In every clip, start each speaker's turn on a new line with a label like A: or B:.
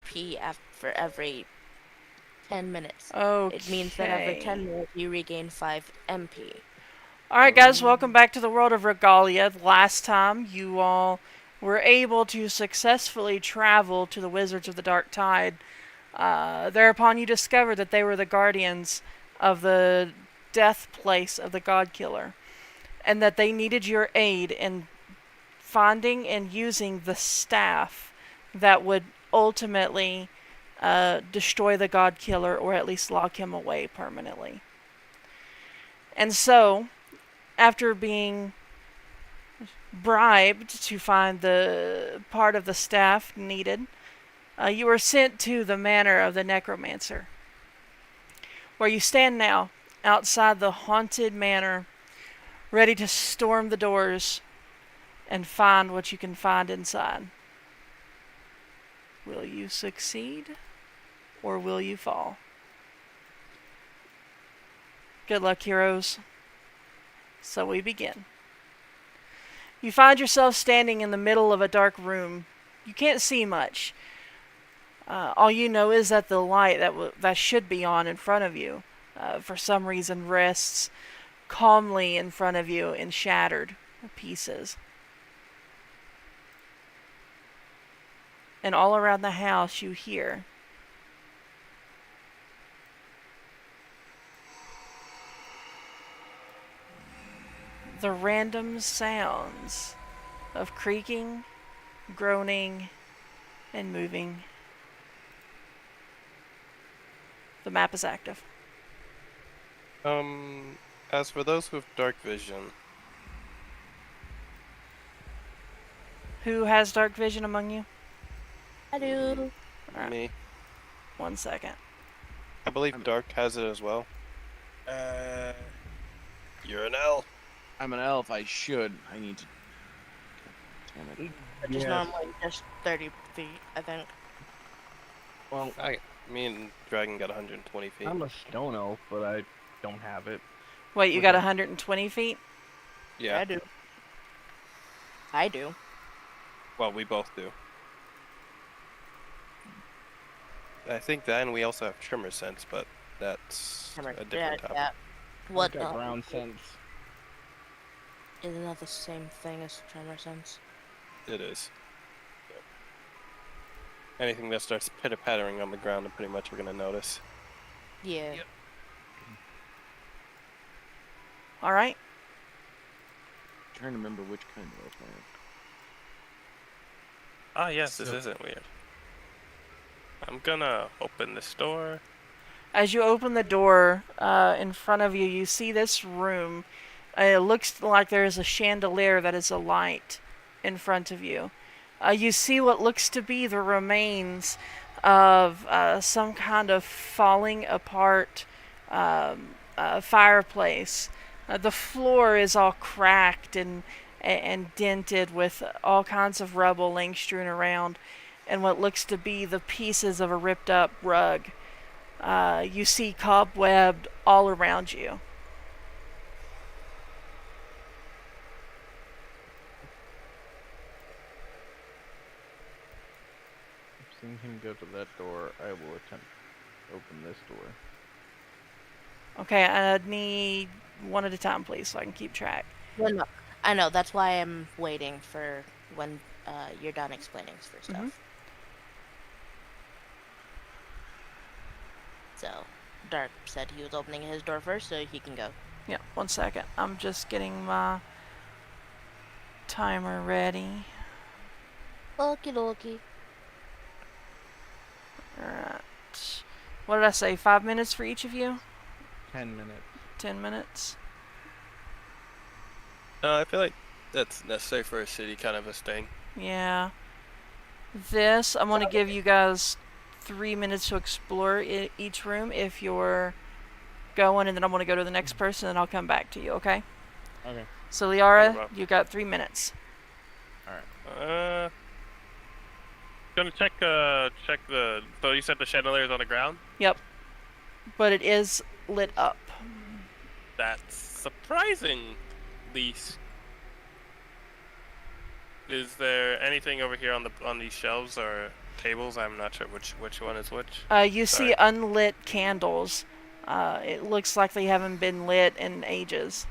A: MP for every 10 minutes.
B: Okay.
A: It means that every 10 minutes you regain 5 MP.
B: Alright, guys, welcome back to the world of Regalia. Last time, you all were able to successfully travel to the Wizards of the Dark Tide. Thereupon, you discovered that they were the guardians of the death place of the God Killer, and that they needed your aid in finding and using the staff that would ultimately destroy the God Killer, or at least lock him away permanently. And so, after being bribed to find the part of the staff needed, you were sent to the manor of the Necromancer, where you stand now outside the haunted manor, ready to storm the doors and find what you can find inside. Will you succeed, or will you fall? Good luck, heroes. So we begin. You find yourself standing in the middle of a dark room. You can't see much. All you know is that the light that should be on in front of you, for some reason, rests calmly in front of you in shattered pieces. And all around the house you hear the random sounds of creaking, groaning, and moving. The map is active.
C: As for those with dark vision,
B: Who has dark vision among you?
A: I do.
B: Alright.
C: me,
B: 1 second.
C: I believe Dark has it as well. You're an elf.
D: I'm an elf. I should. I need to. Damn it.
A: Which is normally just 30 feet, I think.
D: Well,
C: Me and Dragon got 120 feet.
E: I'm a stone elf, but I don't have it.
B: Wait, you got 120 feet?
C: Yeah.
A: I do. I do.
C: Well, we both do. I think then we also have Tremor Sense, but that's a different topic.
A: Yeah. What?
E: I've got ground sense.
A: Isn't that the same thing as Tremor Sense?
C: It is. Yep. Anything that starts pitter-pattering on the ground, and pretty much we're gonna notice.
A: Yeah.
C: Yep.
B: Alright.
D: Trying to remember which kind of elf I am.
C: Ah, yes, this isn't weird. I'm gonna open this door.
B: As you open the door in front of you, you see this room. It looks like there is a chandelier that is alight in front of you. You see what looks to be the remains of some kind of falling apart fireplace. The floor is all cracked and dented with all kinds of rubble laying strewn around, and what looks to be the pieces of a ripped up rug. You see cobwebbed all around you.
E: Seeing him go to that door, I will attempt to open this door.
B: Okay, I need one at a time, please, so I can keep track.
A: Well, no. I know, that's why I'm waiting for when you're done explaining for stuff.
B: Mhm.
A: So, Dark said he was opening his door first, so he can go.
B: Yeah, 1 second. I'm just getting my timer ready.
A: Okie dokie.
B: Alright. What did I say? 5 minutes for each of you?
E: 10 minutes.
B: 10 minutes?
C: I feel like that's necessary for a city kind of a thing.
B: Yeah. This, I'm going to give you guys 3 minutes to explore each room if you're going, and then I'm going to go to the next person, and I'll come back to you, okay?
E: Okay.
B: So, Leora, you got 3 minutes.
C: Alright. Gonna check the. So you said the chandelier is on the ground?
B: Yep. But it is lit up.
C: That's surprising. Least. Is there anything over here on these shelves, or? tables? I'm not sure which one is which.
B: You see
C: Sorry.
B: unlit candles. It looks like they haven't been lit in ages.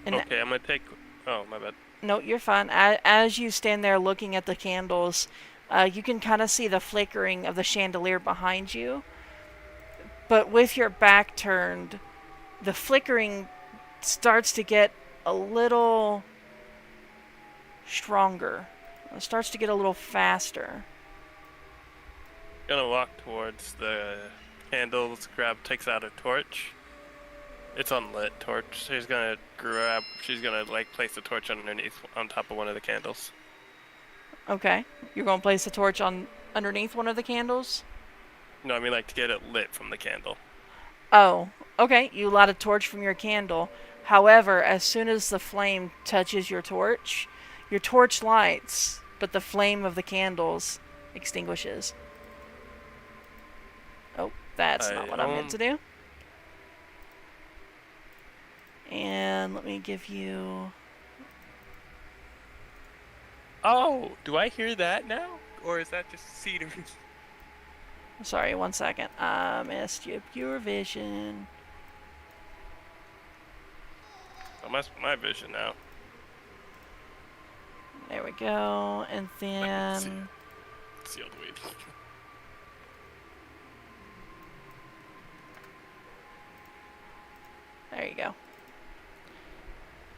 B: And
C: Okay, I'm gonna take. Oh, my bad.
B: no, you're fine. As you stand there looking at the candles, you can kind of see the flickering of the chandelier behind you. But with your back turned, the flickering starts to get a little stronger. It starts to get a little faster.
C: Gonna walk towards the candles. Takes out a torch. It's unlit torch. She's gonna like place the torch on top of one of the candles.
B: Okay. You're going to place the torch on underneath one of the candles?
C: No, I mean like to get it lit from the candle.
B: Oh, okay. You light a torch from your candle. However, as soon as the flame touches your torch lights, but the flame of the candles extinguishes. Oh, that's not what I meant to do. And let me give you...
C: Oh, do I hear that now? Or is that just cedar?
B: Sorry, 1 second. I missed you. Pure vision.
C: That must be my vision now.
B: There we go. And then...
C: Sealed weed.
B: There you go.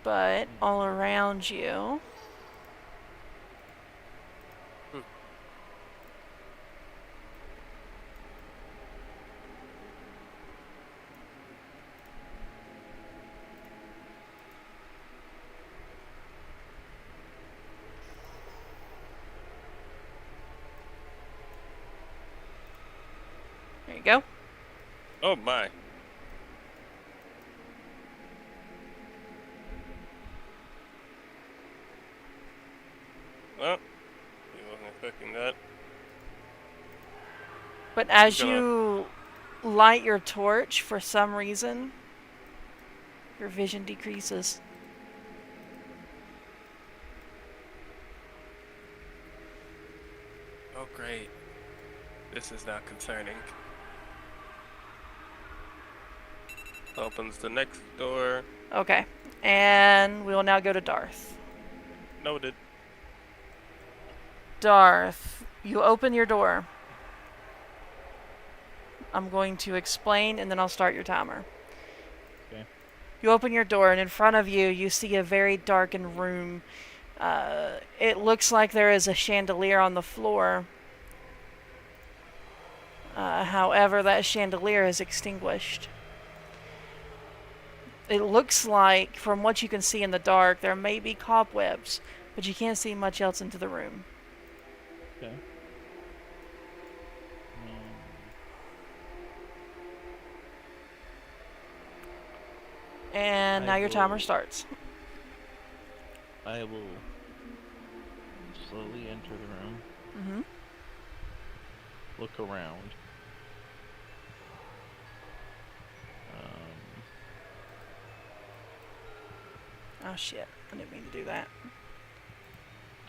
B: But all around you... There you go.
C: Oh my. Well, he wasn't expecting that.
B: But as you light your torch, for some reason, your vision decreases.
C: Oh great. This is not concerning. Opens the next door.
B: Okay. And we will now go to Darth.
C: Noted.
B: Darth, you open your door. I'm going to explain and then I'll start your timer.
E: Okay.
B: You open your door and in front of you, you see a very darkened room. It looks like there is a chandelier on the floor. However, that chandelier is extinguished. It looks like, from what you can see in the dark, there may be cobwebs, but you can't see much else into the room.
E: Okay.
B: And now your timer starts.
E: I will slowly enter the room.
B: Mm-hmm.
E: Look around.
B: Oh shit, I didn't mean to do that.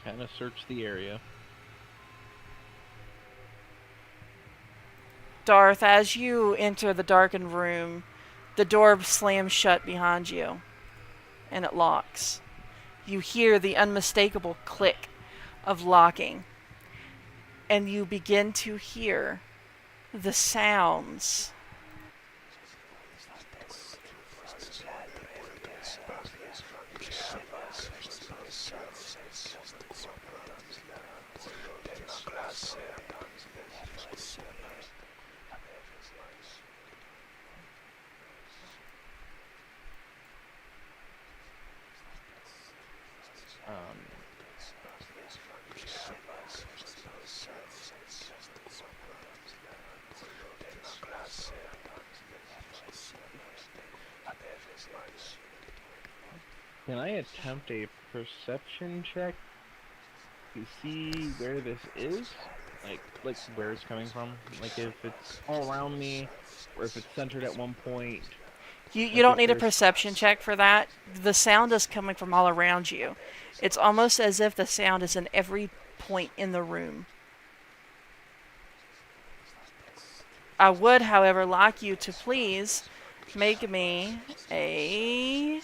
E: Kind of search the area.
B: Darth, as you enter the darkened room, the door slams shut behind you, and it locks. You hear the unmistakable click of locking, and you begin to hear the sounds
E: Can I attempt a perception check to see where this is? Like where it's coming from? Like if it's all around me, or if it's centered at one point.
B: You don't
E: think
B: need a
E: there's-
B: perception check for that. The sound is coming from all around you. It's almost as if the sound is in every point in the room. I would, however, like you to please make me a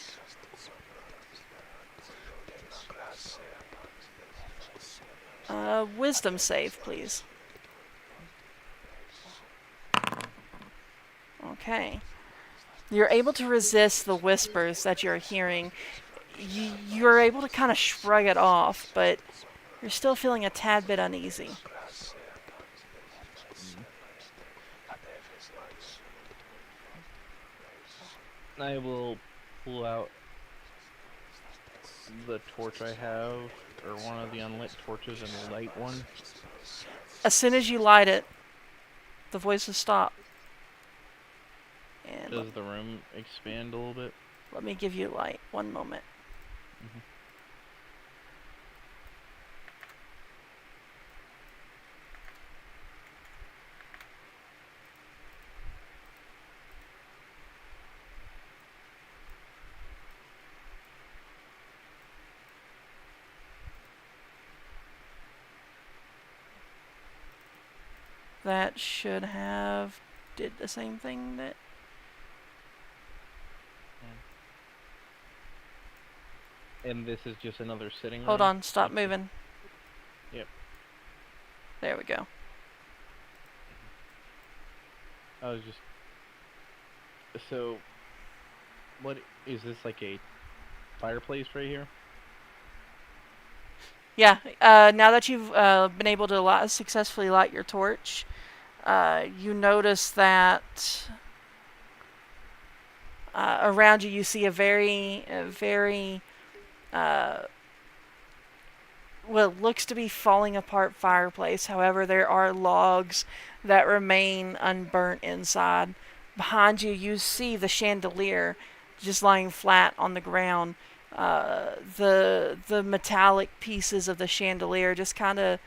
B: wisdom save, please. Okay. You're able to resist the whispers that you're hearing. You're able to kind of shrug it off, but you're still feeling a tad bit uneasy.
E: I will pull out the torch I have, or one of the unlit torches, and light one.
B: As soon as you light it, the voices stop. And
E: Does the room expand a little bit?
B: let me give you light. One moment.
E: Mhm.
B: That should have did the same thing that...
E: And this is just another sitting room?
B: Hold on, stop
E: Like-
B: moving.
E: Yep.
B: There we go.
E: I was just... So, what is this, like a fireplace right here?
B: Yeah, now that you've been able to successfully light your torch, you notice that around you see a very well, it looks to be falling apart fireplace. However, there are logs that remain unburnt inside. Behind you, you see the chandelier just lying flat on the ground. The metallic pieces of the chandelier just kind of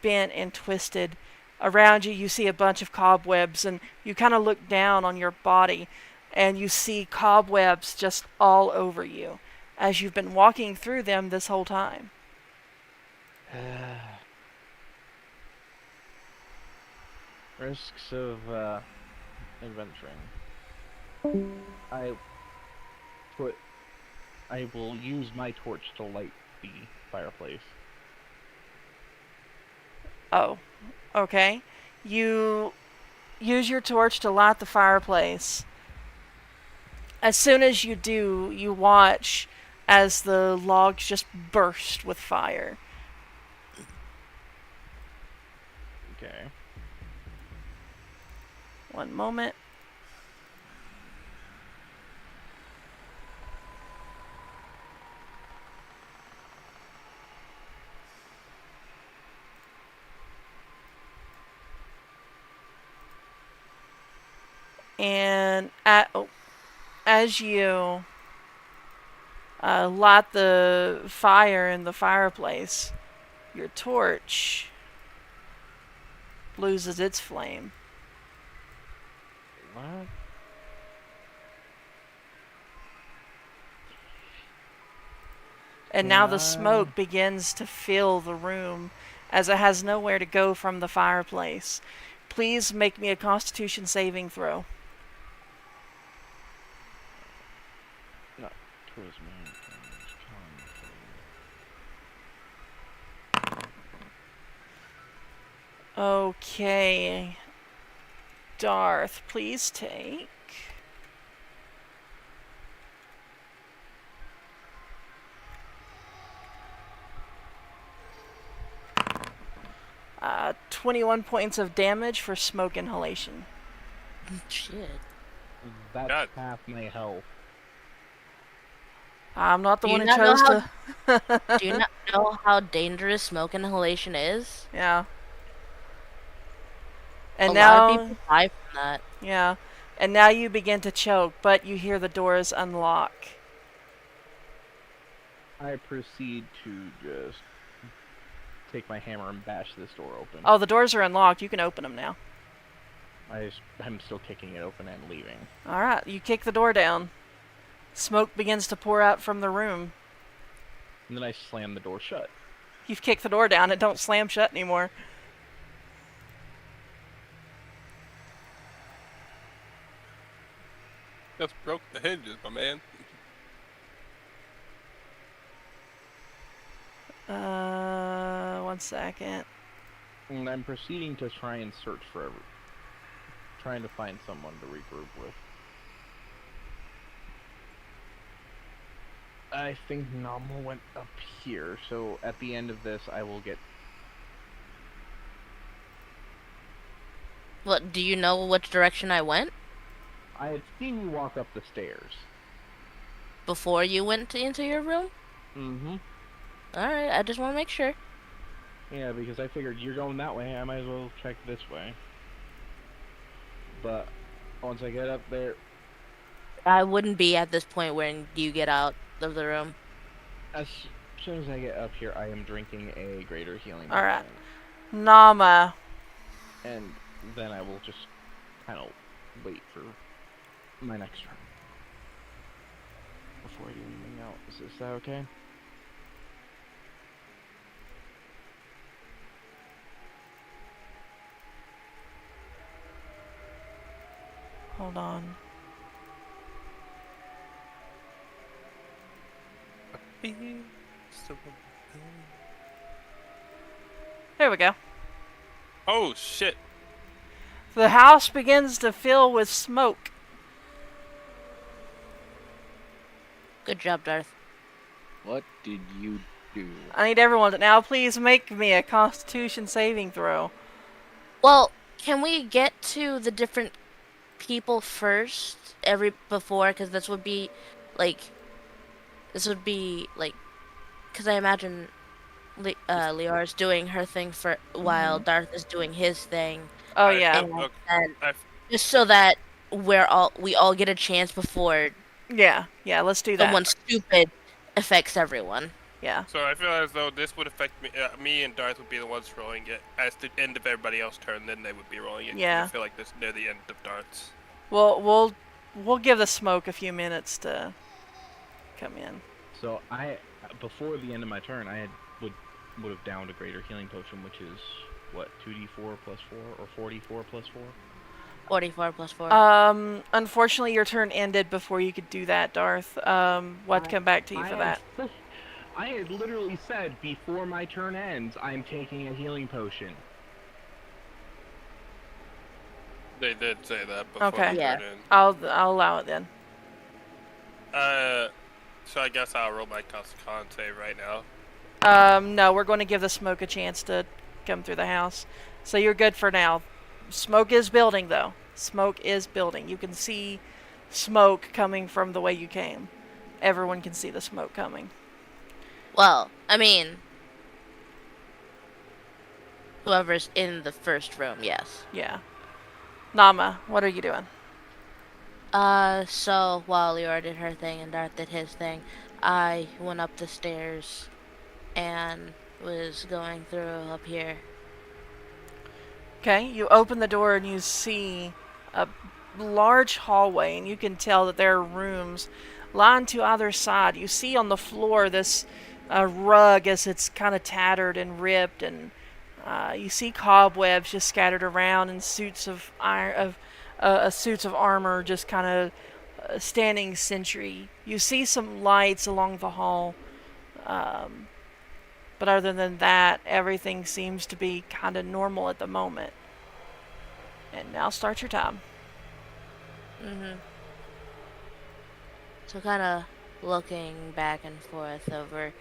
B: bent and twisted. Around you, you see a bunch of cobwebs, and you kind of look down on your body, and you see cobwebs just all over you, as you've been walking through them this whole time.
E: Risks of adventuring. I will use my torch to light the fireplace.
B: Oh, okay. You use your torch to light the fireplace. As soon as you do, you watch as the logs just burst with fire.
E: Okay.
B: One moment. And as you light the fire in the fireplace, your torch loses its flame.
E: What?
B: And now the
E: Yeah.
B: smoke begins to fill the room as it has nowhere to go from the fireplace. Please make me a Constitution saving throw.
E: Not towards me.
B: Okay. Darth, please take... 21 points of damage for smoke inhalation.
A: Shit.
E: That's
C: God.
E: half my health.
B: I'm not the
A: Do
B: one
A: you
B: who
A: not know
B: chose to...
A: Do you not know how dangerous smoke inhalation is?
B: Yeah. And
A: A
B: now...
A: lot of people die from that.
B: Yeah. And now you begin to choke, but you hear the doors unlock.
E: I proceed to just take my hammer and bash this door open.
B: Oh, the doors are unlocked. You can open them now.
E: I'm still kicking it open and leaving.
B: Alright, you kick the door down. Smoke begins to pour out from the room.
E: And then I slam the door shut.
B: You've kicked the door down, it don't slam shut anymore.
C: Just broke the hinges, my man.
B: 1 second.
E: And I'm proceeding to try and search for trying to find someone to regroup with. I think Naamah went up here, so at the end of this I will get...
A: What, do you know which direction I went?
E: I had seen you walk up the stairs.
A: Before you went into your room?
E: Mm-hmm.
A: Alright, I just want to make sure.
E: Yeah, because I figured you're going that way, I might as well check this way. But once I get up there...
A: I wouldn't be at this point when you get out of the room.
E: As soon as I get up here, I am drinking a greater healing
B: Alright.
E: potion.
B: Naamah.
E: And then I will just kind of wait for my next turn. Before I do anything else. Is that okay?
B: Hold on. There we go.
C: Oh shit!
B: The house begins to fill with smoke.
A: Good job, Darth.
D: What did you do?
B: I need everyone to now please make me a Constitution saving throw.
A: Well, can we get to the different people first? Before, because this would be, like... because I imagine Leora's doing her thing while Darth is doing his thing.
B: Oh yeah.
A: And just so that we all get a chance before
B: Yeah, let's do that.
A: someone stupid affects everyone.
B: Yeah.
C: So I feel as though this would affect me. Me and Darth would be the ones rolling it. As the end of everybody else's turn, then they would be rolling it.
B: Yeah.
C: I feel like this near the end of Darth's.
B: We'll give the smoke a few minutes to come in.
E: So before the end of my turn, I would have downed a greater healing potion, which is what, 2d4 plus 4 or 44 plus 4?
A: 44 plus 4.
B: Unfortunately, your turn ended before you could do that, Darth. We'll have to come back to you for that.
E: I had literally said before my turn ends, I'm taking a healing potion.
C: They did say that before
B: Okay.
C: the
A: Yeah.
C: turn in.
B: I'll allow it then.
C: So I guess I'll roll my con save right now.
B: No, we're going to give the smoke a chance to come through the house. So you're good for now. Smoke is building, though. Smoke is building. You can see smoke coming from the way you came. Everyone can see the smoke coming.
A: Well, I mean, whoever's in the first room, yes.
B: Yeah. Naamah, what are you doing?
A: So while Leora did her thing and Darth did his thing, I went up the stairs and was going through up here.
B: Okay, you open the door and you see a large hallway, and you can tell that there are rooms lined to either side. You see on the floor this rug as it's kind of tattered and ripped, and you see cobwebs just scattered around, and suits of suits of armor just kind of standing sentry. You see some lights along the hall, but other than that, everything seems to be kind of normal at the moment. And now start your time.
A: So kind of looking back and forth over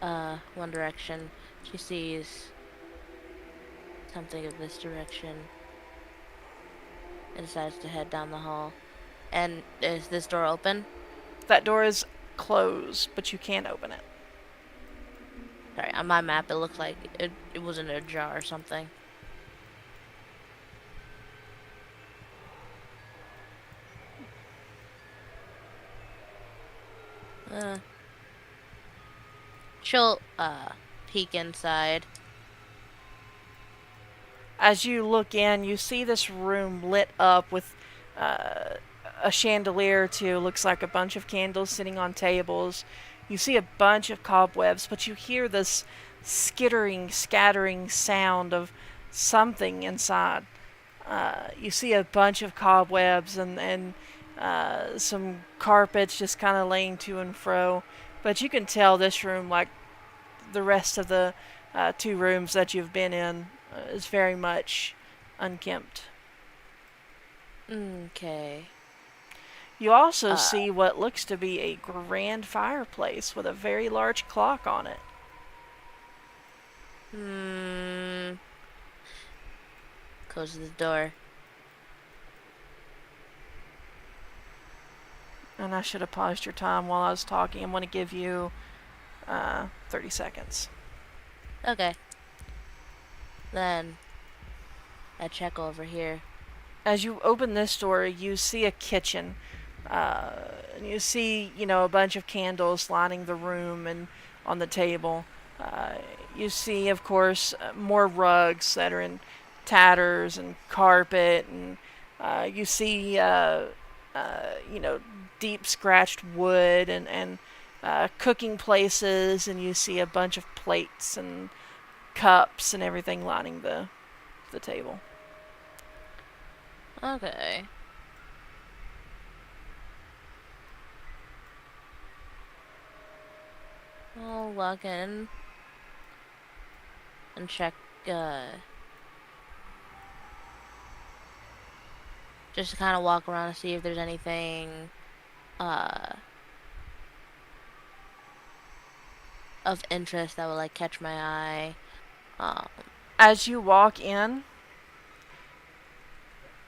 A: one direction, she sees something of this direction and decides to head down the hall. And is this door open?
B: That door is closed, but you can open it.
A: Sorry, on my map it looked like it was in a jar or something. She'll peek inside.
B: As you look in, you see this room lit up with uh, a chandelier too. Looks like a bunch of candles sitting on tables. You see a bunch of cobwebs, but you hear this skittering, scattering sound of something inside. You see a bunch of cobwebs and some carpets just kind of laying to and fro. But you can tell this room, like the rest of the two rooms that you've been in, is very much unkempt.
A: Okay.
B: You also see what looks to be a grand fireplace with a very large clock on it.
A: Close the door.
B: And I should have paused your time while I was talking. I'm going to give you 30 seconds.
A: Okay. Then I check over here.
B: As you open this door, you see a kitchen. And you see, a bunch of candles lining the room and on the table. You see, of course, more rugs that are in tatters and carpet, and you see, deep scratched wood and cooking places, and you see a bunch of plates and cups and everything lining the table.
A: Okay. I'll log in and check, just to kind of walk around and see if there's anything, of interest that would, like, catch my eye.
B: As you walk in,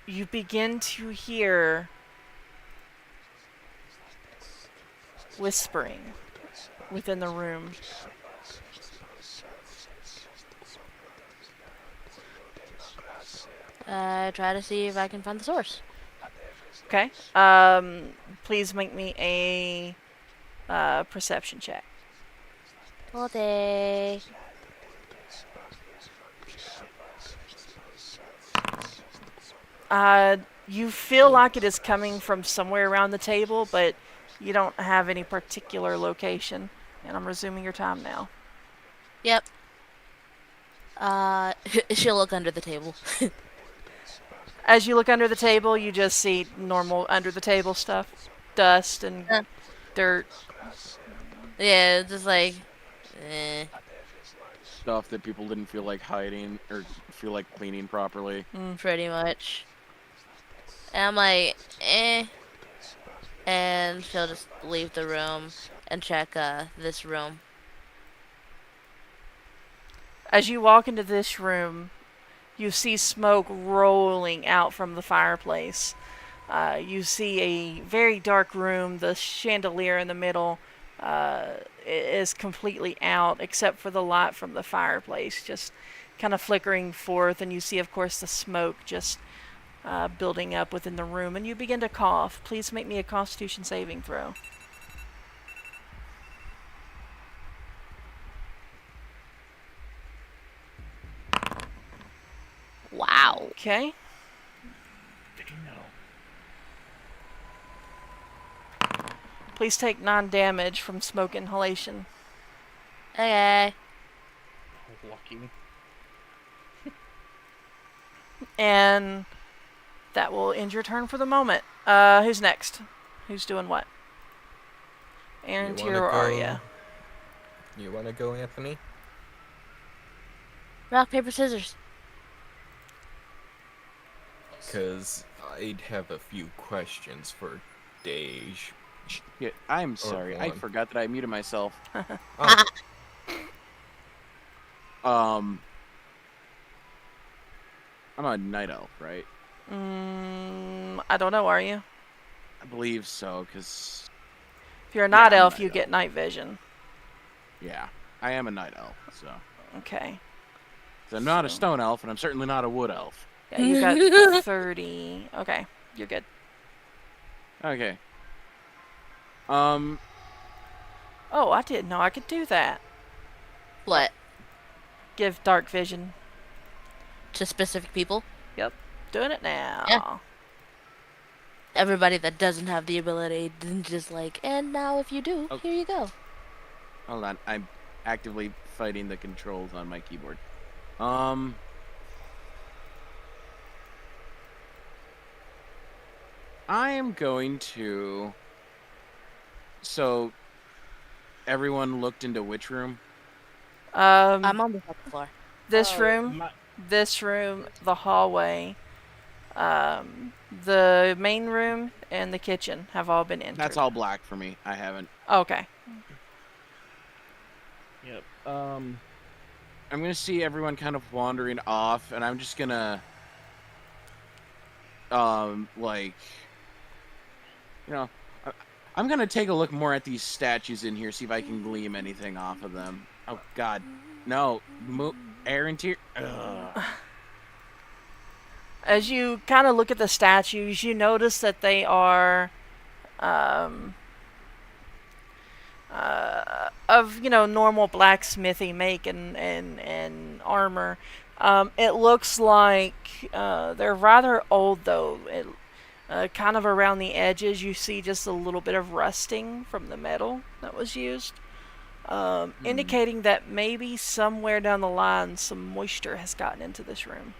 B: you begin to hear whispering within the room.
A: Try to see if I can find the source.
B: Okay. Please make me a perception check.
A: All day.
B: You feel like it is coming from somewhere around the table, but you don't have any particular location. And I'm resuming your time now.
A: Yep. She'll look under the table.
B: As you look under the table, you just see normal under the table stuff. Dust and dirt.
A: Yeah, just like,
D: Stuff that people didn't feel like hiding or feel like cleaning properly.
A: pretty much. And I'm like, and she'll just leave the room and check, this room.
B: As you walk into this room, you see smoke rolling out from the fireplace. You see a very dark room. The chandelier in the middle is completely out, except for the light from the fireplace, just kind of flickering forth. And you see, of course, the smoke just building up within the room. And you begin to cough. Please make me a Constitution saving throw.
A: Wow.
B: Okay. Please take 9 damage from smoke inhalation.
A: Okay.
E: Lucky.
B: And that will end your turn for the moment. Who's next? Who's doing what? Arantir or Aria?
F: You want to go, Anthony?
A: Rock, paper, scissors.
F: Because I'd have a few questions for Dej.
D: Yeah, I'm sorry. I
F: one.
D: forgot that I muted myself.
F: Oh,
D: I'm a night elf, right?
B: I don't know, are you?
D: I believe so, because...
B: If you're a night
D: I'm a
B: elf,
D: night
B: you
D: elf.
B: get night vision.
D: Yeah, I am a night elf, so...
B: Okay.
D: So I'm not a stone elf, and I'm certainly not a wood elf.
B: Yeah, you got 30. Okay, you're good.
D: Okay.
B: Oh, I didn't know I could do that.
A: What?
B: Give dark vision
A: to specific people.
B: Yep, doing it now.
A: Yeah. Everybody that doesn't have the ability, then just like, and now if you do,
D: Oh.
A: here you go.
D: Hold on, I'm actively fighting the controls on my keyboard. I am going to... So, everyone looked into which room?
A: I'm on the second floor.
B: This room, the hallway, the main room, and the kitchen have all been entered.
D: That's all black for me. I haven't.
B: Okay.
E: Yep.
D: I'm gonna see everyone kind of wandering off, and I'm just gonna, like, you know, I'm gonna take a look more at these statues in here, see if I can glean anything off of them. Oh God, no, Arantir.
B: As you kind of look at the statues, you notice that they are of, you know, normal blacksmithy make and armor. It looks like they're rather old, though. Kind of around the edges, you see just a little bit of rusting from the metal that was used, indicating that maybe somewhere down the line some moisture has gotten into this room.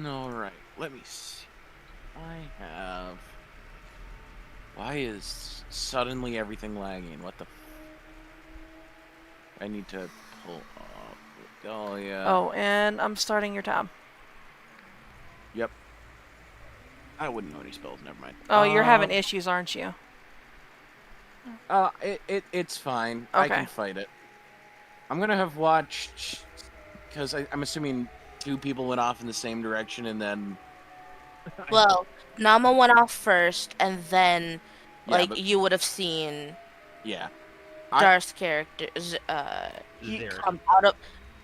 D: All right, let me see. I have. Why is suddenly everything lagging? What the? I need to pull up Regalia.
B: Oh, and I'm starting your time.
D: Yep. I wouldn't know any spells. Never mind.
B: Oh, you're having issues, aren't you?
D: It's fine. I
B: Okay.
D: can fight it. I'm gonna have watched because I'm assuming 2 people went off in the same direction, and then
A: Well, Naamah went off first, and then,
D: Yeah,
A: like,
D: but-
A: you would have seen
D: yeah.
A: Darth's character,
E: Zaryk.
A: come out of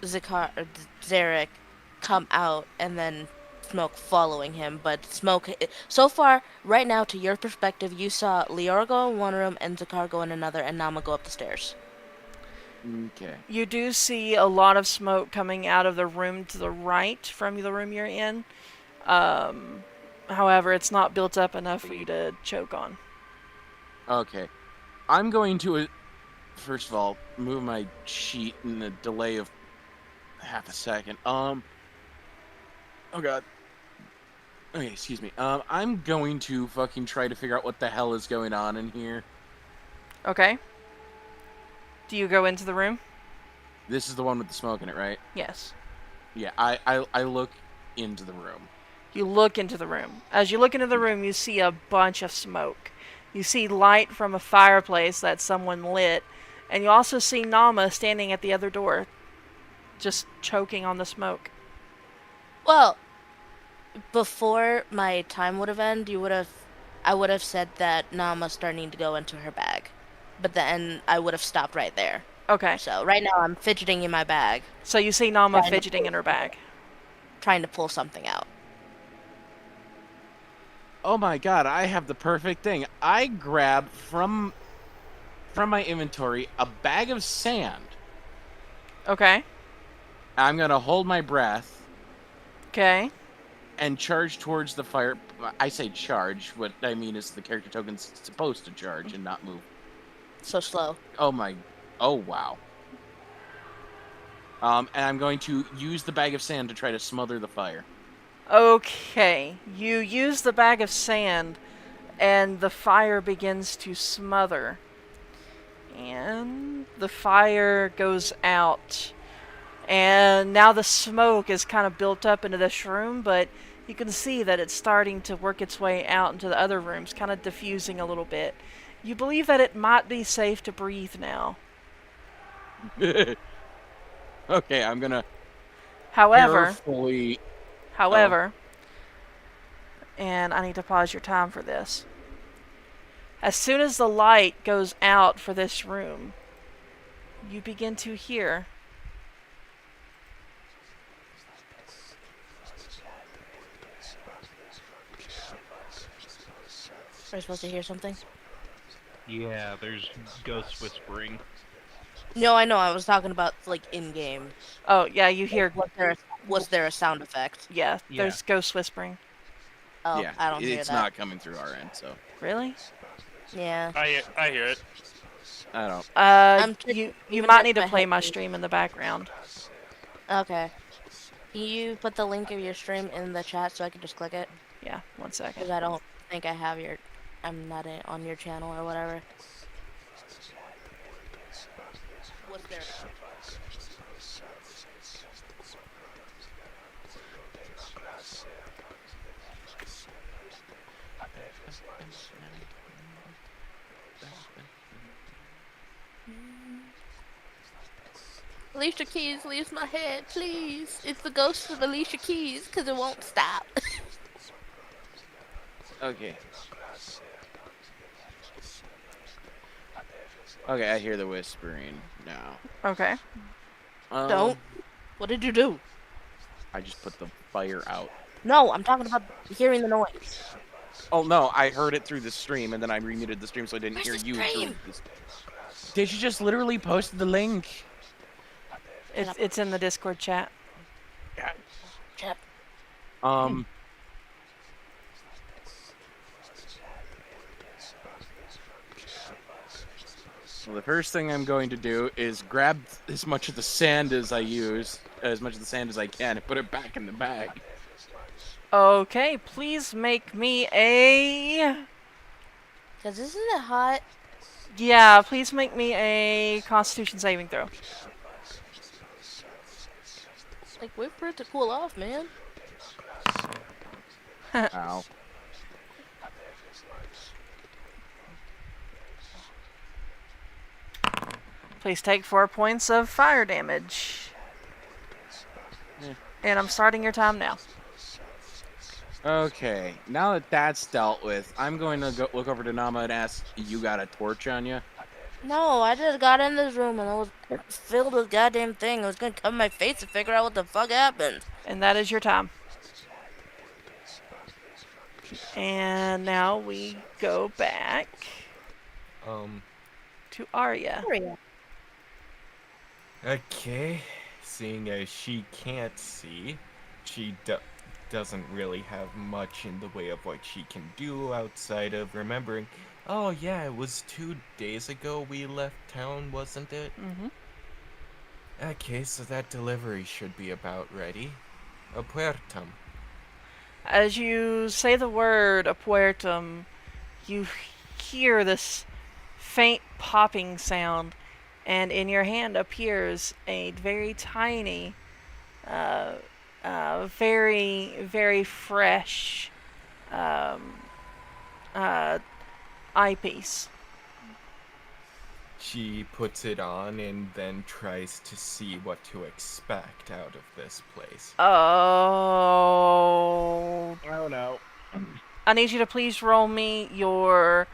A: Zaryk, come out, and then Smoke following him. But Smoke, so far, right now, to your perspective, you saw Leora go in one room and Zaryk go in another, and Naamah go up the stairs.
D: Okay.
B: You do see a lot of smoke coming out of the room to the right from the room you're in. However, it's not built up enough for you to choke on.
D: Okay. I'm going to, first of all, move my sheet in a delay of half a second. Oh God. Okay, excuse me. I'm going to fucking try to figure out what the hell is going on in here.
B: Okay. Do you go into the room?
D: This is the one with the smoke in it, right?
B: Yes.
D: Yeah, I look into the room.
B: You look into the room. As you look into the room, you see a bunch of smoke. You see light from a fireplace that someone lit, and you also see Naamah standing at the other door, just choking on the smoke.
A: Well, before my time would have ended, I would have said that Naamah's starting to go into her bag, but then I would have stopped right there.
B: Okay.
A: So right now I'm fidgeting in my bag,
B: So you see Naamah
A: Trying to
B: fidgeting in her bag.
A: trying to pull something out.
D: Oh my God, I have the perfect thing. I grab from my inventory a bag of sand.
B: Okay.
D: I'm gonna hold my breath
B: Okay.
D: and charge towards the fire. I say charge. What I mean is the character token's supposed to charge and not move.
A: So slow.
D: Oh wow. And I'm going to use the bag of sand to try to smother the fire.
B: Okay. You use the bag of sand, and the fire begins to smother. And the fire goes out. And now the smoke is kind of built up into this room, but you can see that it's starting to work its way out into the other rooms, kind of diffusing a little bit. You believe that it might be safe to breathe now.
D: Okay, I'm gonna
B: However,
D: carefully.
B: and I need to pause your time for this. As soon as the light goes out for this room, you begin to hear
A: Are you supposed to hear something?
E: Yeah, there's ghosts whispering.
A: No, I know. I was talking about like in game.
B: Oh, yeah, you hear.
A: Was there a sound effect?
B: Yeah,
E: Yeah.
B: there's ghost whispering.
A: Oh,
D: Yeah,
A: I don't hear
D: it's
A: that.
D: not coming through our end, so
B: Really?
A: Yeah.
C: I hear it.
D: I don't.
A: I'm
B: You
A: even
B: might
A: if
B: need to
A: my
B: play my
A: headphones-
B: stream in the background.
A: Okay. Can you put the link of your stream in the chat so I can just click it?
B: Yeah, 1 second.
A: Because I don't think I have your. I'm not on your channel or whatever. Was there? Alicia Keys, leaves my head, please. It's the ghost of Alicia Keys, because it won't stop.
D: Okay. Okay, I hear the whispering now.
B: Okay.
A: Don't. What did you do?
D: I just put the fire out.
A: No, I'm talking about hearing the noise.
D: Oh no, I heard it through the stream, and then I remuted the stream so I didn't
A: Where's
D: hear
A: the
D: you.
A: stream?
D: Did you just literally post the link?
B: It's in the Discord chat.
A: Chat.
D: So the first thing I'm going to do is grab as much of the sand as I use, as much of the sand as I can, and put it back in the bag.
B: Okay, please make me a...
A: Because isn't it hot?
B: Yeah, please make me a Constitution saving throw.
A: Like, wait for it to cool off, man.
D: Ow.
B: Please take 4 points of fire damage.
D: Yeah.
B: And I'm starting your time now.
D: Okay, now that that's dealt with, I'm going to go look over to Naamah and ask, you got a torch on you?
A: No, I just got in this room and I was filled with goddamn thing. I was gonna cover my face to figure out what the fuck happened.
B: And that is your time. And now we go back to Aria.
F: Okay. Seeing as she can't see, she doesn't really have much in the way of what she can do outside of remembering. Oh yeah, it was 2 days ago we left town, wasn't it?
B: Mm-hmm.
F: Okay, so that delivery should be about ready. Apuertum.
B: As you say the word Apuertum, you hear this faint popping sound, and in your hand appears a very tiny, very, very fresh eyepiece.
F: She puts it on and then tries to see what to expect out of this place.
B: Oh.
E: Oh no.
B: I need you to please roll me your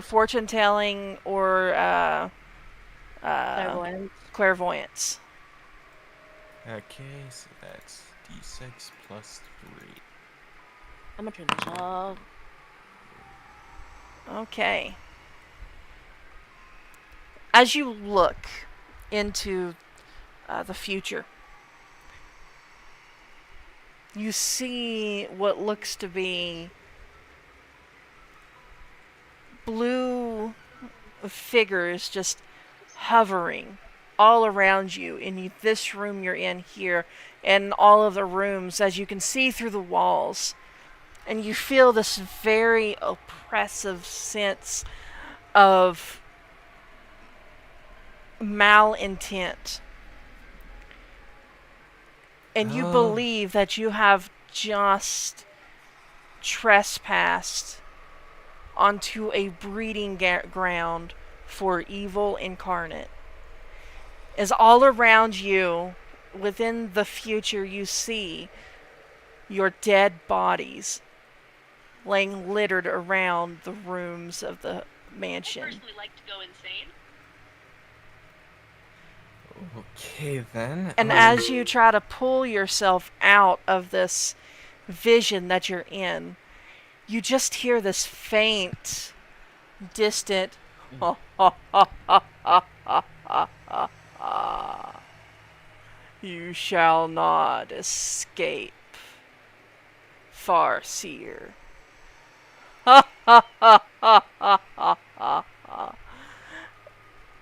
B: fortune telling or clairvoyance.
F: Okay, so that's d6 plus 3.
A: I'm gonna turn this off.
B: Okay. As you look into the future, you see what looks to be blue figures just hovering all around you in this room you're in here and all of the rooms, as you can see through the walls. And you feel this very oppressive sense of malintent. And you believe that you have just trespassed onto a breeding ground for evil incarnate. As all around you, within the future, you see your dead bodies laying littered around the rooms of the mansion.
G: Personally like to go insane.
F: Okay then.
B: And as you try to pull yourself out of this vision that you're in, you just hear this faint, distant You shall not escape, Farseer.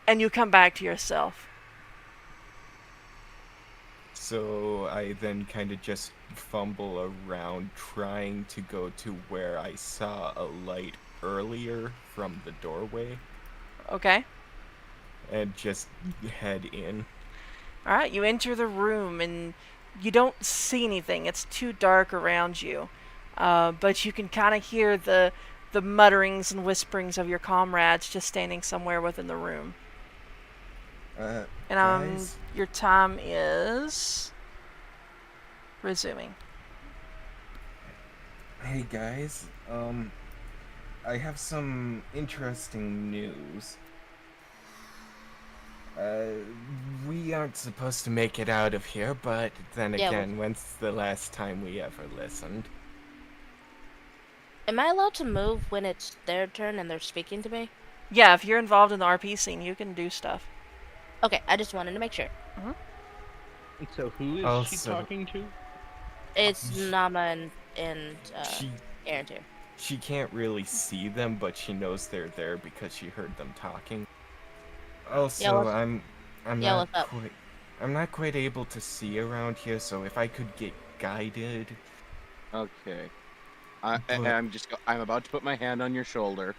B: And you come back to yourself.
F: So I then kind of just fumble around trying to go to where I saw a light earlier from the doorway
B: Okay?
F: and just head in.
B: Alright, you enter the room and you don't see anything. It's too dark around you. But you can kind of hear the mutterings and whisperings of your comrades just standing somewhere within the room. And
F: Guys,
B: your time is resuming.
F: hey guys, I have some interesting news. We aren't supposed to make it out of here, but then
A: Yeah,
F: again, when's the last time we ever listened?
A: Am I allowed to move when it's their turn and they're speaking to me?
B: Yeah, if you're involved in the RP scene, you can do stuff.
A: Okay, I just wanted to make sure.
E: So who is she
F: Also-
E: talking to?
A: It's Naamah and
F: She
A: Arantir.
F: she can't really see them, but she knows they're there because she heard them talking. Also,
A: what's-
F: I'm
A: yeah,
F: not
A: what's up?
F: I'm not quite able to see around here, so if I could get guided.
D: Okay.
F: But-
D: I'm about to put my hand on your shoulder.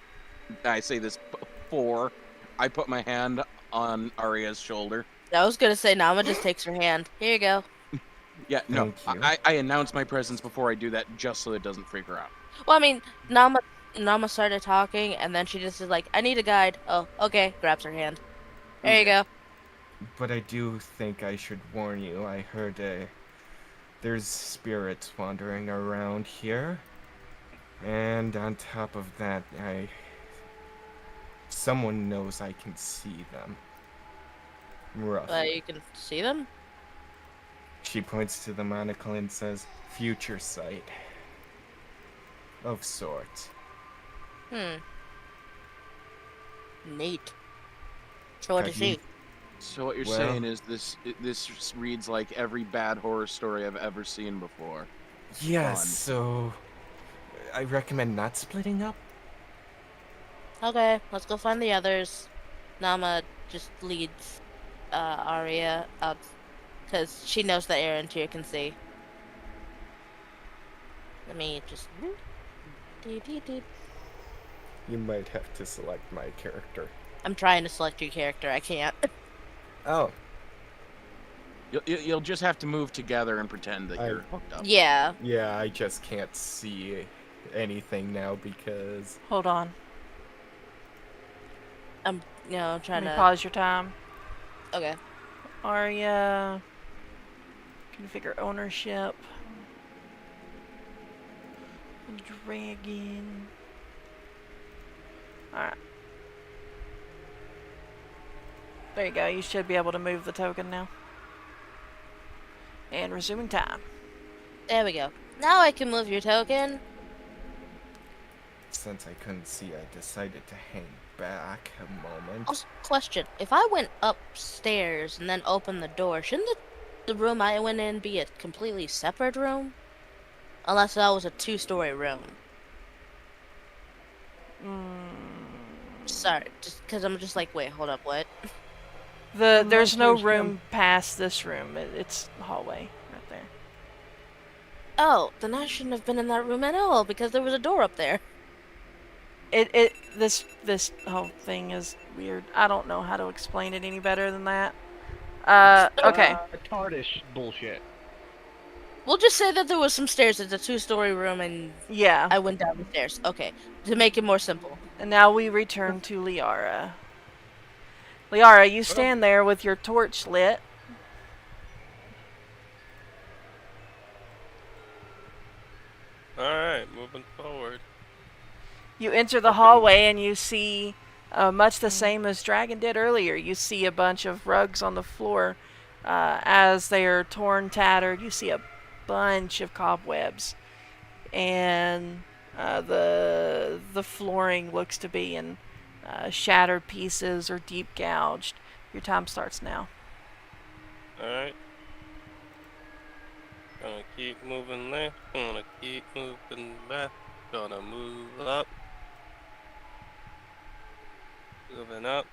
D: I say this before I put my hand on Aria's shoulder.
A: I was gonna say Naamah just takes her hand. Here you go.
D: Yeah, no.
F: Thank you.
D: I announce my presence before I do that just so it doesn't freak her out.
A: Well, I mean, Naamah started talking, and then she just is like, "I need a guide." Oh, okay. Grabs her hand. There you go.
F: But I do think I should warn you. I heard there's spirits wandering around here. And on top of that, someone knows I can see them. Roughly.
A: You can see them.
F: She points to the monocle and says, future sight. Of sorts.
A: Neat. So what
F: Have
A: to
F: you-
A: see?
D: So what you're
F: Well-
D: saying is this reads like every bad horror story I've ever seen before.
F: Yes,
D: Fun.
F: so I recommend not splitting up.
A: Okay, let's go find the others. Naamah just leads Aria out because she knows that Arantir can see. Let me just.
F: You might have to select my character.
A: I'm trying to select your character. I can't.
F: Oh,
D: You'll just have to move together and pretend that
F: I-
D: you're hooked up.
A: Yeah.
F: yeah, I just can't see anything now because
B: Hold on.
A: I'm
B: Let
A: trying
B: me
A: to.
B: pause your time.
A: Okay.
B: Aria. Configure ownership. Dragon. Alright. There you go. You should be able to move the token now. And resuming time.
A: There we go. Now I can move your token.
F: since I couldn't see, I decided to hang back a moment.
A: Also, question: if I went upstairs and then opened the door, shouldn't the room I went in be a completely separate room? Unless that was a two-story room. Sorry, just because I'm just like, wait, hold up, what?
B: There's no
E: there's
B: room past this room. It's hallway right there.
A: Oh, then I shouldn't have been in that room at all because there was a door up there.
B: This whole thing is weird. I don't know how to explain it any better than that. Okay.
E: TARDIS bullshit.
A: We'll just say that there was some stairs. It's a two-story room, and
B: Yeah.
A: I went down the stairs. Okay, to make it more simple.
B: And now we return to Leora. Leora, you stand there with your torch lit.
C: Alright, moving forward.
B: You enter the hallway and you see much the same as Dragon did earlier. You see a bunch of rugs on the floor as they are torn, tattered. You see a bunch of cobwebs, and the flooring looks to be in shattered pieces or deep gouged. Your time starts now.
C: Alright. Gonna keep moving left. Gonna keep moving left. Gonna move up. Moving up.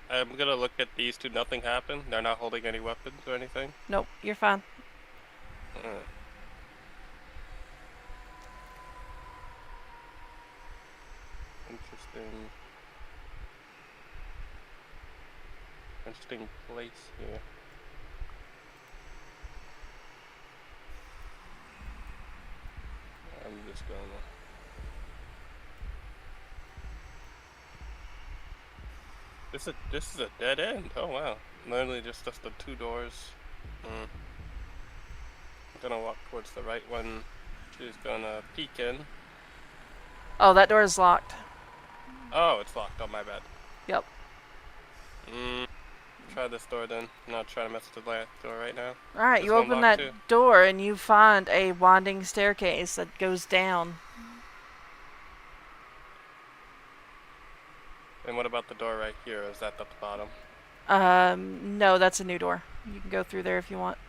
C: I'm gonna look at these two. Nothing happened. They're not holding any weapons or anything.
B: Nope, you're fine.
C: Alright. Interesting. Interesting place here. I'm just gonna. This is a dead end. Oh wow. Literally just the two doors. I'm gonna walk towards the right one. She's gonna peek in.
B: Oh, that door is locked.
C: Oh, it's locked. Oh, my bad.
B: Yep.
C: Try this door then. I'm not trying to mess with the last door right now.
B: Alright,
C: This
B: you
C: one
B: open
C: locked
B: that
C: too?
B: door and you find a winding staircase that goes down.
C: And what about the door right here? Is that the bottom?
B: No, that's a new door. You can go through there if you want.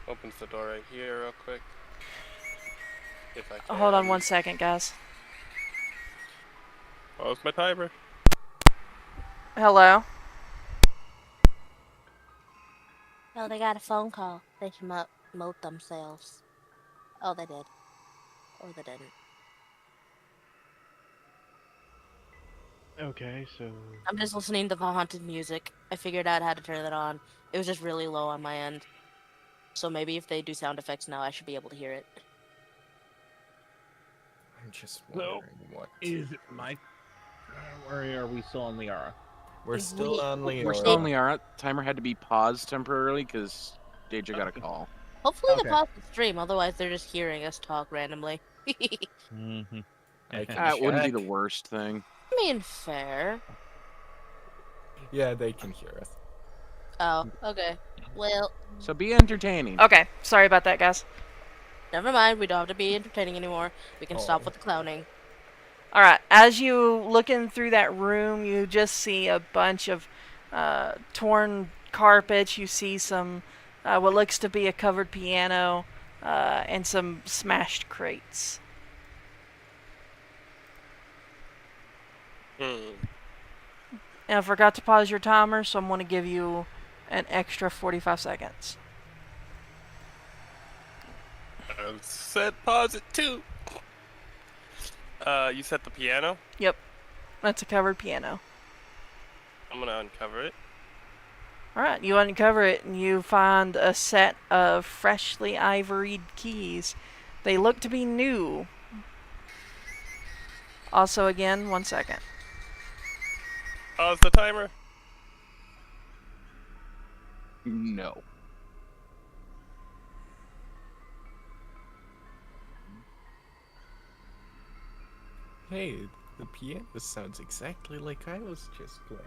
C: Opens the door right here real quick. If I can.
B: Hold on 1 second, guys.
C: Oh, it's my timer.
B: Hello?
A: Oh, they got a phone call. They can moat themselves. Oh, they did. Or they didn't.
E: Okay, so
A: I'm just listening to the haunted music. I figured out how to turn that on. It was just really low on my end. So maybe if they do sound effects now, I should be able to hear it.
F: I'm just
E: So,
F: wondering what.
E: is it my or are we still on Leora?
F: We're still on Leora.
D: We're still on Leora. Timer had to be paused temporarily because Deja got a call.
A: Hopefully
E: Okay.
A: they pause the stream, otherwise they're just hearing us talk randomly.
E: Mm-hmm.
F: I can
D: That wouldn't be the
F: check.
D: worst thing.
A: I mean, fair.
F: Yeah, they can hear us.
A: Oh, okay. Well,
D: So be entertaining.
B: Okay, sorry about that, guys.
A: never mind. We don't have to be entertaining anymore. We can stop
F: Oh.
A: with the clowning.
B: Alright, as you looking through that room, you just see a bunch of torn carpets. You see some, what looks to be a covered piano, and some smashed crates. And I forgot to pause your timer, so I'm going to give you an extra 45 seconds.
C: I said pause it too. You set the piano?
B: Yep, that's a covered piano.
C: I'm gonna uncover it.
B: Alright, you uncover it and you find a set of freshly ivoried keys. They look to be new. Also, again, 1 second.
C: Pause the timer.
D: No.
F: Hey, the piano sounds exactly like I was just playing.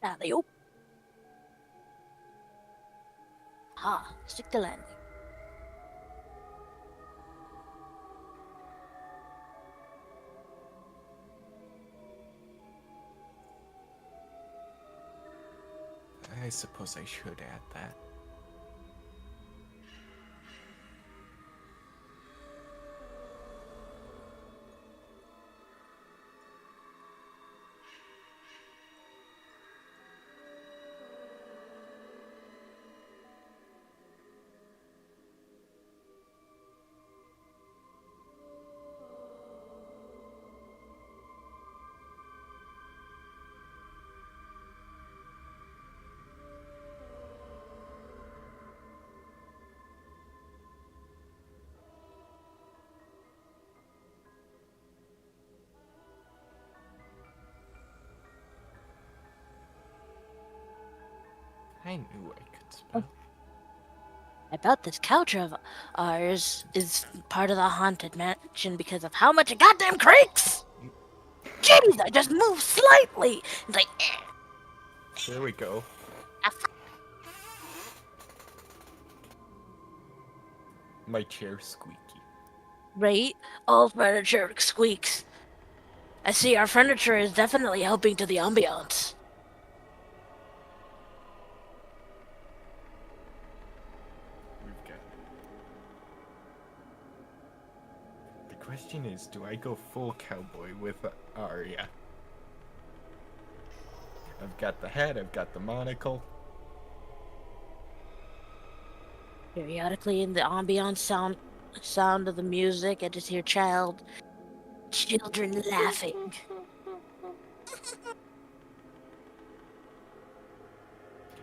A: Alley-oop. Ha, stick the landing.
F: I suppose I should add that. I knew I could spell.
A: I bet this couch of ours is part of the haunted mansion because of how much it goddamn creaks! Jeez, I just moved slightly! It's like,
F: There we go. My chair's squeaky.
A: right? All furniture squeaks. I see our furniture is definitely helping to the ambiance.
F: We've got. The question is, do I go full cowboy with Aria? I've got the hat, I've got the monocle.
A: Periodically in the ambiance sound of the music, I just hear children laughing.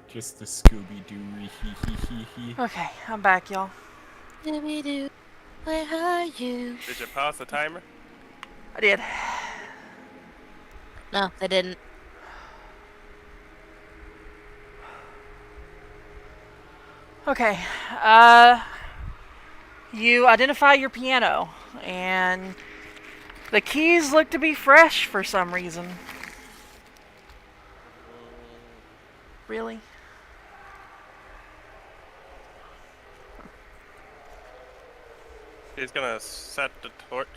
F: Just the Scooby-Doo hee.
B: Okay, I'm back, y'all.
A: Scooby-Doo, where are you?
C: Did you pause the timer?
B: I did.
A: No, they didn't.
B: Okay, you identify your piano, and the keys look to be fresh for some reason. Really?
C: He's gonna set the torch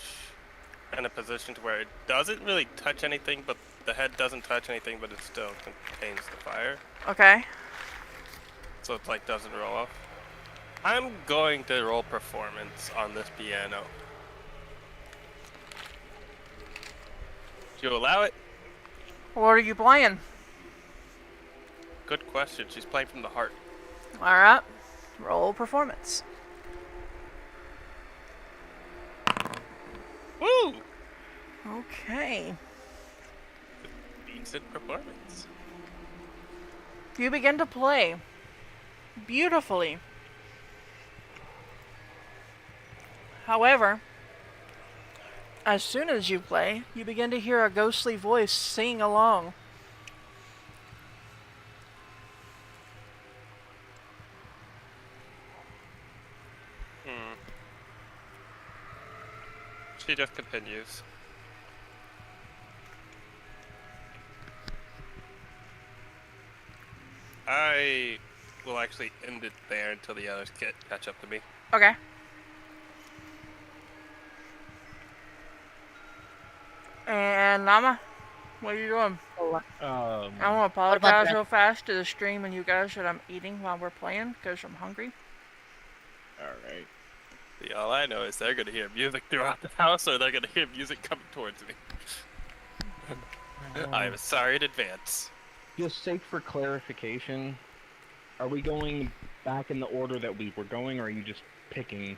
C: in a position to where it doesn't really touch anything, but the head doesn't touch anything, but it still contains the fire.
B: Okay.
C: So it like doesn't roll off. I'm going to roll performance on this piano. Do you allow it?
B: What are you playing?
C: Good question. She's playing from the heart.
B: Alright. Roll performance.
C: Woo!
B: Okay.
C: Decent performance.
B: You begin to play beautifully. However, as soon as you play, you begin to hear a ghostly voice sing along.
C: She just continues. I will actually end it there until the others catch up to me.
B: Okay. And Naamah, what are you doing? I want to apologize
A: that?
B: real fast to the stream and you guys that I'm eating while we're playing because I'm hungry.
E: Alright.
C: See, all I know is they're gonna hear music throughout the house, or they're gonna hear music coming towards me. I'm sorry in advance.
E: Just sake for clarification, are we going back in the order that we were going, or are you just picking?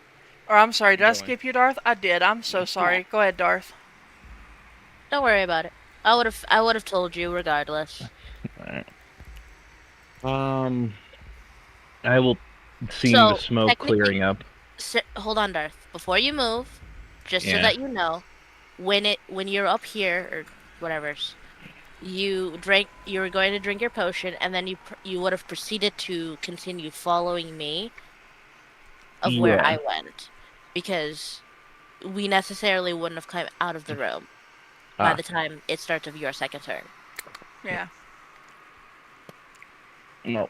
B: Or I'm sorry, did I
E: Going.
B: skip you, Darth? I did. I'm so sorry. Go ahead, Darth.
A: Don't worry about it. I would have told you regardless.
E: Alright. I will see
A: So,
E: the smoke
A: technically-
E: clearing up.
A: Hold on, Darth. Before you move, just so
E: Yeah.
A: that you know, when you're up here or whatever, you were going to drink your potion, and then you would have proceeded to continue following me of where
E: Yeah.
A: I went, because we necessarily wouldn't have come out of the room by the time it starts of your second turn.
B: Yeah.
E: No.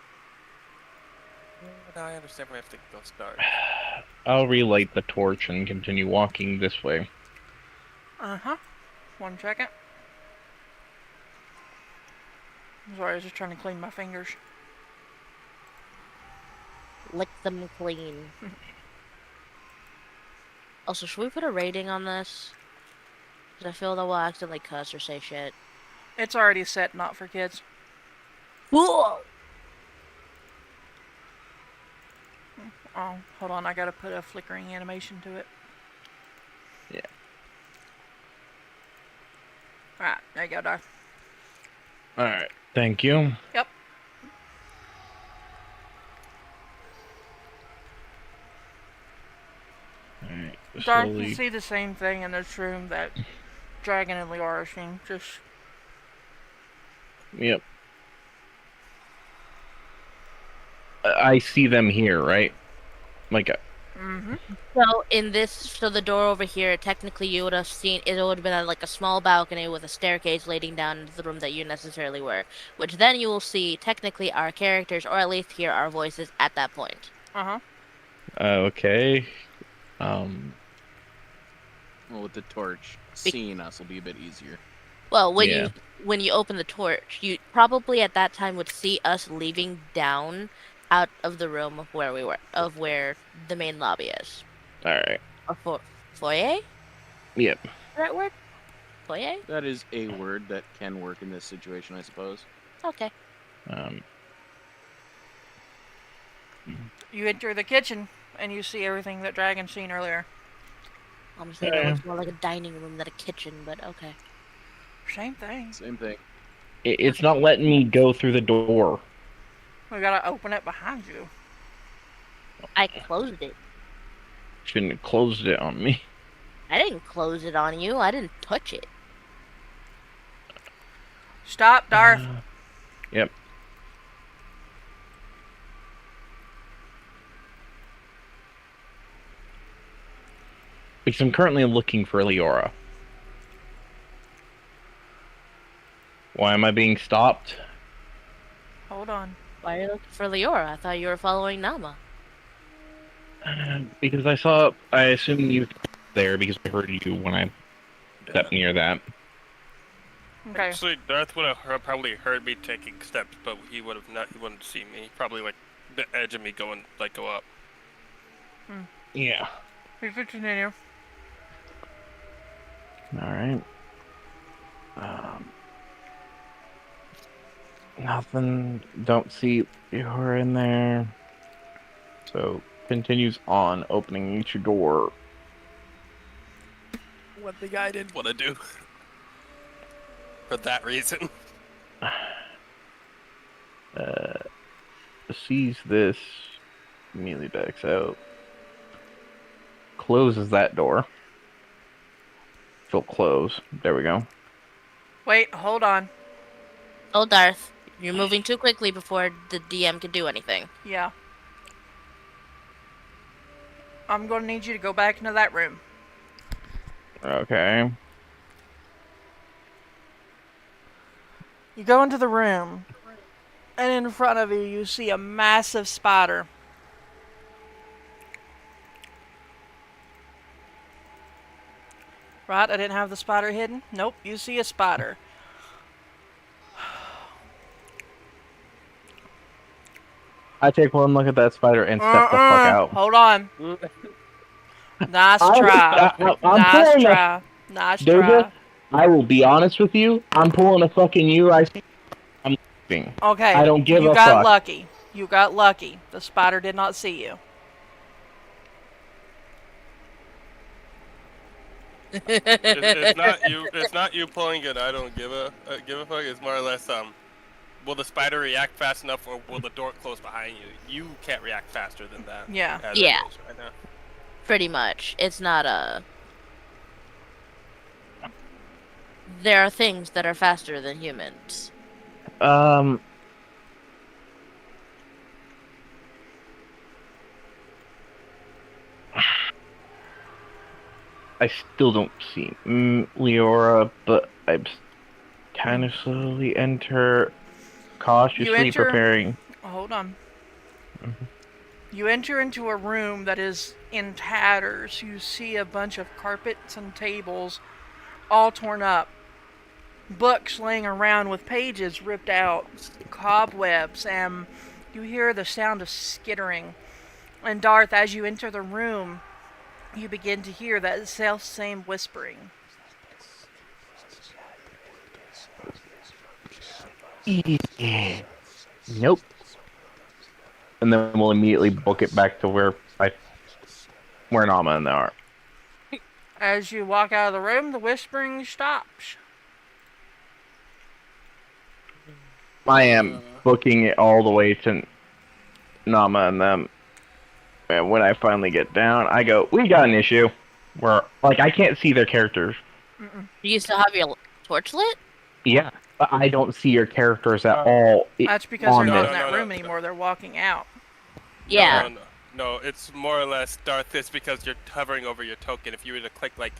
C: Now I understand where I have to go start.
E: I'll relight the torch and continue walking this way.
B: Uh-huh. 1 second. I'm sorry, I was just trying to clean my fingers.
A: Lick them clean. Also, should we put a rating on this? Because I feel that we'll accidentally cuss or say shit.
B: It's already set, not for kids.
A: Whoa!
B: Oh, hold on, I gotta put a flickering animation to it.
E: Yeah.
B: Alright, there you go, Darth.
E: Alright, thank you.
B: Yep.
E: Alright,
B: Darth, you
E: slowly.
B: see the same thing in this room that Dragon and Leora seen. Just
E: Yep. I see them here, right? Like,
B: Mm-hmm.
A: So the door over here, technically you would have seen, it would have been like a small balcony with a staircase leading down into the room that you necessarily were, which then you will see technically our characters, or at least hear our voices at that point.
B: Uh-huh.
E: okay. Um,
D: Well, with the torch,
A: Be-
D: seeing us will be a bit easier.
A: Well,
E: yeah.
A: when you open the torch, you probably at that time would see us leaving down out of the room where we were, of where the main lobby is.
E: All right.
A: Or foyer?
E: Yep.
A: Right word? Foyer?
D: That is a word that can work in this situation, I suppose.
A: Okay.
E: Um,
B: You enter the kitchen, and you see everything that Dragon's seen earlier.
A: I'm gonna say that looks more like a dining room than a kitchen, but okay.
B: Same thing.
D: Same thing.
E: it's not letting me go through the door.
B: We gotta open it behind you.
A: I closed it.
E: Shouldn't have closed it on me.
A: I didn't close it on you. I didn't touch it.
B: Stop, Darth.
E: Yep. Because I'm currently looking for Leora. Why am I being stopped?
B: Hold on.
A: Why are you looking for Leora? I thought you were following Naamah.
E: Because I assume you were there because I heard you when I stepped near that.
B: Okay.
C: Actually, Darth would have probably heard me taking steps, but he would have not. He wouldn't see me. Probably like the edge of me go up.
E: Yeah.
B: We continue.
E: Alright. Nothing. Don't see her in there. So, continues on opening each door.
C: One thing I didn't want to do. For that reason.
E: Sees this. Immediately backs out. Closes that door. She'll close. There we go.
B: Wait, hold on.
A: Oh, Darth, you're moving too quickly before the DM can do anything.
B: Yeah. I'm gonna need you to go back into that room.
E: Okay.
B: You go into the room, and in front of you, you see a massive spider. Right, I didn't have the spider hidden? Nope, you see a spider.
E: I take one look at that spider and step the fuck out.
B: Hold on. Nice try. Nice
E: pulling
B: try. Nice
E: Deja,
B: try.
E: I will be honest with you. I'm pulling a fucking you. I'm leaving.
B: Okay,
E: I don't give
B: you
E: a
B: got
E: fuck.
B: lucky. You got lucky. The spider did not see you.
C: It's not you pulling it. I don't give a fuck. It's more or less will the spider react fast enough, or will the door close behind you? You can't react faster than that.
B: Yeah.
C: as it
A: Yeah.
C: is right now.
A: Pretty much. It's not a... There are things that are faster than humans.
E: I still don't see Leora, but I kind of slowly enter, cautiously preparing.
B: Hold on.
E: Mhm.
B: You enter into a room that is in tatters. You see a bunch of carpets and tables all torn up. Books laying around with pages ripped out. Cobwebs, and you hear the sound of skittering. And Darth, as you enter the room, you begin to hear that self-same whispering.
E: Nope. And then we'll immediately book it back to where Naamah and they are.
B: As you walk out of the room, the whispering stops.
E: I am booking it all the way to Naamah and them. And when I finally get down, I go, we got an issue. Where, like, I can't see their characters.
A: Do you still have your torch lit?
E: Yeah, but I don't see your characters at all.
B: That's because they're
E: on
B: not
E: this.
B: in that room anymore. They're walking out.
A: Yeah.
C: No, it's more or less Darth is because you're hovering over your token. If you were to click, like,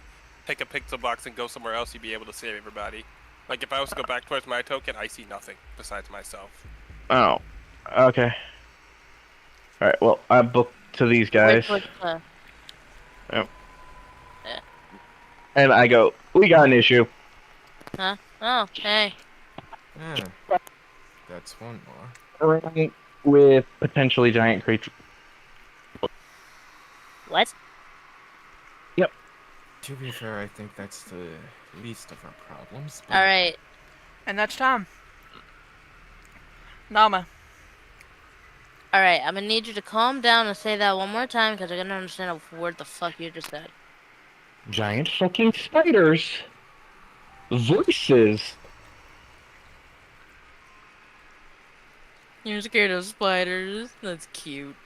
C: take a pixel box and go somewhere else, you'd be able to save everybody. Like, if I was to go back towards my token, I see nothing besides myself.
E: Oh, okay. Alright, well, I booked to these guys. Yep.
A: Yeah.
E: And I go, we got an issue.
A: Huh? Oh, hey.
F: That's one more.
E: Right, with potentially giant creatures.
A: What?
F: To be fair, I think that's the least of our problems.
A: All right.
B: And that's time. Naamah.
A: All right. I'm gonna need you to calm down and say that one more time because I don't understand a word the fuck you just said.
E: Giant fucking spiders. Voices.
A: You're scared of spiders? That's cute.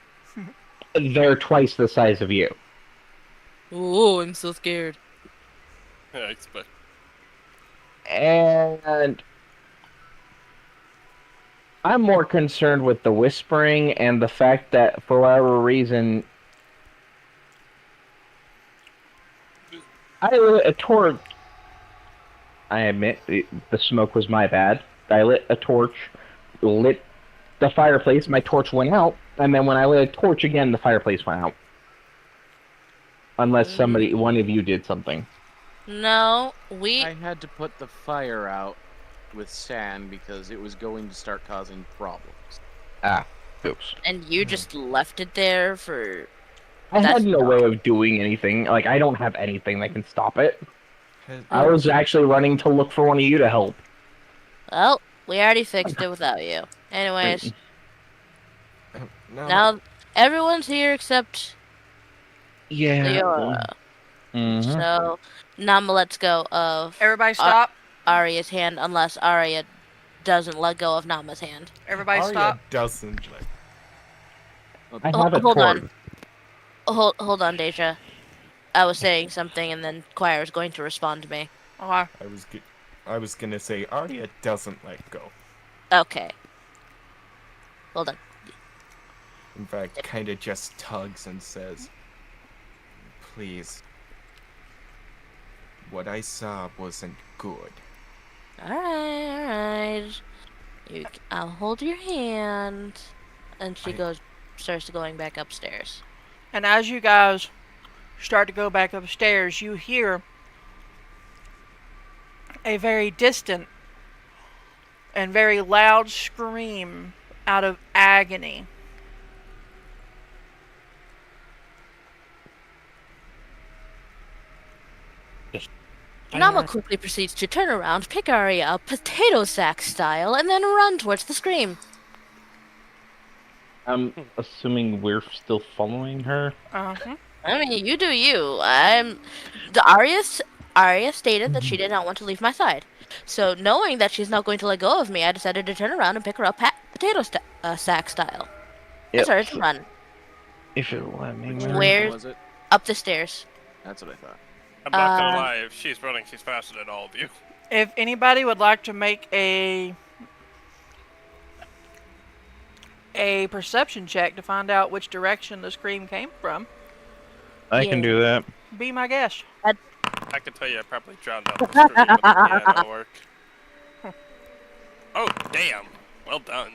E: They're twice the size of you.
A: Oh, I'm so scared.
C: Yeah, but
E: And I'm more concerned with the whispering and the fact that for whatever reason I lit a torch. I admit the smoke was my bad. I lit a torch, lit the fireplace, my torch went out, and then when I lit a torch again, the fireplace went out. Unless one of you did something.
A: No,
D: I had to put the fire out with sand because it was going to start causing problems.
E: Ah, oops.
A: And you just left it there for...
E: I had no way of doing anything. Like, I don't have anything that can stop it. I was actually running to look for one of you to help.
A: Well, we already fixed it without you. Anyways.
F: No.
A: Now, everyone's here except...
E: Yeah.
A: Leora. So, Naamah lets go of...
B: Everybody stop.
A: Aria's hand, unless Aria doesn't let go of Naamah's hand.
B: Everybody
F: Aria
B: stop.
F: doesn't like.
E: I have a
A: Hold
E: torch.
A: on. Hold on, Deja. I was saying something, and then Choir was going to respond to me.
B: Okay.
F: I was gonna say Aria doesn't let go.
A: Okay. Hold on.
F: In fact, kind of just tugs and says, "Please. What I saw wasn't good."
A: Alright. I'll hold your hand. And she starts going back upstairs.
B: And as you guys start to go back upstairs, you hear a very distant and very loud scream out of agony.
A: Naamah quickly proceeds to turn around, pick Aria up, potato sack style, and then run towards the scream.
E: I'm assuming we're still following her.
B: Uh-huh.
A: I mean, you do you. Aria stated that she did not want to leave my side. So, knowing that she's not going to let go of me, I decided to turn around and pick her up potato sack style. I started to run.
E: If it will let me.
A: Where?
D: Was it?
A: Up the stairs.
D: That's what I thought.
C: I'm not gonna lie, if she's running, she's faster than all of you.
B: If anybody would like to make a perception check to find out which direction the scream came from,
E: I can do that.
B: be my guest.
C: I can tell you I probably drowned out the scream, but yeah, that'll work. Oh, damn. Well done.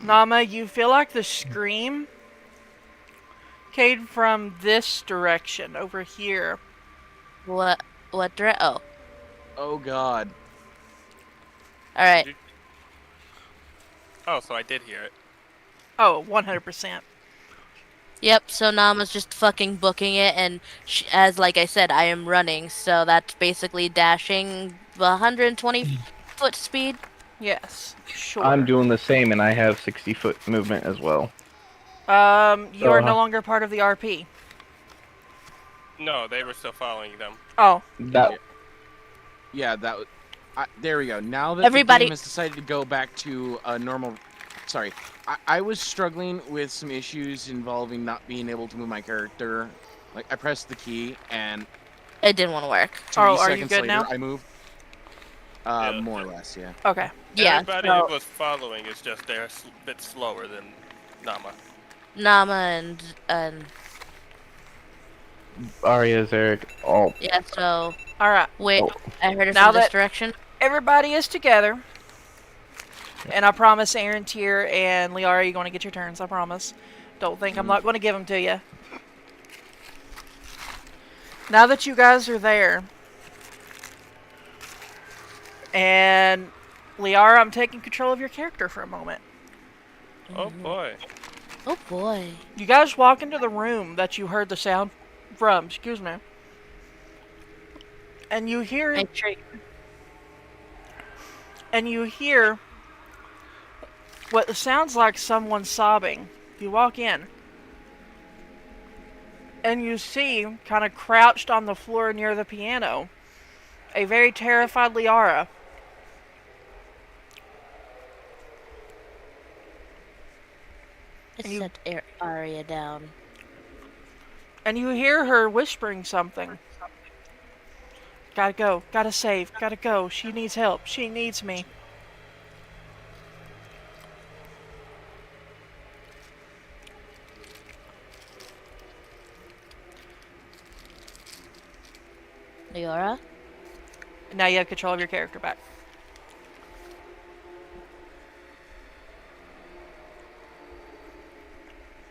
B: Naamah, you feel like the scream came from this direction, over here.
A: What direction? Oh.
D: Oh god.
A: Alright.
C: Oh, so I did hear it.
B: Oh, 100%.
A: Yep, so Naamah's just fucking booking it, and as like I said, I am running, so that's basically dashing 120 foot speed.
B: Yes, sure.
E: I'm doing the same, and I have 60-foot movement as well.
B: You are no longer part of the RP.
C: No, they were still following them.
B: Oh.
D: Yeah, that was... there we go. Now that
A: Everybody...
D: the game has decided to go back to a normal... Sorry. I was struggling with some issues involving not being able to move my character. Like, I pressed the key, and...
A: It didn't want to work.
D: 3
B: are you
D: seconds
B: good
D: later,
B: now?
D: I moved.
C: Yeah.
D: More or less, yeah.
B: Okay.
A: Yeah,
C: Everybody
A: so
C: who was following is just they're a bit slower than Naamah.
A: Naamah and
E: Aria, Zaryk, all.
A: yeah, so
B: All right.
A: wait,
E: Oh.
A: I heard it
B: Now
A: from this
B: that
A: direction.
B: everybody is together, and I promise Arantir and Leora, you're going to get your turns. I promise. Don't think I'm not going to give them to you. Now that you guys are there, and Leora, I'm taking control of your character for a moment.
C: Oh boy.
A: Oh boy.
B: You guys walk into the room that you heard the sound from. Excuse me. And you hear what sounds like someone sobbing. You walk in, and you see, kind of crouched on the floor near the piano, a very terrified Leora.
A: It
B: You-
A: set Aria down.
B: And you hear her whispering something. Gotta go, gotta save, gotta go. She needs help, she needs me.
A: Leora?
B: Now you have control of your character back.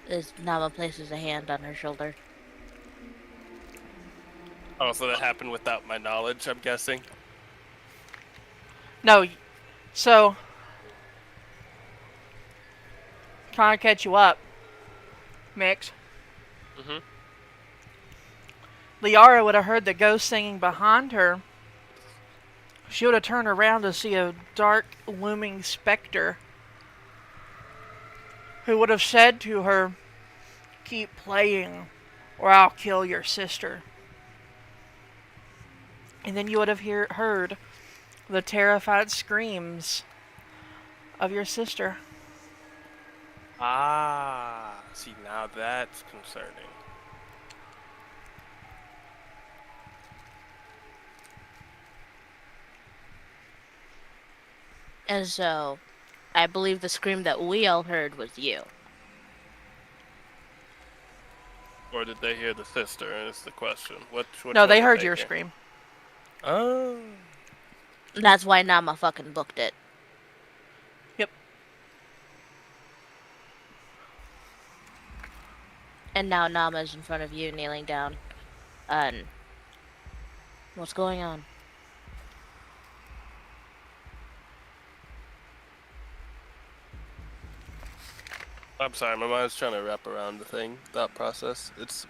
A: As Naamah places a hand on her shoulder.
C: Oh, so that happened without my knowledge, I'm guessing.
B: No, so kind of catch you up, Mix.
C: Mhm.
B: Leora would have heard the ghost singing behind her. She would have turned around to see a dark, looming specter who would have said to her, "Keep playing, or I'll kill your sister." And then you would have heard the terrified screams of your sister.
C: Ah, see, now that's concerning.
A: And so, I believe the scream that we all heard was you.
C: Or did they hear the sister? Is the question. Which
B: No,
C: one
B: they
C: did
B: heard your
C: hear?
B: scream.
C: Oh.
A: That's why Naamah fucking booked it.
B: Yep.
A: And now Naamah's in front of you, kneeling down. And what's going on?
C: I'm sorry, my mind's trying to wrap around the thought process. It's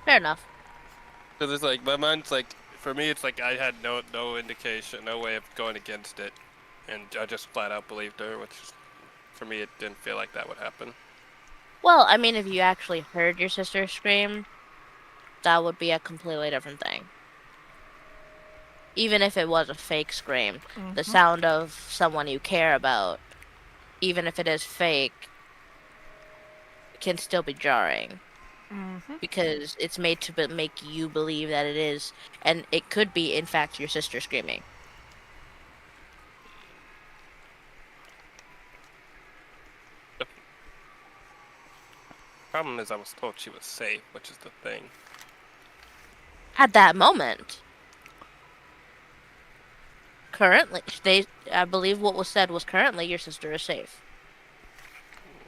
A: Fair enough.
C: because it's like my mind's like, for me, it's like I had no indication, no way of going against it, and I just flat out believed her, which for me it didn't feel like that would happen.
A: Well, I mean, if you actually heard your sister scream, that would be a completely different thing. Even if it was a fake scream, the sound of someone you care about, even if it is fake, can still be jarring. Because it's made to make you believe that it is, and it could be, in fact, your sister screaming.
C: Problem is, I was told she was safe, which is the thing.
A: At that moment. Currently, I believe what was said was currently your sister is safe.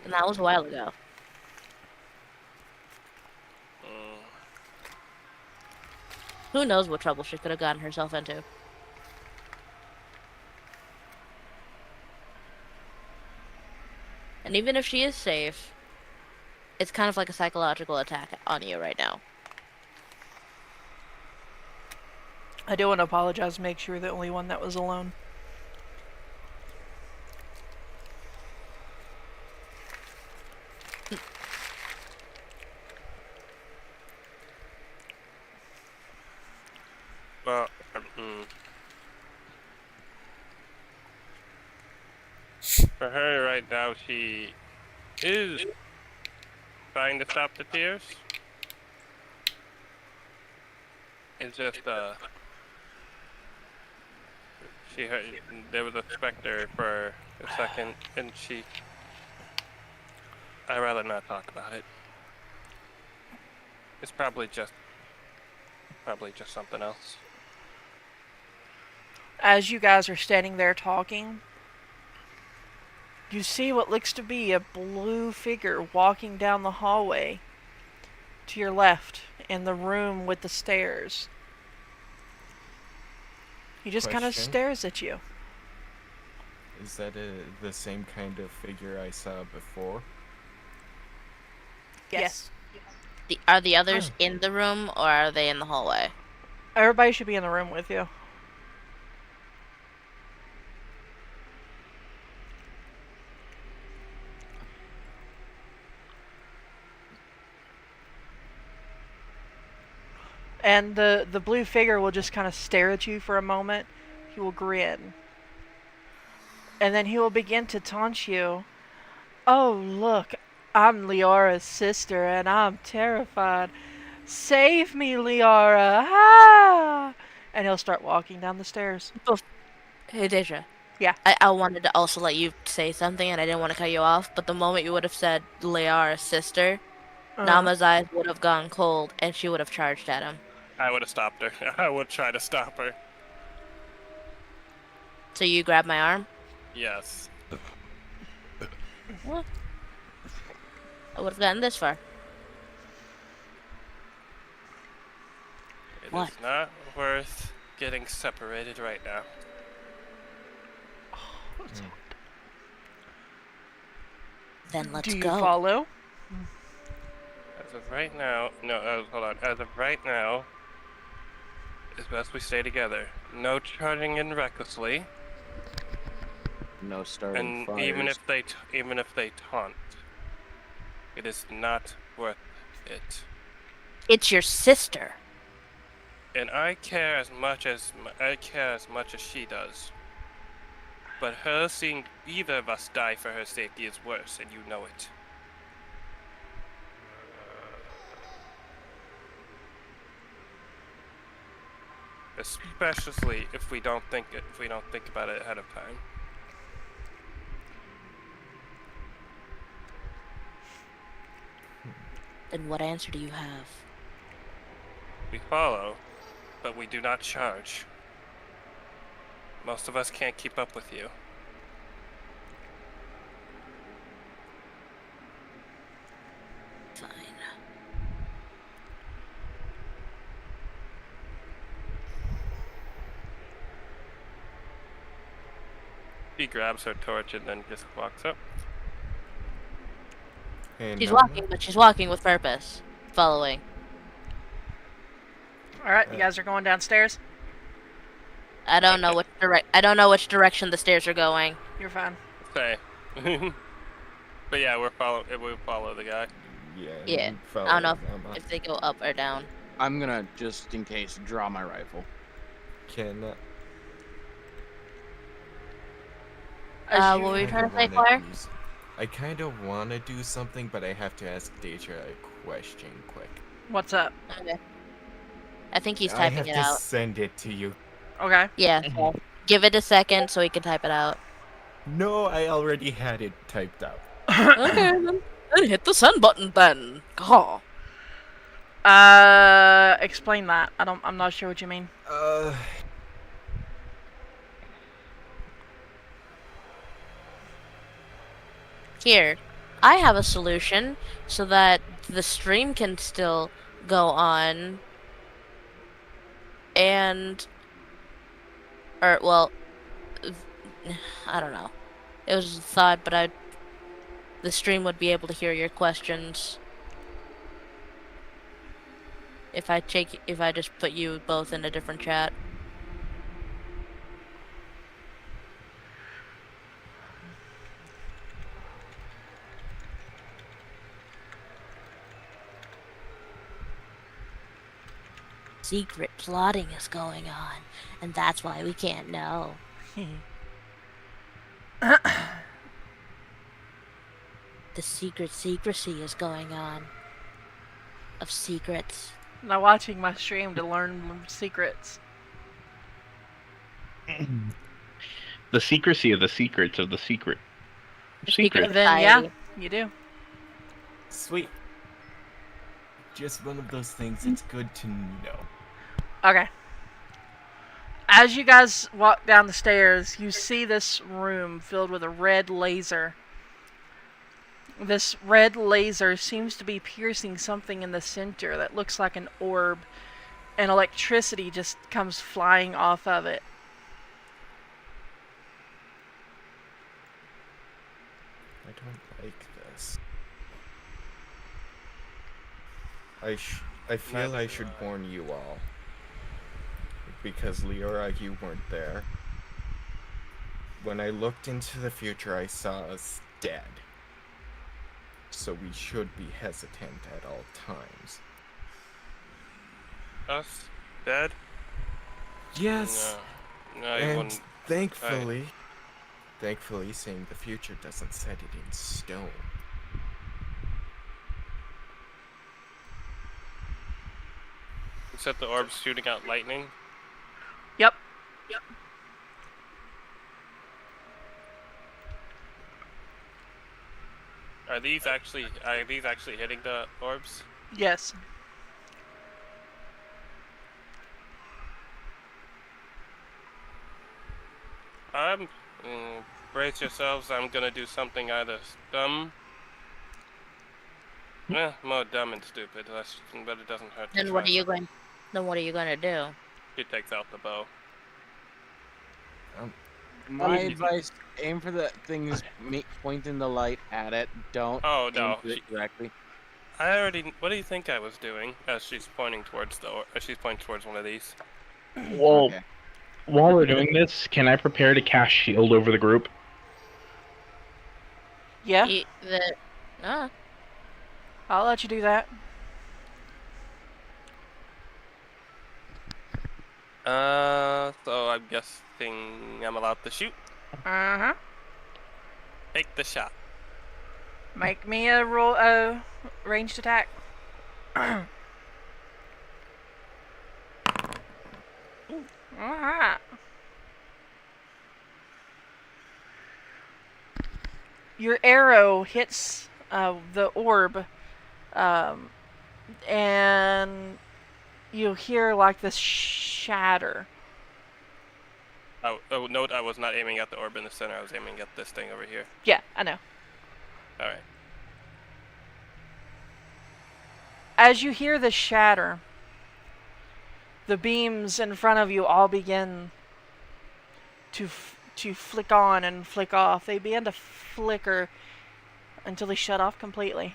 A: And that was a while ago. Who knows what trouble she could have gotten herself into. And even if she is safe, it's kind of like a psychological attack on you right now.
B: I do want to apologize, make sure the only one that was alone.
C: Well, for her right now, she is trying to stop the tears. It's just She heard there was a specter for a second, and I'd rather not talk about it. It's probably just something else.
B: As you guys are standing there talking, you see what looks to be a blue figure walking down the hallway to your left in the room with the stairs. He just kind of
F: Question?
B: stares at you.
F: Is that the same kind of figure I saw before?
B: Yes.
A: Are the others in the room or are they in the hallway?
B: Everybody should be in the room with you. And the blue figure will just kind of stare at you for a moment. He will grin. And then he will begin to taunt you. Oh, look, I'm Leora's sister and I'm terrified. Save me, Leora! Ah! And he'll start walking down the stairs.
A: Hey, Deja.
B: Yeah.
A: I wanted to also let you say something, and I didn't want to cut you off, but the moment you would have said Leora's sister, Naamah's eyes would have gone cold, and she would have charged at him.
C: I would have stopped her. I would try to stop her.
A: So you grab my arm?
C: Yes.
A: What? I would have gotten this far.
C: It
A: What?
C: is not worth getting separated right now.
A: Then let's
B: Do you
A: go.
B: follow?
C: As of right now, no, hold on. As of right now, it's best we stay together. No charging in recklessly,
D: No starting
C: and
D: fires.
C: even if they taunt, it is not worth it.
A: It's your sister.
C: And I care as much as she does. But her seeing either of us die for her safety is worse, and you know it. Especially if we don't think about it ahead of time.
A: Then what answer do you have?
C: We follow, but we do not charge. Most of us can't keep up with you.
A: Fine.
C: She grabs her torch and then just walks up.
F: Hey,
A: She's
F: Naamah?
A: walking, but she's walking with purpose. Following.
B: Alright, you guys are going downstairs?
A: I don't know which direction the stairs are going.
B: You're fine.
C: Okay. But yeah, we'll follow the guy.
A: Yeah,
F: you
A: I don't know
F: follow Naamah.
A: if they go up or down.
D: I'm gonna, just in case, draw my rifle.
F: Can
A: What were you trying to say, Claire?
F: I kind of want to do something, but I have to ask Deja a question quick.
B: What's up?
A: Okay. I think he's
F: I
A: typing
F: have
A: it
F: to
A: out.
F: send it to you.
B: Okay.
A: Yeah, so give it a second so he can type it out.
F: No, I already had it typed out.
A: Okay, then hit the send button then. Caw.
B: Explain that. I'm not sure what you mean.
A: Here, I have a solution so that the stream can still go on. And, well, I don't know. It was a thought, but the stream would be able to hear your questions if I just put you both in a different chat. Secret plotting is going on, and that's why we can't know. The secrecy is going on. Of secrets.
B: Not watching my stream to learn secrets.
E: the secrecy of the secrets of the secret. Secret.
B: Then yeah,
A: Society.
B: you do.
F: Sweet. Just one of those things it's good to know.
B: Okay. As you guys walk down the stairs, you see this room filled with a red laser. This red laser seems to be piercing something in the center that looks like an orb, and electricity just comes flying off of it.
F: I don't like this. I feel I should warn you all. Because Leora, you weren't there. When I looked into the future, I saw us dead. So we should be hesitant at all times.
C: Us? Dead?
F: Yes!
C: No, you
F: And
C: wouldn't.
F: thankfully, seeing the future doesn't set it in stone.
C: Except the orb's shooting out lightning.
B: Yep.
C: Are these actually hitting the orbs?
B: Yes.
C: Brace yourselves. I'm gonna do something either dumb. More dumb and stupid. But it doesn't hurt.
A: Then what are you going? Then what are you gonna do?
C: She takes out the bow.
D: My advice: aim for the things, pointing the light at it. Don't.
C: Oh no.
D: Aim for it directly.
C: What do you think I was doing? As she's pointing towards one of these.
E: Well,
D: Okay.
E: while we're doing this, can I prepare to cast shield over the group?
B: Yeah. I'll let you do that.
C: So I'm guessing I'm allowed to shoot.
B: Uh-huh.
C: Take the shot.
B: Make me a roll ranged attack. Alright. Your arrow hits the orb, and you hear like this shatter.
C: Oh, note I was not aiming at the orb in the center. I was aiming at this thing over here.
B: Yeah, I know.
C: All right.
B: As you hear the shatter, the beams in front of you all begin to flick on and flick off. They begin to flicker until they shut off completely.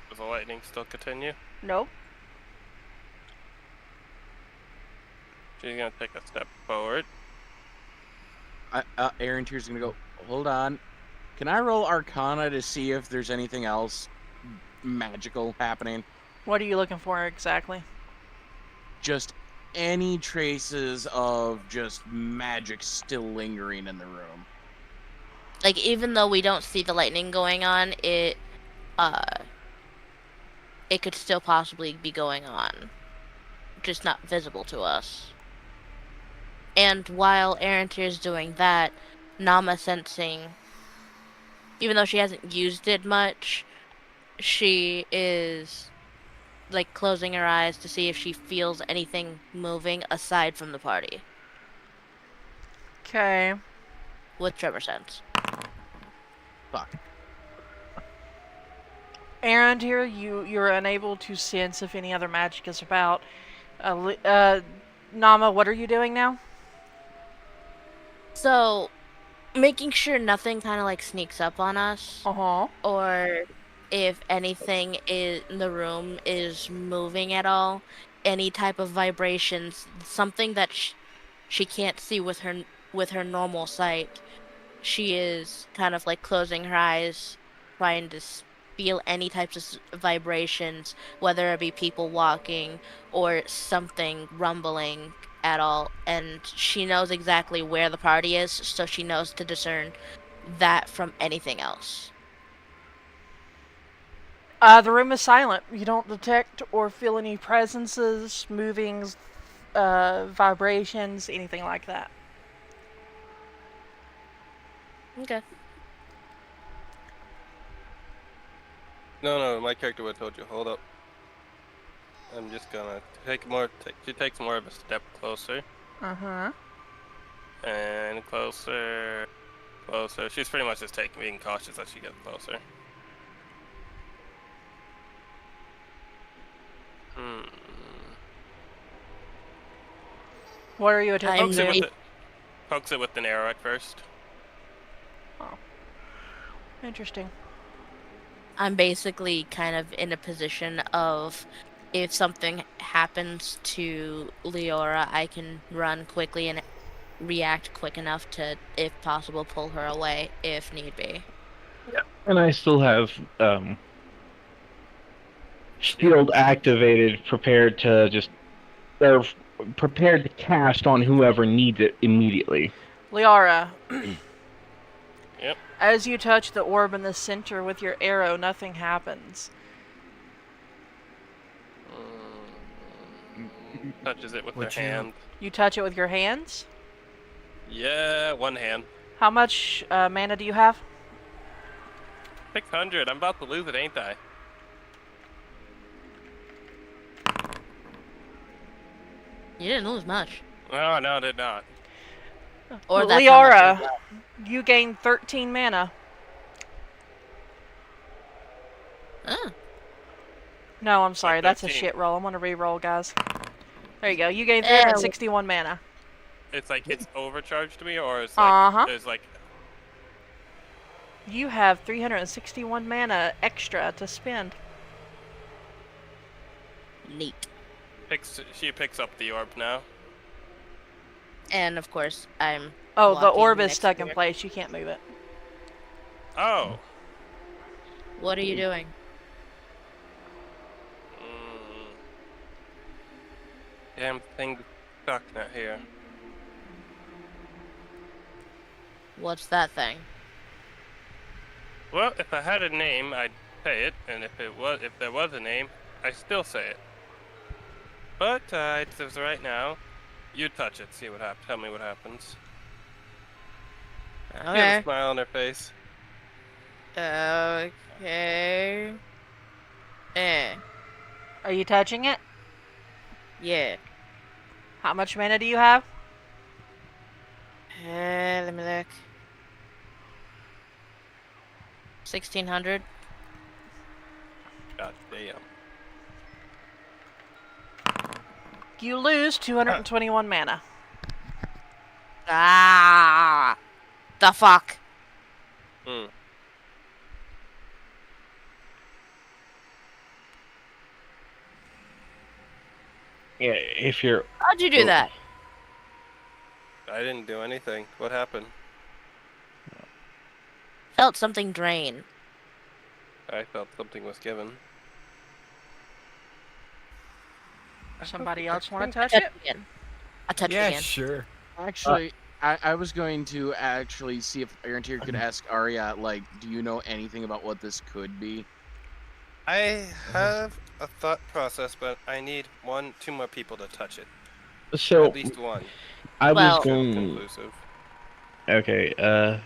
C: Does the lightning still continue?
B: Nope.
C: She's gonna take a step forward.
D: Arantir's gonna go. Hold on. Can I roll Arcana to see if there's anything else magical happening?
B: What are you looking for exactly?
D: Just any traces of just magic still lingering in the room.
A: Like, even though we don't see the lightning going on, it could still possibly be going on, just not visible to us. And while Arantir is doing that, Naamah sensing, even though she hasn't used it much, she is like closing her eyes to see if she feels anything moving aside from the party
B: Okay.
A: with tremor sense.
D: Fuck.
B: Arantir, you're unable to sense if any other magic is about. Naamah, what are you doing now?
A: So, making sure nothing kind of like sneaks up on us,
B: Uh-huh.
A: or if anything in the room is moving at all, any type of vibrations, something that she can't see with her normal sight. She is kind of like closing her eyes, trying to feel any types of vibrations, whether it be people walking or something rumbling at all, and she knows exactly where the party is, so she knows to discern that from anything else.
B: The room is silent. You don't detect or feel any presences, movings, vibrations, anything like that.
A: Okay.
C: No, my character would have told you. Hold up. I'm just gonna she takes more of a step closer.
B: Uh-huh.
C: And closer. She's pretty much just being cautious as she gets closer.
B: What are you attempting to do?
C: Pokes it with an arrow at first.
B: Oh. Interesting.
A: I'm basically kind of in a position of if something happens to Leora, I can run quickly and react quick enough to, if possible, pull her away if need be.
E: Yeah. And I still have shield activated, prepared to cast on whoever needs it immediately.
B: Leora.
C: Yep.
B: As you touch the orb in the center with your arrow, nothing happens.
C: Touches it with her hand.
B: You touch it with your hands?
C: Yeah, one hand.
B: How much mana do you have?
C: 600. I'm about to lose it, ain't I?
A: You didn't lose much.
C: Oh, no, I did not.
A: Or that's
B: Leora,
A: how much
B: you gain 13 mana.
A: Oh.
B: No, I'm sorry, that's a
C: 13.
B: shit roll. I'm gonna re-roll, guys. There you go. You gain 361 mana.
C: It's like it's overcharged to me, or it's like it's like.
B: You have 361 mana extra to spend.
A: Neat.
C: She picks up the orb now.
A: And of course, I'm.
B: Oh, the orb is
A: next
B: stuck
A: to
B: in
A: her.
B: place. You can't move it.
C: Oh.
A: What are you doing?
C: Damn thing stuck not here.
A: What's that thing?
C: Well, if I had a name, I'd say it, and if there was a name, I still say it. But it's right now. You touch it, see what happens. Tell me what happens. She has
A: Okay.
C: a smile on her face.
A: Okay.
B: Are you touching it?
A: Yeah.
B: How much mana do you have?
A: Let me look. 1600.
C: God damn.
B: You lose 221 mana.
A: Ah. The fuck.
C: Hmm.
E: Yeah, if you're.
A: How'd you do that?
C: I didn't do anything. What happened?
A: Felt something drain.
C: I felt something was given.
B: Somebody else want to touch
A: Touch
B: it?
A: again. I touch
F: Yeah,
A: again.
F: sure.
D: Actually, I was going to actually see if Arantir could ask Aria, like, do you know anything about what this could be?
C: I have a thought process, but I need 2 more people to touch it.
E: So
C: At least one.
E: I
A: Well-
E: was going.
C: Conclusive.
E: Okay.
A: I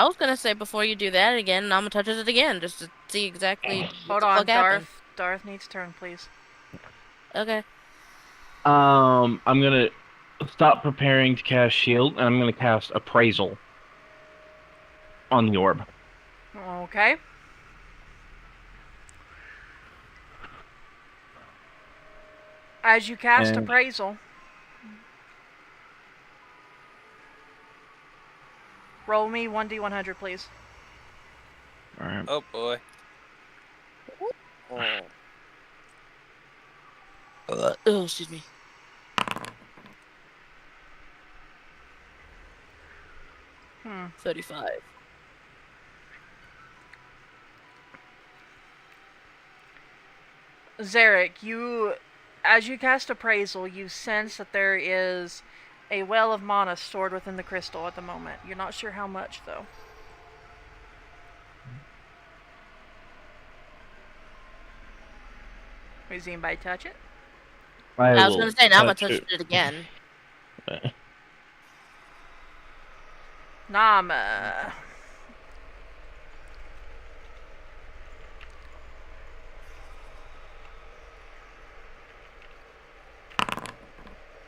A: was gonna say before you do that again, Naamah touches it again just to see exactly
B: Hold
A: what the
B: on,
A: fuck happened.
B: Darth needs turn, please.
A: Okay.
E: I'm gonna stop preparing to cast shield, and I'm gonna cast appraisal on the orb.
B: Okay. As you cast
E: And-
B: appraisal, roll me 1d100, please.
E: All right.
C: Oh boy.
A: Oh, excuse me.
B: Hmm.
A: 35.
B: Zaryk, as you cast appraisal, you sense that there is a well of mana stored within the crystal at the moment. You're not sure how much, though. Does anybody touch it?
A: I was gonna say Naamah
E: touch
A: touched it again.
B: Naamah.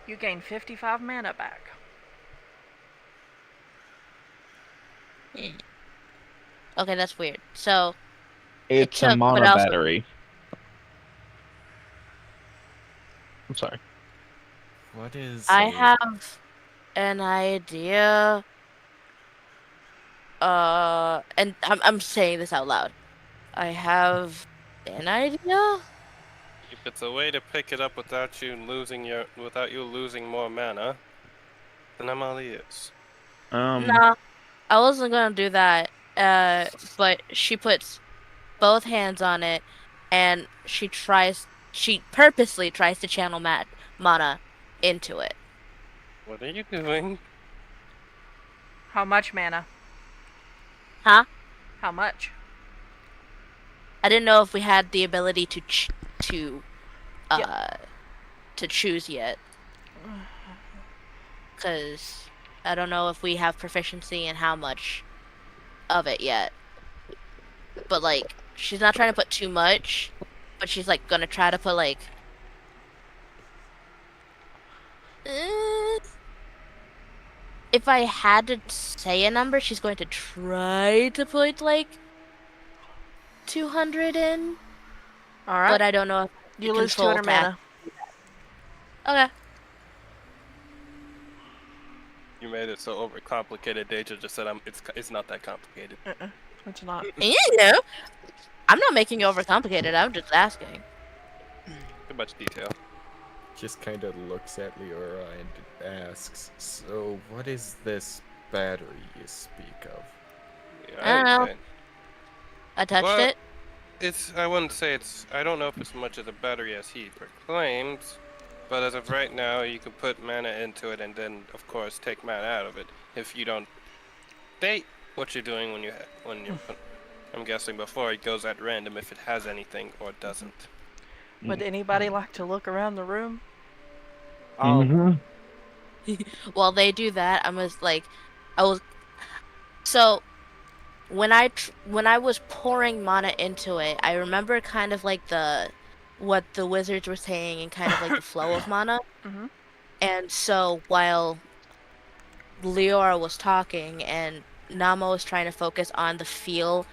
B: You gain 55 mana back.
A: Okay, that's weird. So
E: It's a
A: took, but
E: mana
A: also
E: battery. I'm sorry.
F: What is
A: I
F: a
A: have an idea. And I'm saying this out loud. I have an idea.
C: If it's a way to pick it up without you losing more mana, then I'm all ears.
A: Nah, I wasn't gonna do that. But she puts both hands on it, and she purposely tries to channel mana into it.
C: What are you doing?
B: How much mana?
A: Huh?
B: How much?
A: I didn't know if we had the ability to to choose yet, because I don't know if we have proficiency in how much of it yet. But like, she's not trying to put too much, but she's like gonna try to put like. If I had to say a number, she's going to try to put like 200 in,
B: All right.
A: but I don't know if
B: you lose 200 mana.
A: Okay.
C: You made it so overcomplicated. Deja just said it's not that complicated.
B: It's not.
A: You know, I'm not making it overcomplicated. I'm just asking.
C: Too much detail.
F: just kind of looks at Leora and asks, "So, what is this battery you speak of?"
C: Yeah,
A: I don't know.
C: okay.
A: I touched
C: Well,
A: it.
C: I wouldn't say I don't know if it's much of a battery as he proclaims, but as of right now, you can put mana into it and then, of course, take mana out of it. If you don't state what you're doing when you I'm guessing before it goes at random if it has anything or doesn't.
B: Would anybody like to look around the room?
A: While they do that, so when I was pouring mana into it, I remember kind of like what the wizards were saying and kind of like the flow of mana.
B: Mhm.
A: And so while Leora was talking and Naamah was trying to focus on the feel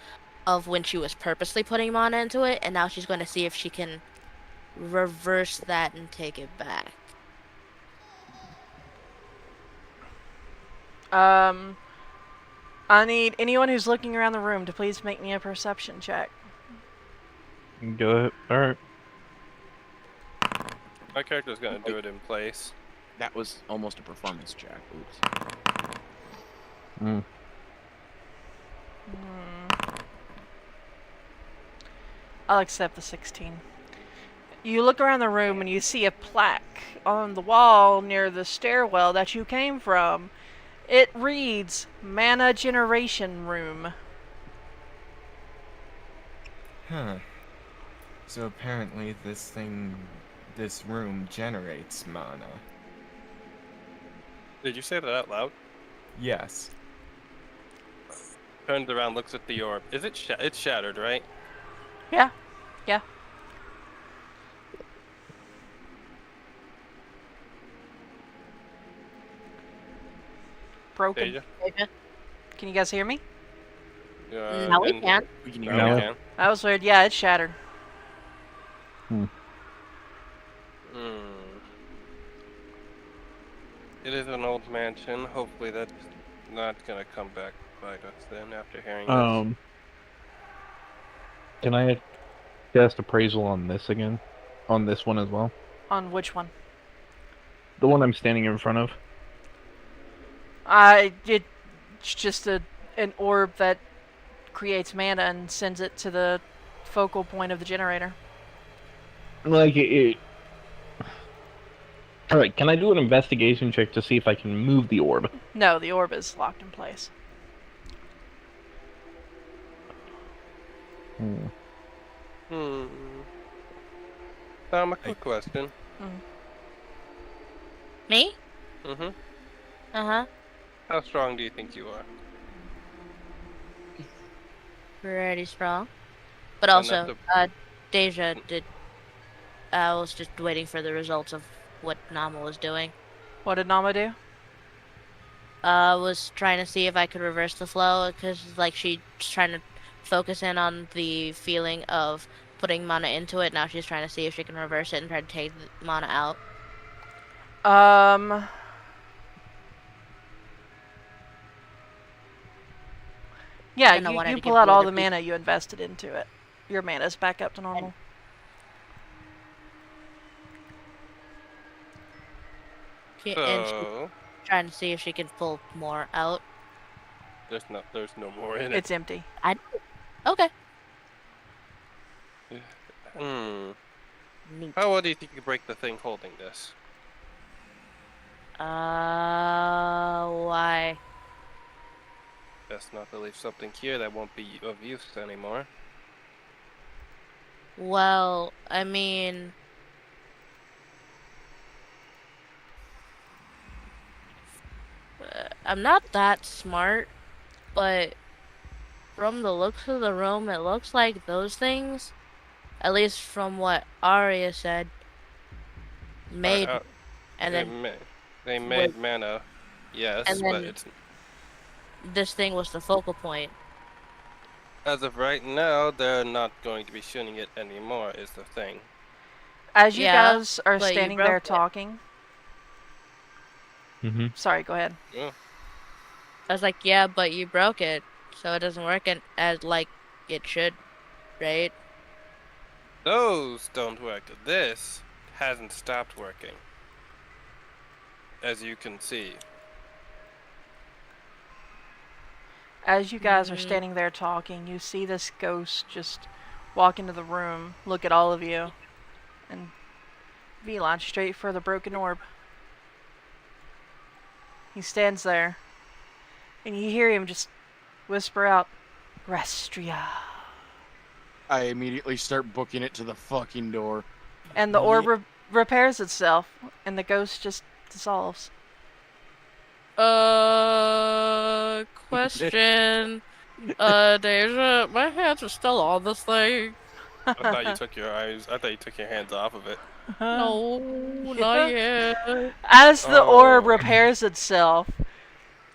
A: of when she was purposely putting mana into it, and now she's going to see if she can reverse that and take it back.
B: I need anyone who's looking around the room to please make me a perception check.
E: Go ahead. Alright.
C: My character's gonna do it in place.
D: That was almost a performance check. Oops.
B: I'll accept the 16. You look around the room and you see a plaque on the wall near the stairwell that you came from. It reads, Mana Generation Room.
F: Huh. So apparently this room generates mana.
C: Did you say that out loud?
F: Yes.
C: Turns around, looks at the orb. Is it it's shattered, right?
B: Yeah. Yeah. Broken.
C: Deja?
B: Can you guys hear me?
A: Now we can.
D: We can
C: Now
D: hear
C: we
D: you.
C: can.
B: That was weird. Yeah, it's shattered.
C: It is an old mansion. Hopefully that's not gonna come back by us then after hearing this.
E: Can I cast appraisal on this again? On this one as well?
B: On which one?
E: The one I'm standing in front of?
B: It's just an orb that creates mana and sends it to the focal point of the generator.
E: Like, Alright, can I do an investigation check to see if I can move the orb?
B: No, the orb is locked in place.
C: Tom, a quick question.
A: Me?
C: Mm-hmm.
A: Uh-huh.
C: How strong do you think you are?
A: Pretty strong. But
C: Enough
A: also,
C: to...
A: Deja did. I was just waiting for the results of what Naamah was doing.
B: What did Naamah do?
A: Was trying to see if I could reverse the flow, because like she's trying to focus in on the feeling of putting mana into it. Now she's trying to see if she can reverse it and try to take the mana out.
B: Yeah,
A: And I wanted
B: you
A: to
B: pull
A: give
B: out
A: the
B: all
A: other
B: the
A: people.
B: mana you invested into it. Your mana's back up to normal.
A: And she's
C: So...
A: trying to see if she can pull more out.
C: There's no more in it.
B: It's empty.
A: Okay.
C: Hmm.
A: Neat.
C: How well do you think you could break the thing holding this?
A: Why?
C: Best not to leave something here that won't be of use anymore.
A: Well, I mean, I'm not that smart, but from the looks of the room, it looks like those things, at least from what Aria said, made, and then
C: They
A: was,
C: made mana, yes,
A: and
C: but
A: then
C: it's
A: this thing was the focal point.
C: as of right now, they're not going to be shooting it anymore. Is the thing.
B: As you
A: Yeah,
B: guys are
A: but you
B: standing
A: broke
B: there
A: it.
B: talking.
E: Mm-hmm.
B: Sorry, go ahead.
C: Yeah.
A: I was like, yeah, but you broke it, so it doesn't work as like it should, right?
C: Those don't work. This hasn't stopped working, as you can see.
B: As you guys are
A: Mhm.
B: standing there talking, you see this ghost just walk into the room, look at all of you, and beeline straight for the broken orb. He stands there, and you hear him just whisper out, Restria.
D: I immediately start booking it to the fucking door.
B: And the orb repairs itself, and the ghost just dissolves.
A: Question. Deja, my hands are still on this thing.
C: I thought you took your eyes. I thought you took your hands off of it.
A: No, not yet.
B: As the orb
C: Oh.
B: repairs itself,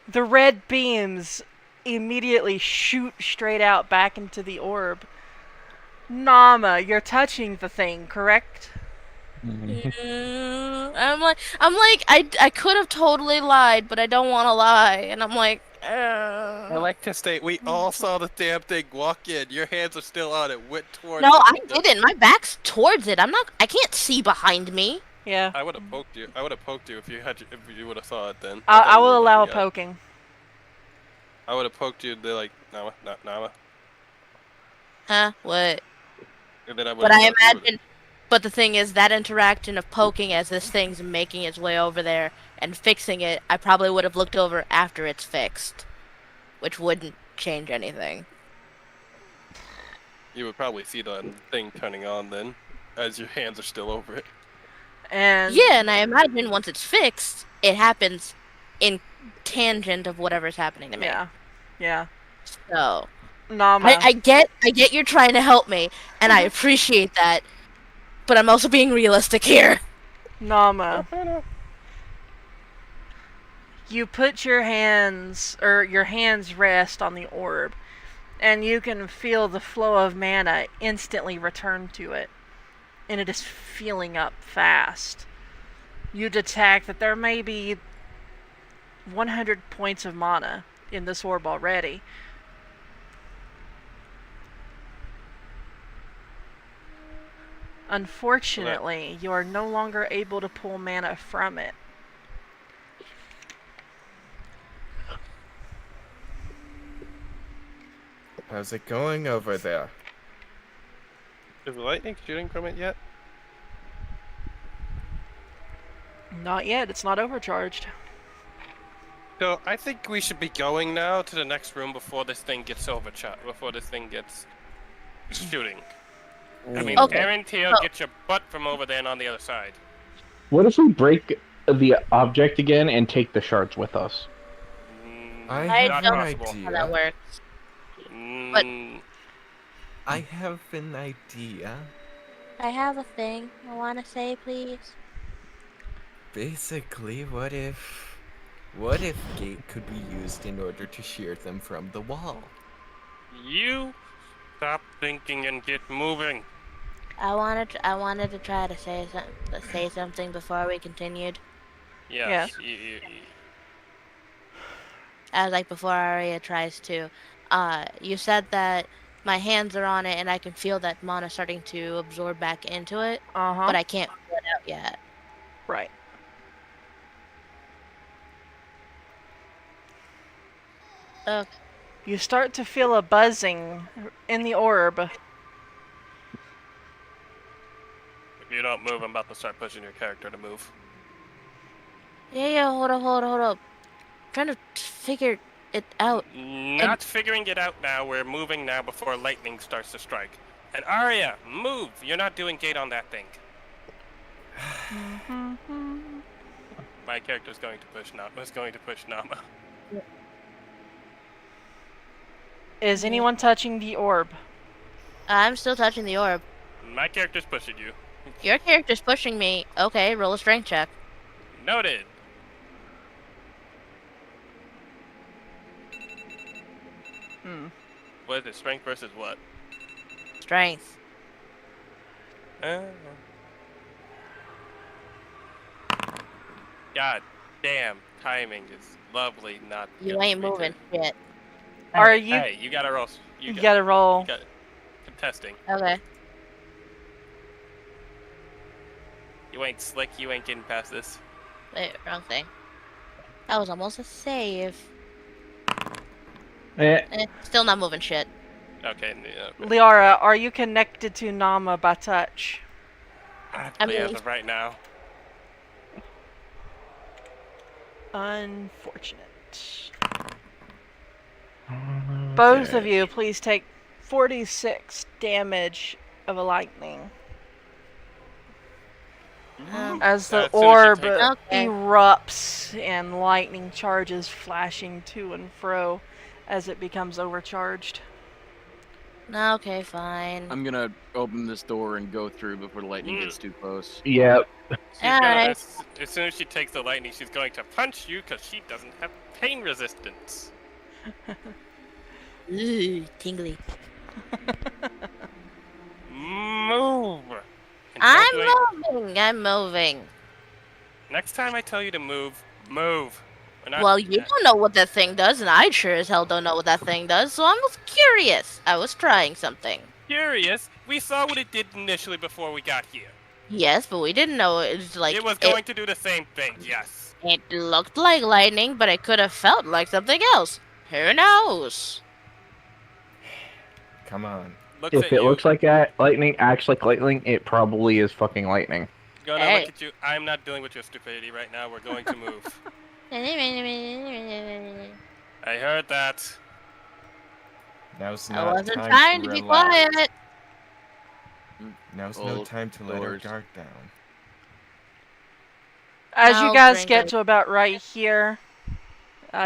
B: the red beams immediately shoot straight out back into the orb. Naamah, you're touching the thing, correct?
A: Yeah. I could have totally lied, but I don't want to lie, and I'm like,
C: I like to state we all saw the damn thing walk in. Your hands are still on it. Went towards
A: No,
C: it.
A: I didn't. My back's towards it. I can't see behind me.
B: Yeah.
C: I would have poked you. I would have poked you if you would have saw it then.
B: I will allow a poking.
C: I would have poked you. They're like, Naamah.
A: Huh? What?
C: And then I
A: But I imagine. But the thing is, that interaction of poking as this thing's making its way over there and fixing it, I probably would have looked over after it's fixed, which wouldn't change anything.
C: You would probably see the thing turning on then, as your hands are still over it.
B: And
A: Yeah, and I imagine once it's fixed, it happens in tangent of whatever's happening to me.
B: Yeah.
A: So
B: Naamah.
A: I get you're trying to help me, and I appreciate that, but I'm also being realistic here.
B: Naamah. You put your hands rest on the orb, and you can feel the flow of mana instantly return to it, and it is filling up fast. You detect that there may be 100 points of mana in this orb already. Unfortunately, you are no longer able to pull mana from it.
F: How's it going over there?
C: Is lightning shooting from it yet?
B: Not yet, it's not overcharged.
C: So I think we should be going now to the next room before this thing gets overcharged. Before this thing gets shooting. I mean,
A: Okay.
C: Arantir,
A: So-
C: get your butt from over there and on the other side.
E: What if we break the object again and take the shards with us.
F: I
A: I
F: have
C: not
A: don't
F: an
C: possible.
A: know how that
F: idea.
A: works.
C: Mm,
F: I have an idea.
A: I have a thing I want to say, please.
F: Basically, what if gate could be used in order to shear them from the wall?
C: you stop thinking and get moving.
A: I wanted to try to say something before we continued.
C: Yes.
A: As like before Aria tries to. You said that my hands are on it and I can feel that mana starting to absorb back into it,
B: Uh-huh.
A: but I can't feel it out yet.
B: Right.
A: Okay.
B: You start to feel a buzzing in the orb.
C: If you don't move, I'm about to start pushing your character to move.
A: Yeah, hold up. Trying to figure it out.
C: Not figuring it out now. We're moving now before lightning starts to strike. And Aria, move! You're not doing gate on that thing. My character's going to push Naamah.
B: Is anyone touching the orb?
A: I'm still touching the orb.
C: My character's pushing you.
A: Your character's pushing me. Okay, roll a strength check.
C: Noted. What is it? Strength versus what?
A: Strength.
C: God damn, timing is lovely. Not
A: You ain't moving shit.
B: Are you?
C: Hey, you gotta roll.
B: You gotta roll.
C: You got contesting.
A: Okay.
C: You ain't slick. You ain't getting past this.
A: Wait, wrong thing. That was almost a save. Still not moving shit.
C: Okay.
B: Leora, are you connected to Naamah by touch?
C: Actually, as of right now.
B: Unfortunate. Both of you, please take 46 damage of a lightning. As the
C: As soon as
B: orb
C: you take-
A: Okay.
B: erupts and lightning charges flashing to and fro as it becomes overcharged.
A: Okay, fine.
D: I'm gonna open this door and go through before the lightning gets too close.
E: Yep.
C: She's gonna,
A: Alright.
C: as soon as she takes the lightning, she's going to punch you because she doesn't have pain resistance.
A: Ooh, tingly.
C: Move. And don't do it-
A: I'm moving.
C: Next time I tell you to move, move. We're not-
A: Well, you don't know what that thing does, and I sure as hell don't know what that thing does, so I was curious. I was trying something.
C: Curious. We saw what it did initially before we got here.
A: Yes, but we didn't know it was like
C: it was going to do the same thing. Yes.
A: It looked like lightning, but it could have felt like something else. Who knows?
F: Come on.
C: Looks
E: If
C: at
E: it
C: you.
E: looks like lightning, acts like lightning, it probably is fucking lightning.
C: Gonna
A: Hey.
C: look at you. I'm not dealing with your stupidity right now. We're going to move. I heard that.
F: Now's
A: I
F: not
A: wasn't
F: time
A: trying
F: to
A: to be
F: relax.
A: quiet.
F: Now's no
D: Close
F: time to let our
D: doors.
F: guard down.
B: As you
A: I'll
B: guys
A: drink
B: get
A: it.
B: to about right here,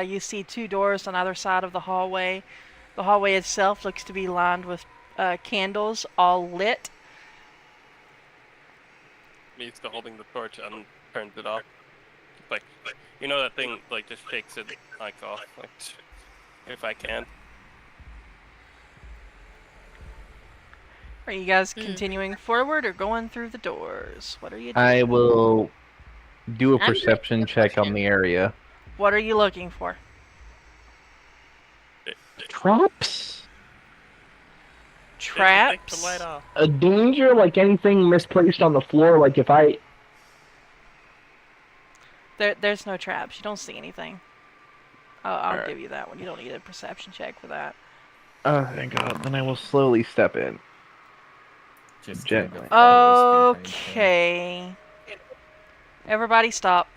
B: you see two doors on either side of the hallway. The hallway itself looks to be lined with candles, all lit.
C: Me still holding the torch and turns it off. Like, you know that thing like just shakes it like off. Like, if I can.
B: Are you guys continuing forward or going through the doors? What are you doing?
E: I will do a
A: I'm
E: perception check on the area.
B: What are you looking for?
E: Traps?
B: Traps?
C: Take the light off.
E: A danger, like anything misplaced on the floor, like if I...
B: There's no traps. You don't see anything. I'll
E: Alright.
B: give you that one. You don't need a perception check for that.
E: Oh, thank God. Then I will slowly step in.
F: Just
E: Gently.
F: kind of follows behind him.
B: Okay. Everybody stop.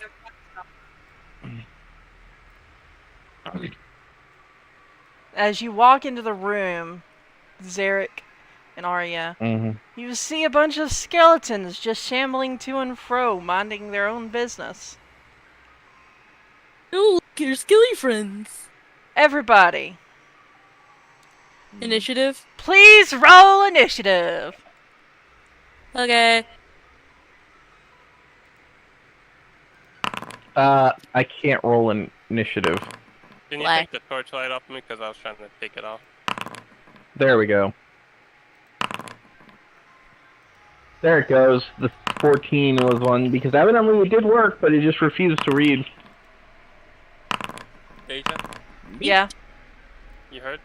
B: As you walk into the room, Zaryk and Aria,
E: Mm-hmm.
B: you see a bunch of skeletons just shambling to and fro, minding their own business.
A: Oh, look, your skilly friends.
B: Everybody,
A: Initiative.
B: please roll initiative.
A: Okay.
E: I can't roll an initiative.
C: Can you
A: Why?
C: take the torchlight off me? Because I was trying to take it off.
E: There we go. There it goes. The 14 was one, because evidently it did work, but it just refused to read.
C: Deja,
B: Yeah.
C: you heard?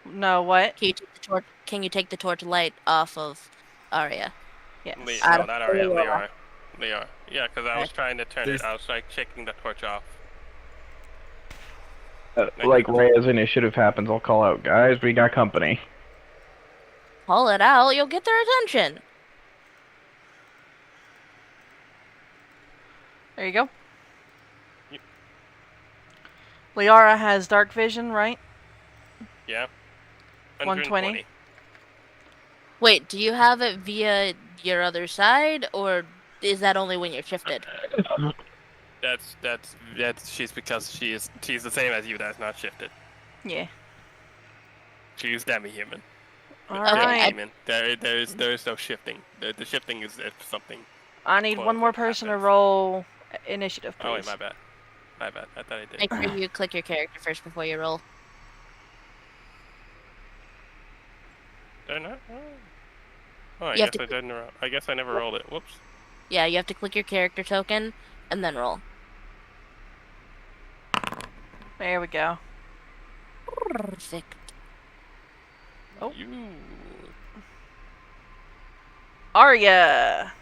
B: No, what?
A: Can you take the torch? Can you take the torch light off of Aria?
B: Yes.
C: No, not Aria. Leora. Leora. Yeah, because I was
A: Okay.
C: trying to turn
F: There's-
C: it. I was like shaking the torch off.
E: Like right as initiative happens, I'll call out, guys, we got company.
A: Call it out. You'll get their attention.
B: There you go.
C: Yep.
B: Leora has dark vision, right?
C: Yeah.
B: 120.
A: Wait, do you have it via your other side, or is that only when you're shifted?
C: That's she's because she's the same as you. That's not shifted.
B: Yeah.
C: She's demi-human.
B: All
A: Okay,
B: right.
C: Demi-human. There is no shifting. The shifting is something.
B: I need
C: Quote,
B: one more
C: what
B: person to
C: happens.
B: roll initiative, please.
C: Oh wait, my bad. My bad. I thought I did.
A: Make sure you click your character first before you roll.
C: Did I not? Oh, I
A: You have
C: guess I didn't. I guess I never rolled it. Whoops.
A: Yeah, you have to click your character token and then roll.
B: There we go.
A: Perfect.
B: Oh.
C: You.
B: Aria.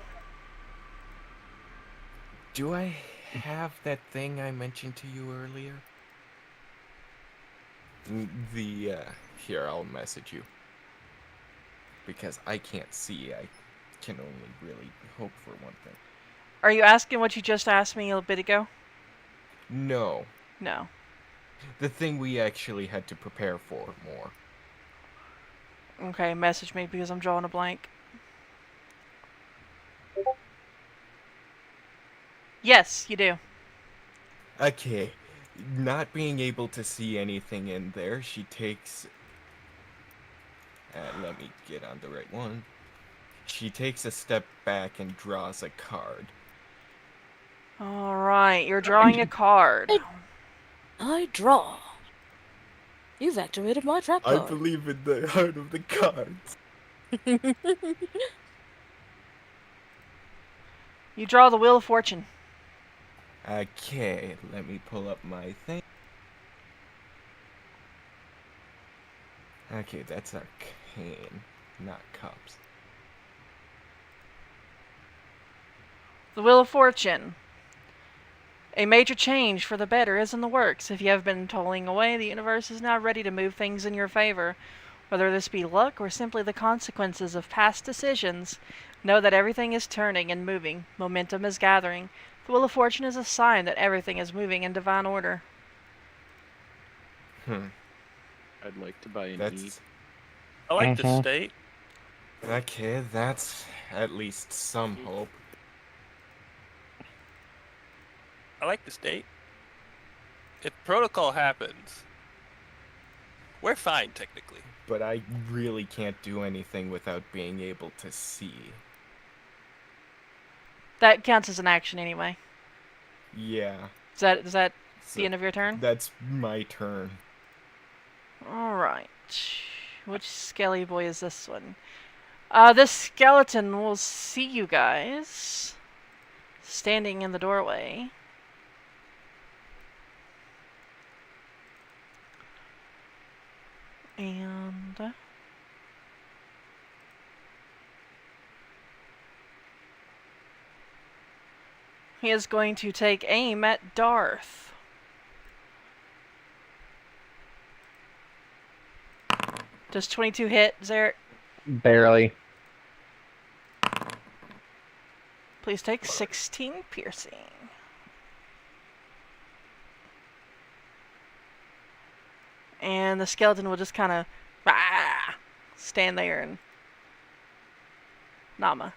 F: Do I have that thing I mentioned to you earlier? Here, I'll message you. Because I can't see, I can only really hope for one thing.
B: Are you asking what you just asked me a bit ago?
F: No,
B: No.
F: the thing we actually had to prepare for more.
B: Okay, message me because I'm drawing a blank. Yes, you do.
F: Okay, not being able to see anything in there, she takes... let me get on the right one. She takes a step back and draws a card.
B: Alright, you're drawing a card.
A: I draw. You've activated my trap
F: I
A: card.
F: believe in the heart of the cards.
B: You draw the Wheel of Fortune.
F: Okay, let me pull up my thing. Okay, that's arcane, not cups.
B: The Wheel of Fortune. A major change for the better is in the works. If you have been toiling away, the universe is now ready to move things in your favor. Whether this be luck or simply the consequences of past decisions, know that everything is turning and moving. Momentum is gathering. The Wheel of Fortune is a sign that everything is moving in divine order.
D: I'd like to buy an E.
F: That's...
C: I like the
E: Mhm.
C: state.
F: Okay, that's at least some hope.
C: I like the state. If protocol happens, we're fine technically.
F: But I really can't do anything without being able to see.
B: That counts as an action anyway.
F: Yeah.
B: Is that
F: So
B: the end of your turn?
F: that's my turn.
B: Alright. Which skelly boy is this one? This skeleton will see you guys standing in the doorway. And he is going to take aim at Darth. Does 22 hit, Zaryk?
E: Barely.
B: Please take 16 piercing. And the skeleton will just kind of stand there and Naamah.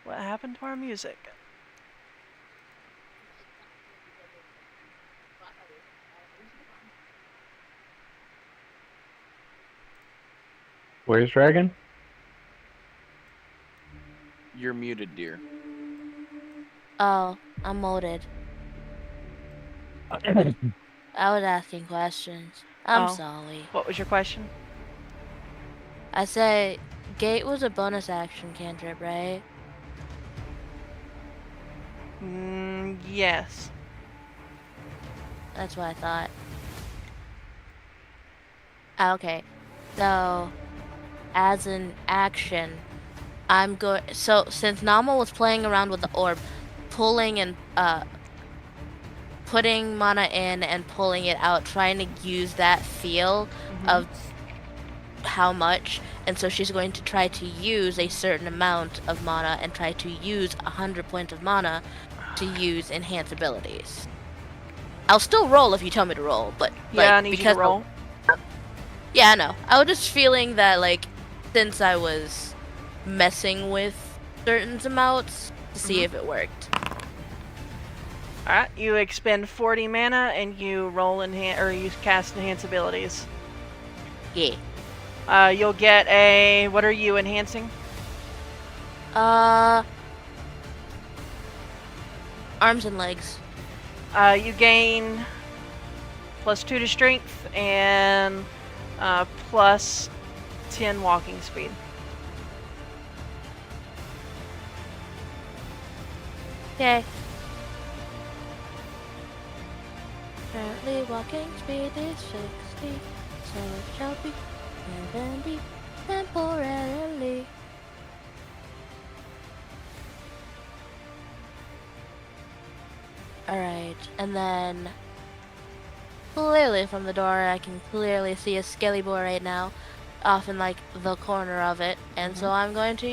B: What happened to our music?
E: Where's Dragon?
D: You're muted, dear.
A: Oh, I'm muted. I was asking questions. I'm
B: Oh.
A: sorry.
B: What was your question?
A: I say, gate was a bonus action cantrip, right?
B: Yes.
A: That's what I thought. Okay. So, as an action, I'm going. So, since Naamah was playing around with the orb, pulling and putting mana in and pulling it out, trying to use that feel of how much, and so she's going to try to use a certain amount of mana and try to use 100 points of mana to use enhance abilities. I'll still roll if you tell me to roll, but
B: Yeah, I
A: like
B: need you to
A: because
B: roll.
A: yeah, I know. I was just feeling that like since I was messing with certain amounts to see if it worked.
B: Alright, you expend 40 mana and you roll you cast enhance abilities.
A: Yeah.
B: You'll get a. What are you enhancing?
A: Arms and legs.
B: You gain +2 to strength and plus 10 walking speed.
A: Okay. Currently walking speed is 60, so it shall be 70 temporarily. Alright, and then clearly from the door I can clearly see a skelly boy right now, off in like the corner of it, and so I'm going to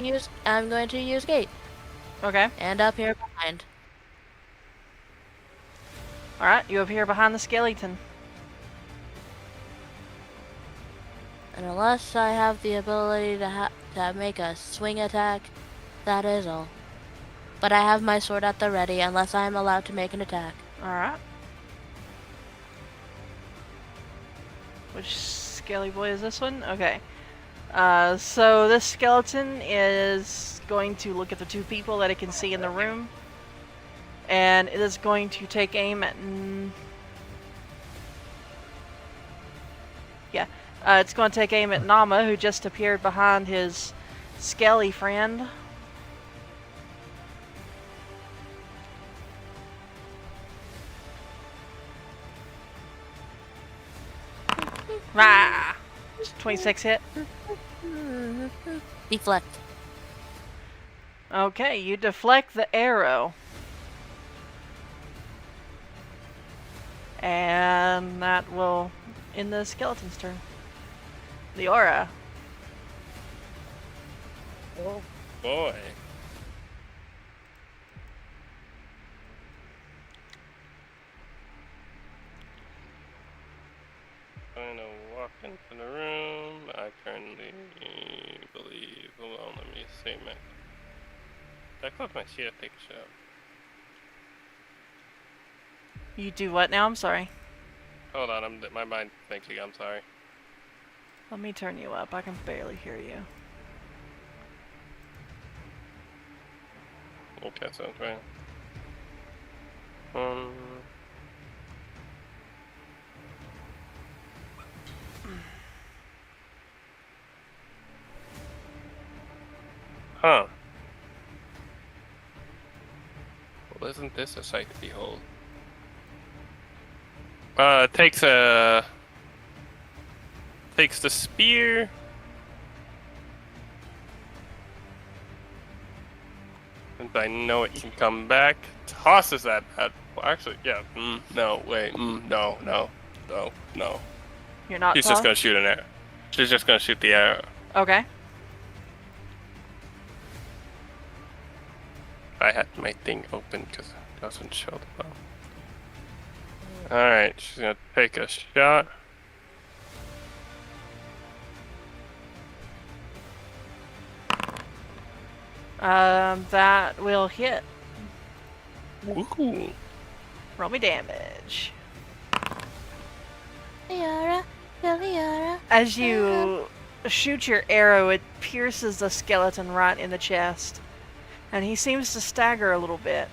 A: use gate.
B: Okay.
A: And up here behind.
B: Alright, you appear behind the skeleton.
A: And unless I have the ability to make a swing attack, that is all. But I have my sword at the ready unless I am allowed to make an attack.
B: Alright. Which skelly boy is this one? Okay. So this skeleton is going to look at the two people that it can see in the room. And it is going to take aim at... it's going to take aim at Naamah, who just appeared behind his skelly friend. Rah! 26 hit.
A: Deflect.
B: Okay, you deflect the arrow. And that will end the skeleton's turn. Leora.
C: Oh boy. I'm gonna walk into the room. I currently believe. Hold on, let me see my. Did I close my sheet? I take a shot.
B: You do what now? I'm sorry.
C: Hold on, my mind thinking. I'm sorry.
B: Let me turn you up. I can barely hear you.
C: Okay, sounds right. Huh. Well, isn't this a sight to behold? Takes the spear. And I know it can come back. Tosses that bad. Well, actually, yeah. No, wait. No.
B: You're not
C: She's
B: tall?
C: just gonna shoot an arrow. She's just gonna shoot the arrow.
B: Okay.
C: I had my thing open because it doesn't show the bow. Alright, she's gonna take a shot.
B: That will hit.
C: Ooh.
B: Roll me damage.
A: Leora, Leora.
B: As you shoot your arrow, it pierces the skeleton right in the chest. And he seems to stagger a little bit.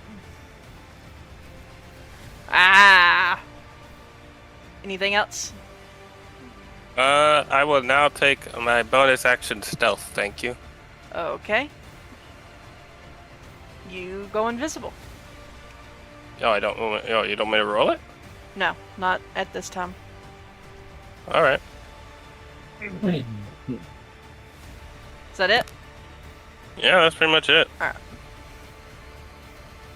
B: Ah! Anything else?
C: I will now take my bonus action stealth, thank you.
B: Okay. You go invisible.
C: Oh, I don't. Oh, you don't want me to roll it?
B: No, not at this time.
C: All right.
B: Is that it?
C: Yeah, that's pretty much it.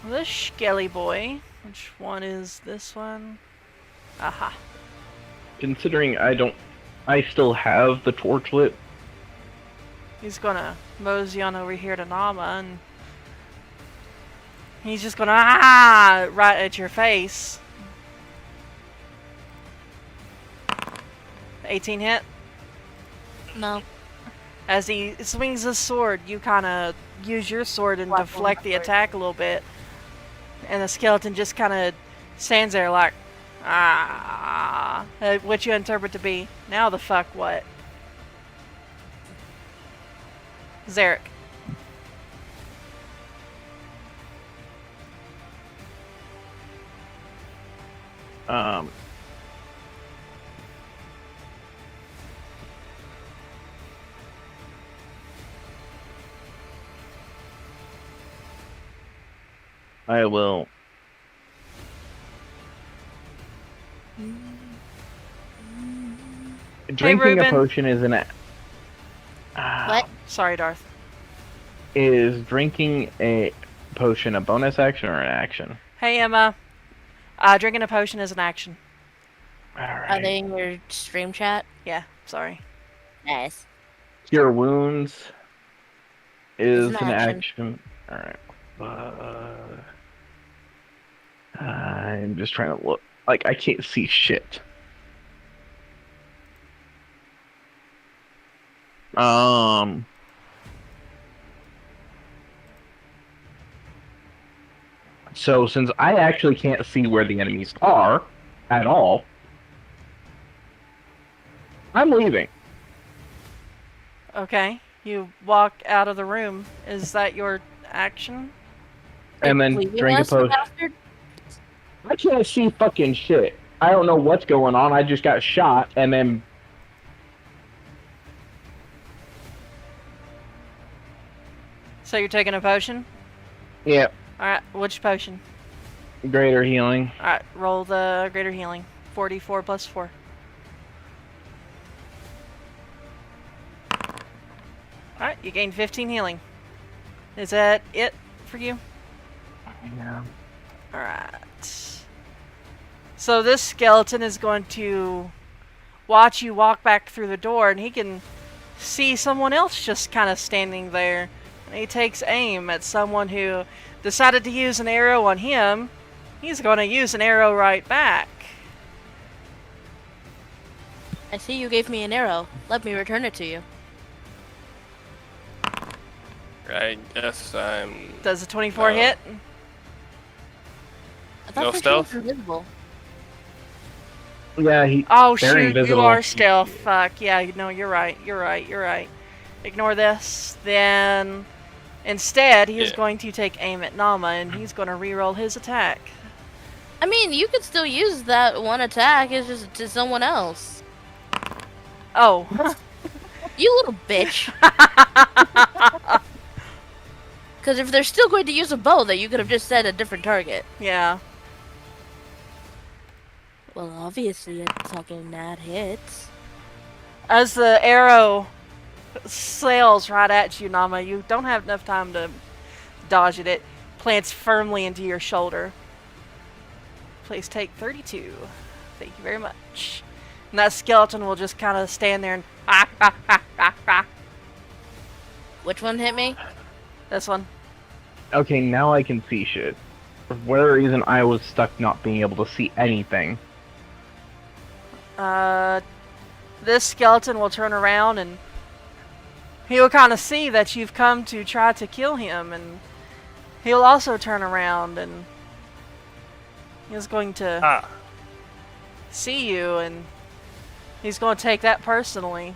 B: The Skelly Boy. Which one is this one? Aha.
E: Considering I still have the torch lit.
B: He's gonna mosey on over here to Naamah, and he's just gonna right at your face. 18 hit.
A: No.
B: As he swings his sword, you kind of use your sword and deflect the attack a little bit, and the skeleton just kind of stands there like, what you interpret to be, now the fuck what? Zaryk.
E: I will. Drinking a
B: Reuben.
E: potion is an.
A: What?
B: Sorry, Darth.
E: Is drinking a potion a bonus action or an action?
B: Hey, Emma. Drinking a potion is an action.
E: Alright.
A: Are they in your stream chat?
B: Yeah, sorry.
A: Nice.
E: Cure wounds is
A: It's
E: an
A: an
E: action. Alright. I'm just trying to look. Like, I can't see shit. So since I actually can't see where the enemies are at all, I'm leaving.
B: Okay. You walk out of the room. Is that your action?
E: And then
A: Leaving
E: drink a
A: us, you
E: potion.
A: bastard?
E: I can't see fucking shit. I don't know what's going on. I just got shot and then.
B: So you're taking a potion?
E: Yeah,
B: Alright, which potion?
E: greater healing.
B: Alright, roll the greater healing. 44 plus 4. Alright, you gain 15 healing. Is that it for you?
E: Yeah.
B: Alright. So this skeleton is going to watch you walk back through the door, and he can see someone else just kind of standing there. And he takes aim at someone who decided to use an arrow on him. He's going to use an arrow right back.
A: I see you gave me an arrow. Let me return it to you.
C: I guess I'm.
B: Does a 24
C: No.
B: hit?
A: I thought
C: No
A: for
C: stealth?
A: sure it was invisible.
E: Yeah,
B: Oh
E: they're
B: shoot,
E: invisible.
B: you are stealth. Fuck, yeah, no, you're right. Ignore this. Then, instead, he is
C: Yeah.
B: going to take aim at Naamah, and he's going to reroll his attack.
A: I mean, you could still use that one attack. It's just to someone else.
B: Oh.
A: You little bitch. Because if they're still going to use a bow, then you could have just said a different target.
B: Yeah.
A: Well, obviously, it's fucking that hits.
B: As the arrow sails right at you, Naamah, you don't have enough time to dodge it. It plants firmly into your shoulder. Please take 32. Thank you very much. And that skeleton will just kind of stand there and
A: Which one hit me?
B: This one.
E: Okay, now I can see shit. For whatever reason, I was stuck not being able to see anything.
B: This skeleton will turn around and he'll kind of see that you've come to try to kill him, and he'll also turn around and he's going to
C: Ah,
B: see you, and he's going to take that personally.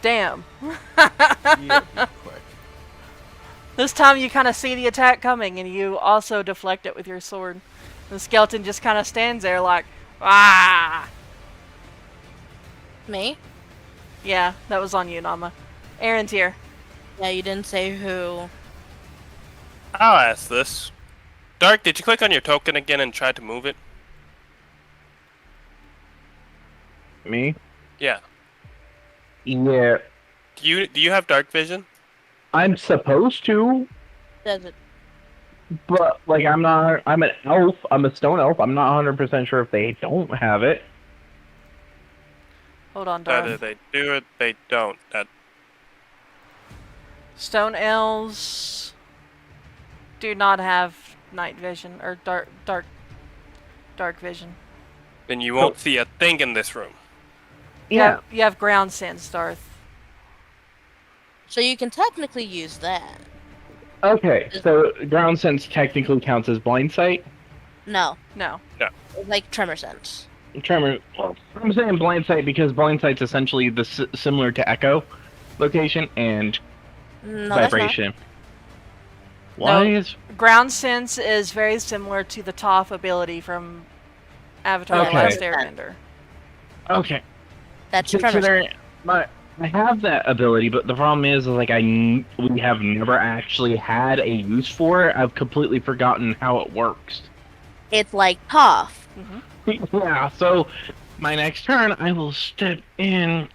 B: Damn.
F: Yeah, be quick.
B: This time you kind of see the attack coming, and you also deflect it with your sword. The skeleton just kind of stands there like, ah!
A: Me?
B: Yeah, that was on you, Naamah. Arantir.
A: Yeah, you didn't say who.
C: I'll ask this. Dark, did you click on your token again and try to move it?
E: Me?
C: Yeah.
E: Yeah.
C: Do you have dark vision?
E: I'm supposed to,
A: Does it?
E: but like I'm not. I'm an elf. I'm a stone elf. I'm not 100% sure if they don't have it.
B: Hold on,
C: Either
B: Darth.
C: they do it, they don't. That
B: Stone elves do not have night vision or dark vision.
C: then you won't see a thing in this room.
E: Yeah.
B: You have ground sense, Darth.
A: So you can technically use that.
E: Okay. So ground sense technically counts as blind sight.
A: No,
B: No.
A: it's like tremor sense.
E: Tremor. I'm saying blind sight because blind sight's essentially similar to echo location and
A: No, that's not.
E: vibration. Why
B: No.
E: is
B: Ground sense is very similar to the Toph ability from Avatar: The
E: Okay.
B: Last Airbender.
E: okay?
A: That's tremor sense.
E: Considering I have that ability, but the problem is like we have never actually had a use for it. I've completely forgotten how it works.
A: It's like Toph.
E: Yeah, so my next turn I will step in.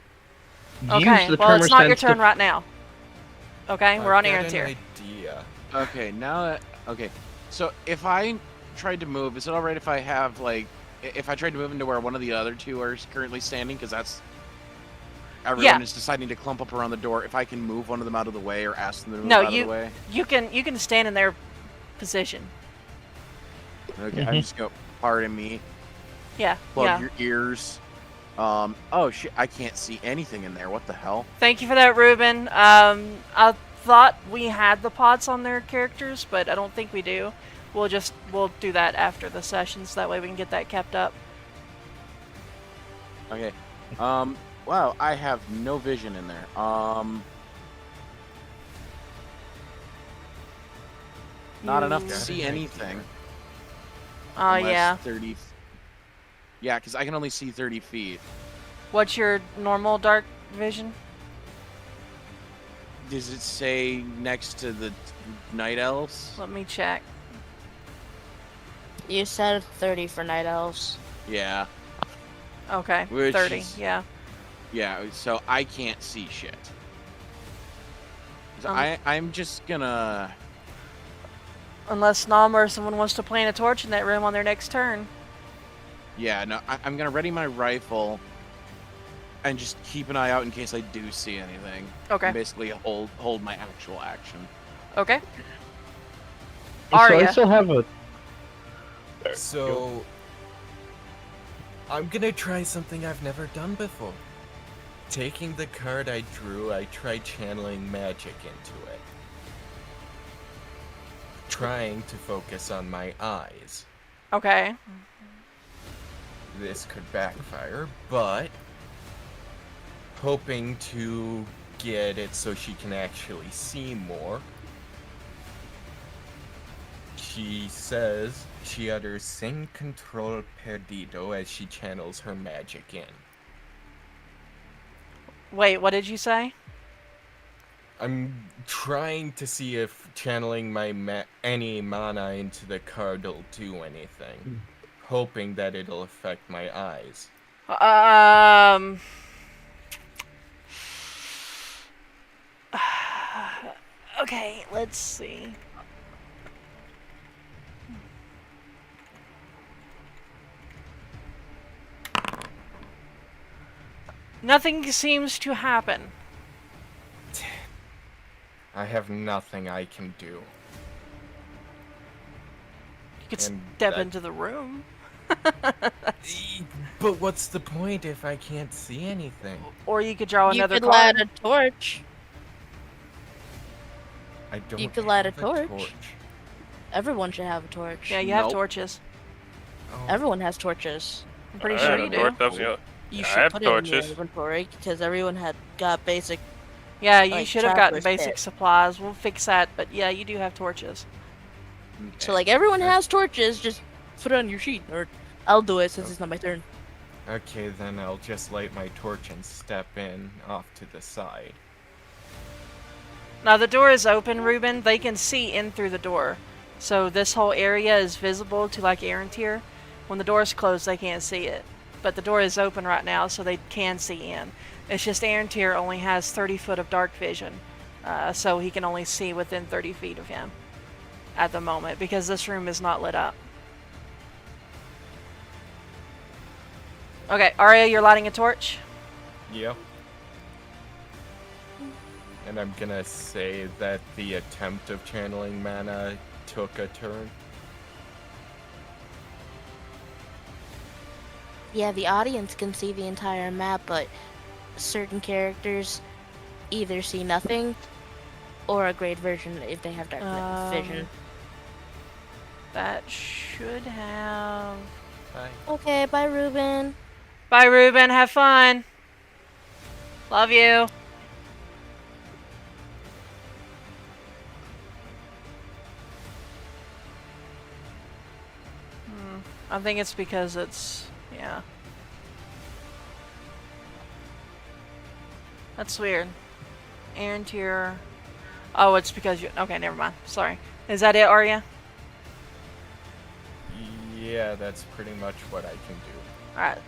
B: Okay,
E: use the
B: well, it's
E: tremor
B: not your
E: sense to
B: turn right now. Okay, we're on
F: I've got an
B: Arantir.
F: idea.
D: Okay, now that so if I tried to move, is it all right if I have like if I tried to move into where one of the other two are currently standing? Because that's everyone is deciding to clump up around the door. If I can move one of them out of the way or ask them to move
B: No,
D: out of the way.
B: You can stand in their position.
D: Okay, I'm just going. Pardon me.
B: Yeah,
D: Plug
B: yeah.
D: your ears. Oh shit! I can't see anything in there. What the hell?
B: Thank you for that, Ruben. I thought we had the pots on their characters, but I don't think we do. We'll do that after the session, so that way we can get that kept up.
D: Okay. Wow, I have no vision in there. Not enough to
B: You-
D: see anything.
B: Oh
D: unless
B: yeah.
D: 30. Yeah, because I can only see 30 feet.
B: What's your normal dark vision?
D: Does it say next to the night elves?
B: Let me check.
A: You said 30 for night elves.
D: Yeah.
B: Okay,
D: Which
B: 30.
D: is-
B: Yeah.
D: Yeah, so I can't see shit. So
B: Um,
D: I'm just gonna...
B: Unless Naamah or someone wants to plant a torch in that room on their next turn.
D: Yeah, no, I'm gonna ready my rifle and just keep an eye out in case I do see anything.
B: Okay.
D: And basically hold my actual action.
B: Okay.
E: So I
B: Aria.
E: still have a.
F: So, I'm gonna try something I've never done before. Taking the card I drew, I tried channeling magic into it. Trying to focus on my eyes.
B: Okay.
F: This could backfire, but hoping to get it so she can actually see more. She says she utters sin control perdido as she channels her magic in.
B: Wait, what did you say?
F: I'm trying to see if channeling my any mana into the card will do anything. Hoping that it'll affect my eyes.
B: Okay, let's see. Nothing seems to happen.
F: I have nothing I can do.
B: You could
F: And
B: step
F: that-
B: into the room.
F: But what's the point if I can't see anything?
B: Or you could draw
A: You
B: another
A: could light
B: card.
A: a torch.
F: I don't
A: You could light a
F: have
A: torch. Everyone should have a torch.
B: Yeah, you have
D: Nope.
B: torches.
F: Oh,
A: Everyone has torches.
B: I'm pretty
C: I
B: sure
C: have
B: you
C: a
B: do.
C: torch, doesn't it?
A: You
C: I
A: should
C: have
A: put it in your
C: torches.
A: inventory because everyone had got basic.
B: Yeah, you
A: Like,
B: should have gotten
A: traveler's
B: basic
A: kit.
B: supplies. We'll fix that, but yeah, you do have torches.
A: So like everyone has torches. Just put it on your sheet, or I'll do it since it's not my turn.
F: okay, then I'll just light my torch and step in off to the side.
B: Now the door is open, Ruben. They can see in through the door. So this whole area is visible to like Arantir. When the door is closed, they can't see it. But the door is open right now, so they can see in. It's just Arantir only has 30 foot of dark vision. So he can only see within 30 feet of him at the moment because this room is not lit up. Okay, Aria, you're lighting a torch?
F: Yep. And I'm gonna say that the attempt of channeling mana took a turn.
A: Yeah, the audience can see the entire map, but certain characters either see nothing or a great version if they have dark vision.
B: That should have...
F: Bye.
A: Okay, bye, Ruben.
B: Bye, Ruben. Have fun. Love you. I think it's because it's... yeah. That's weird. Arantir... oh, it's because you... okay, never mind. Sorry. Is that it, Aria?
F: Yeah, that's pretty much what I can do.
B: Alright.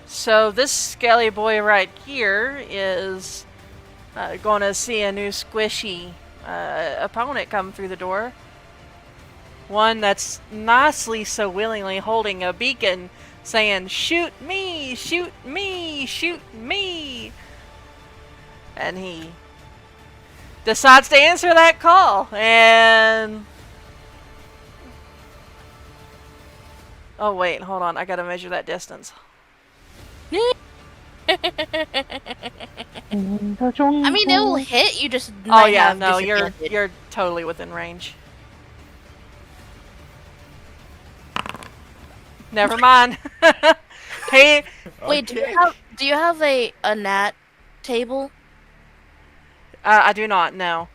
B: So this scaly boy right here is going to see a new squishy opponent come through the door. One that's nicely so willingly holding a beacon saying, "Shoot me! Shoot me! Shoot me!" And he decides to answer that call. And... oh wait, hold on. I gotta measure that distance.
A: I mean, it will hit. You just
B: Oh
A: might
B: yeah,
A: have
B: no,
A: disadvantage.
B: you're totally within range. Never mind. Hey,
A: Wait,
F: Okay.
A: do you have a nat table?
B: I do not know.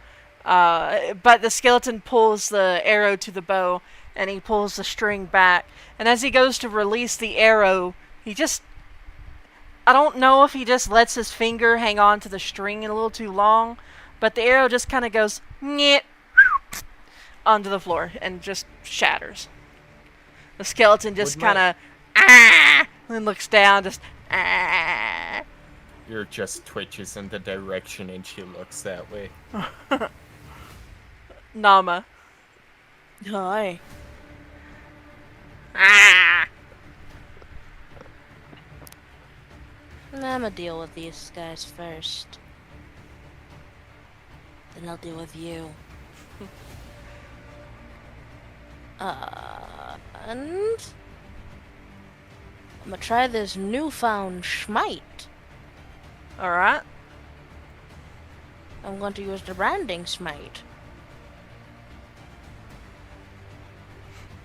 B: But the skeleton pulls the arrow to the bow, and he pulls the string back. And as he goes to release the arrow, he just... I don't know if he just lets his finger hang on to the string a little too long, but the arrow just kind of goes nyet onto the floor and just shatters. The skeleton just
F: Would my-
B: kind of and looks down, just
F: Your just twitches in the direction and she looks that way.
B: Naamah.
A: Hi. I'm gonna deal with these guys first. Then I'll deal with you. And I'm gonna try this newfound smite.
B: Alright.
A: I'm going to use the branding smite.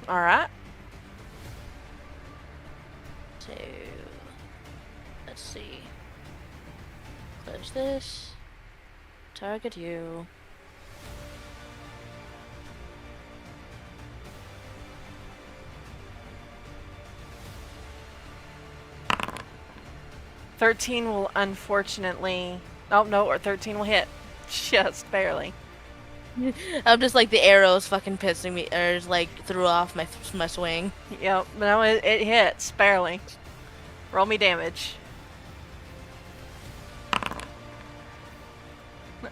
B: Alright.
A: So let's see. Close this. Target you.
B: "13 will unfortunately... oh, no, or 13 will hit. Just barely.
A: I'm just like the arrows fucking pissing me, or just like threw off my swing.
B: Yep, no, it hits. Barely. Roll me damage.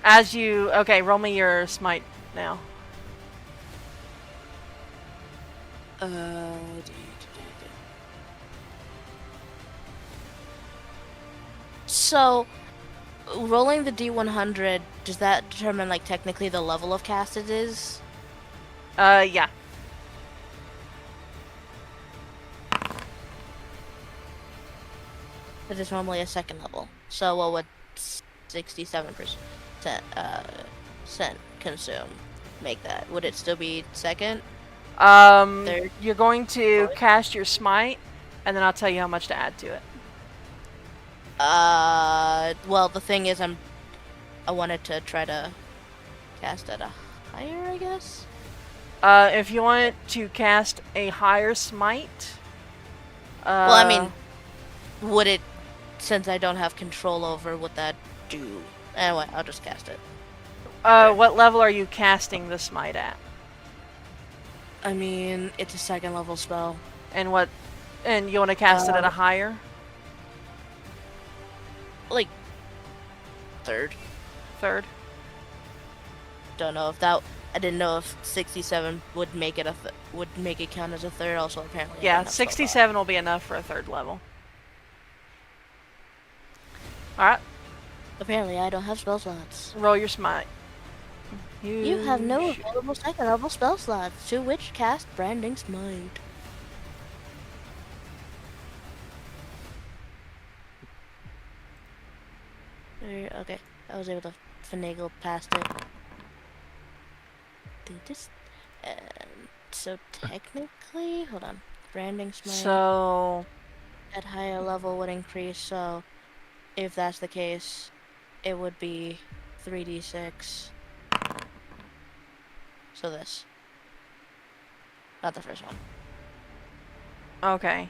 B: As you... okay, roll me your smite now.
A: So, rolling the D100, does that determine like technically the level of cast it is?
B: Yeah.
A: It is normally a second level. So what would 67% consume make that? Would it still be second? Third?
B: You're going to cast your smite, and then I'll tell you how much to add to it.
A: Well, the thing is, I wanted to try to cast at a higher, I guess.
B: If you want to cast a higher smite,
A: Well, I mean, would it, since I don't have control over what that do? Anyway, I'll just cast it.
B: what level are you casting the smite at?
A: I mean, it's a second level spell.
B: And you want to cast it at a higher?
A: Like, third.
B: Third?
A: Don't know if that. I didn't know if 67 would make it would make it count as a third. Also, apparently. I
B: Yeah,
A: don't have spell
B: 67 will be enough for a third level. Alright,
A: slot. Apparently, I don't have spell slots.
B: roll your smite.
A: You have no available second level spell slots to which cast Branding Smite. Okay, I was able to finagle past it. So technically, hold on. Branding Smite
B: So,
A: at higher level would increase, so if that's the case, it would be 3d6. So this. Not the first one.
B: okay.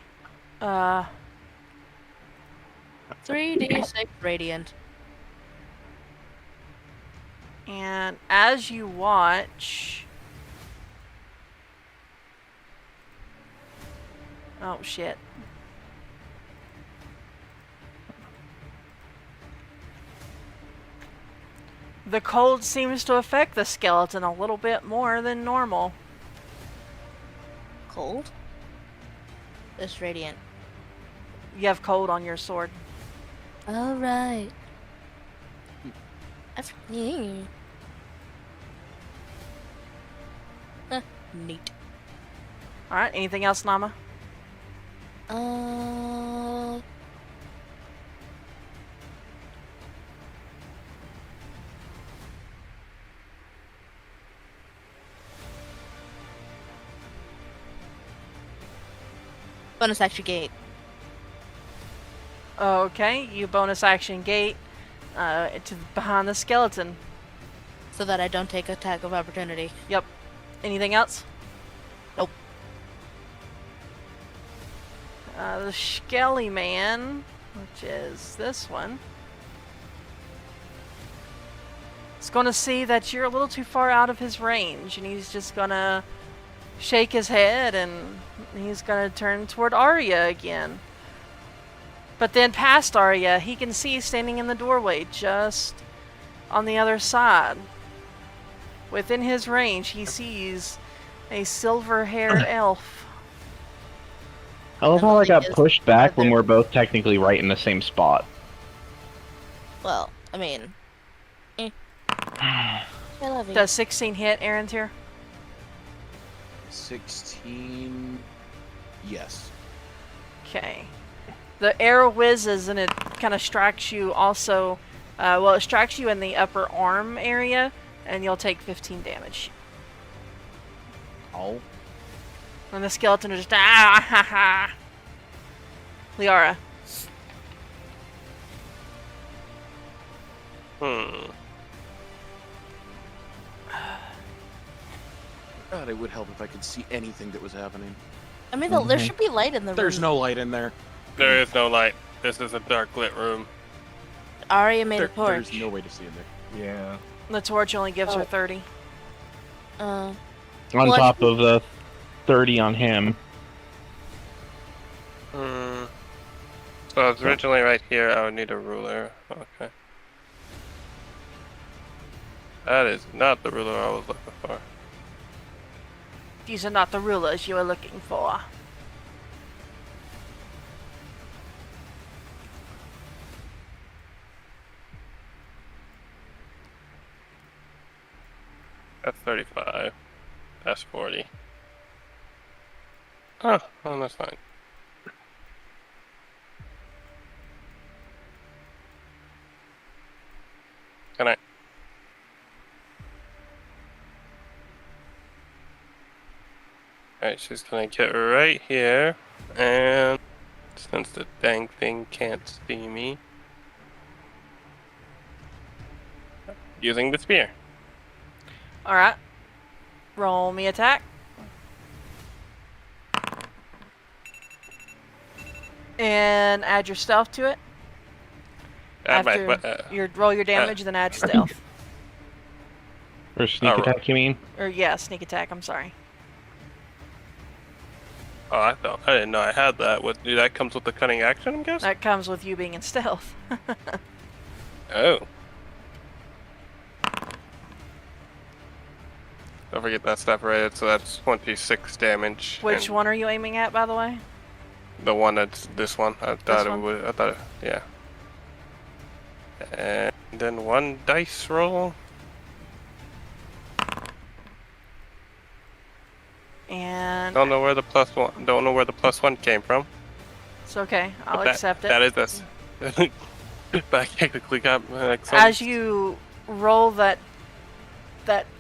A: 3d6 radiant.
B: And as you watch... Oh, shit. The cold seems to affect the skeleton a little bit more than normal.
A: Cold? This radiant.
B: You have cold on your sword.
A: Alright. Yeah. Neat.
B: Alright, anything else, Naamah?
A: Bonus action gate.
B: Okay, you bonus action gate to behind the skeleton.
A: So that I don't take attack of opportunity.
B: Yep. Anything else?
A: Nope.
B: The Skelly Man, which is this one, is going to see that you're a little too far out of his range, and he's just going to shake his head, and he's going to turn toward Aria again. But then past Aria, he can see standing in the doorway just on the other side. Within his range, he sees a silver-haired elf.
E: I love how I got pushed back when we're both technically right in the same spot.
A: Well, I mean... I love you.
B: Does 16 hit, Arantir?
D: 16. Yes.
B: Okay. The arrow whizzes and it kind of strikes you also. Well, it strikes you in the upper arm area, and you'll take 15 damage.
D: Oh.
B: And the skeleton is just ah ha ha. Leora.
D: God, it would help if I could see anything that was happening.
A: I mean, there should be light in the room.
D: There's no light in there.
C: There is no light. This is a dark lit room.
A: Aria made a torch.
D: There's no way to see in there.
F: Yeah.
B: The torch only gives her 30.
E: On
A: What?
E: top of the 30 on him.
C: So it's originally right here. I would need a ruler. Okay. That is not the ruler I was looking for.
B: These are not the rulers you are looking for.
C: That's 35. That's 40. Oh, well, that's fine. Can I? Alright, she's gonna get right here, and since the dang thing can't see me, using the spear.
B: Alright. Roll me attack. And add your stealth to it.
C: Add my,
B: After roll your damage, then add stealth.
E: Or sneak attack, you mean?
B: Or yeah, sneak attack, I'm sorry.
C: oh, I didn't know I had that. What? That comes with the cunning action, I'm guessing?
B: That comes with you being in stealth.
C: Oh. Don't forget that separated, so that's 26 damage.
B: Which one are you aiming at, by the way?
C: The one that's this one. I thought
B: one?
C: it would. I thought, yeah. And then one dice roll.
B: And
C: Don't know where the plus one. Don't know where the plus one came from.
B: it's okay. I'll
C: But
B: accept it.
C: That is this. But I technically got
B: As you roll that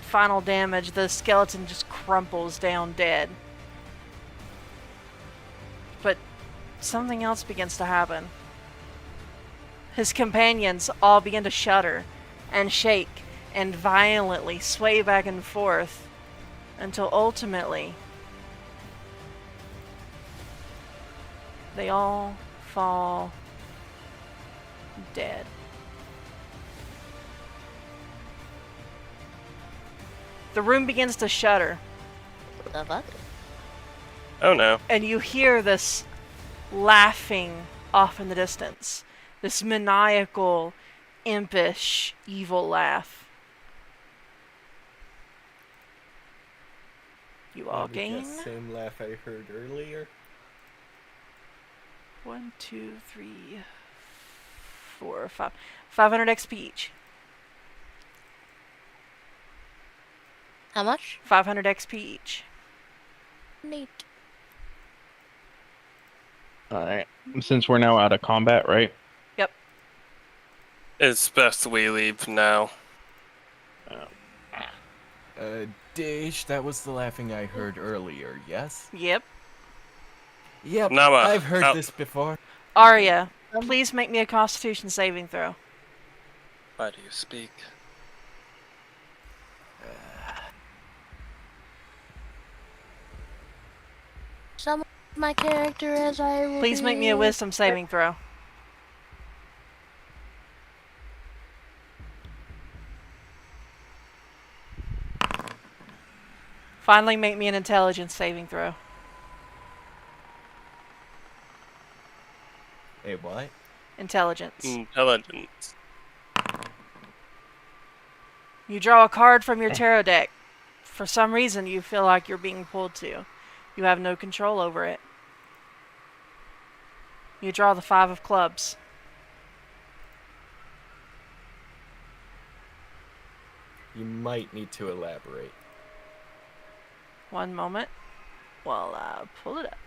B: final damage, the skeleton just crumples down dead. But something else begins to happen. His companions all begin to shudder and shake and violently sway back and forth until ultimately they all fall dead. The room begins to shudder,
A: The fuck?
C: Oh no.
B: and you hear this laughing off in the distance. This maniacal, impish, evil laugh. You all
F: Probably
B: gain
F: the same laugh I heard earlier.
B: 1, 2, 3, 4, 5. 500 XP each.
A: How much?
B: 500 XP each.
A: Neat.
E: Alright. Since we're now out of combat, right?
C: It's best we leave now.
F: Dej, that was the laughing I heard earlier, yes?
B: Yep.
F: Yep,
C: Naamah,
F: I've heard
C: out.
F: this before.
B: Aria, please make me a Constitution saving throw.
C: Why do you speak?
A: Some of my character as I will
B: Please make me a
A: be.
B: Wisdom saving throw. Finally, make me an Intelligence saving throw.
F: Hey, what?
B: Intelligence.
C: Intelligence.
B: You draw a card from your tarot deck. For some reason, you feel like you're being pulled to. You have no control over it. You draw the 5 of clubs.
F: You might need to elaborate.
B: One moment while I pull it up.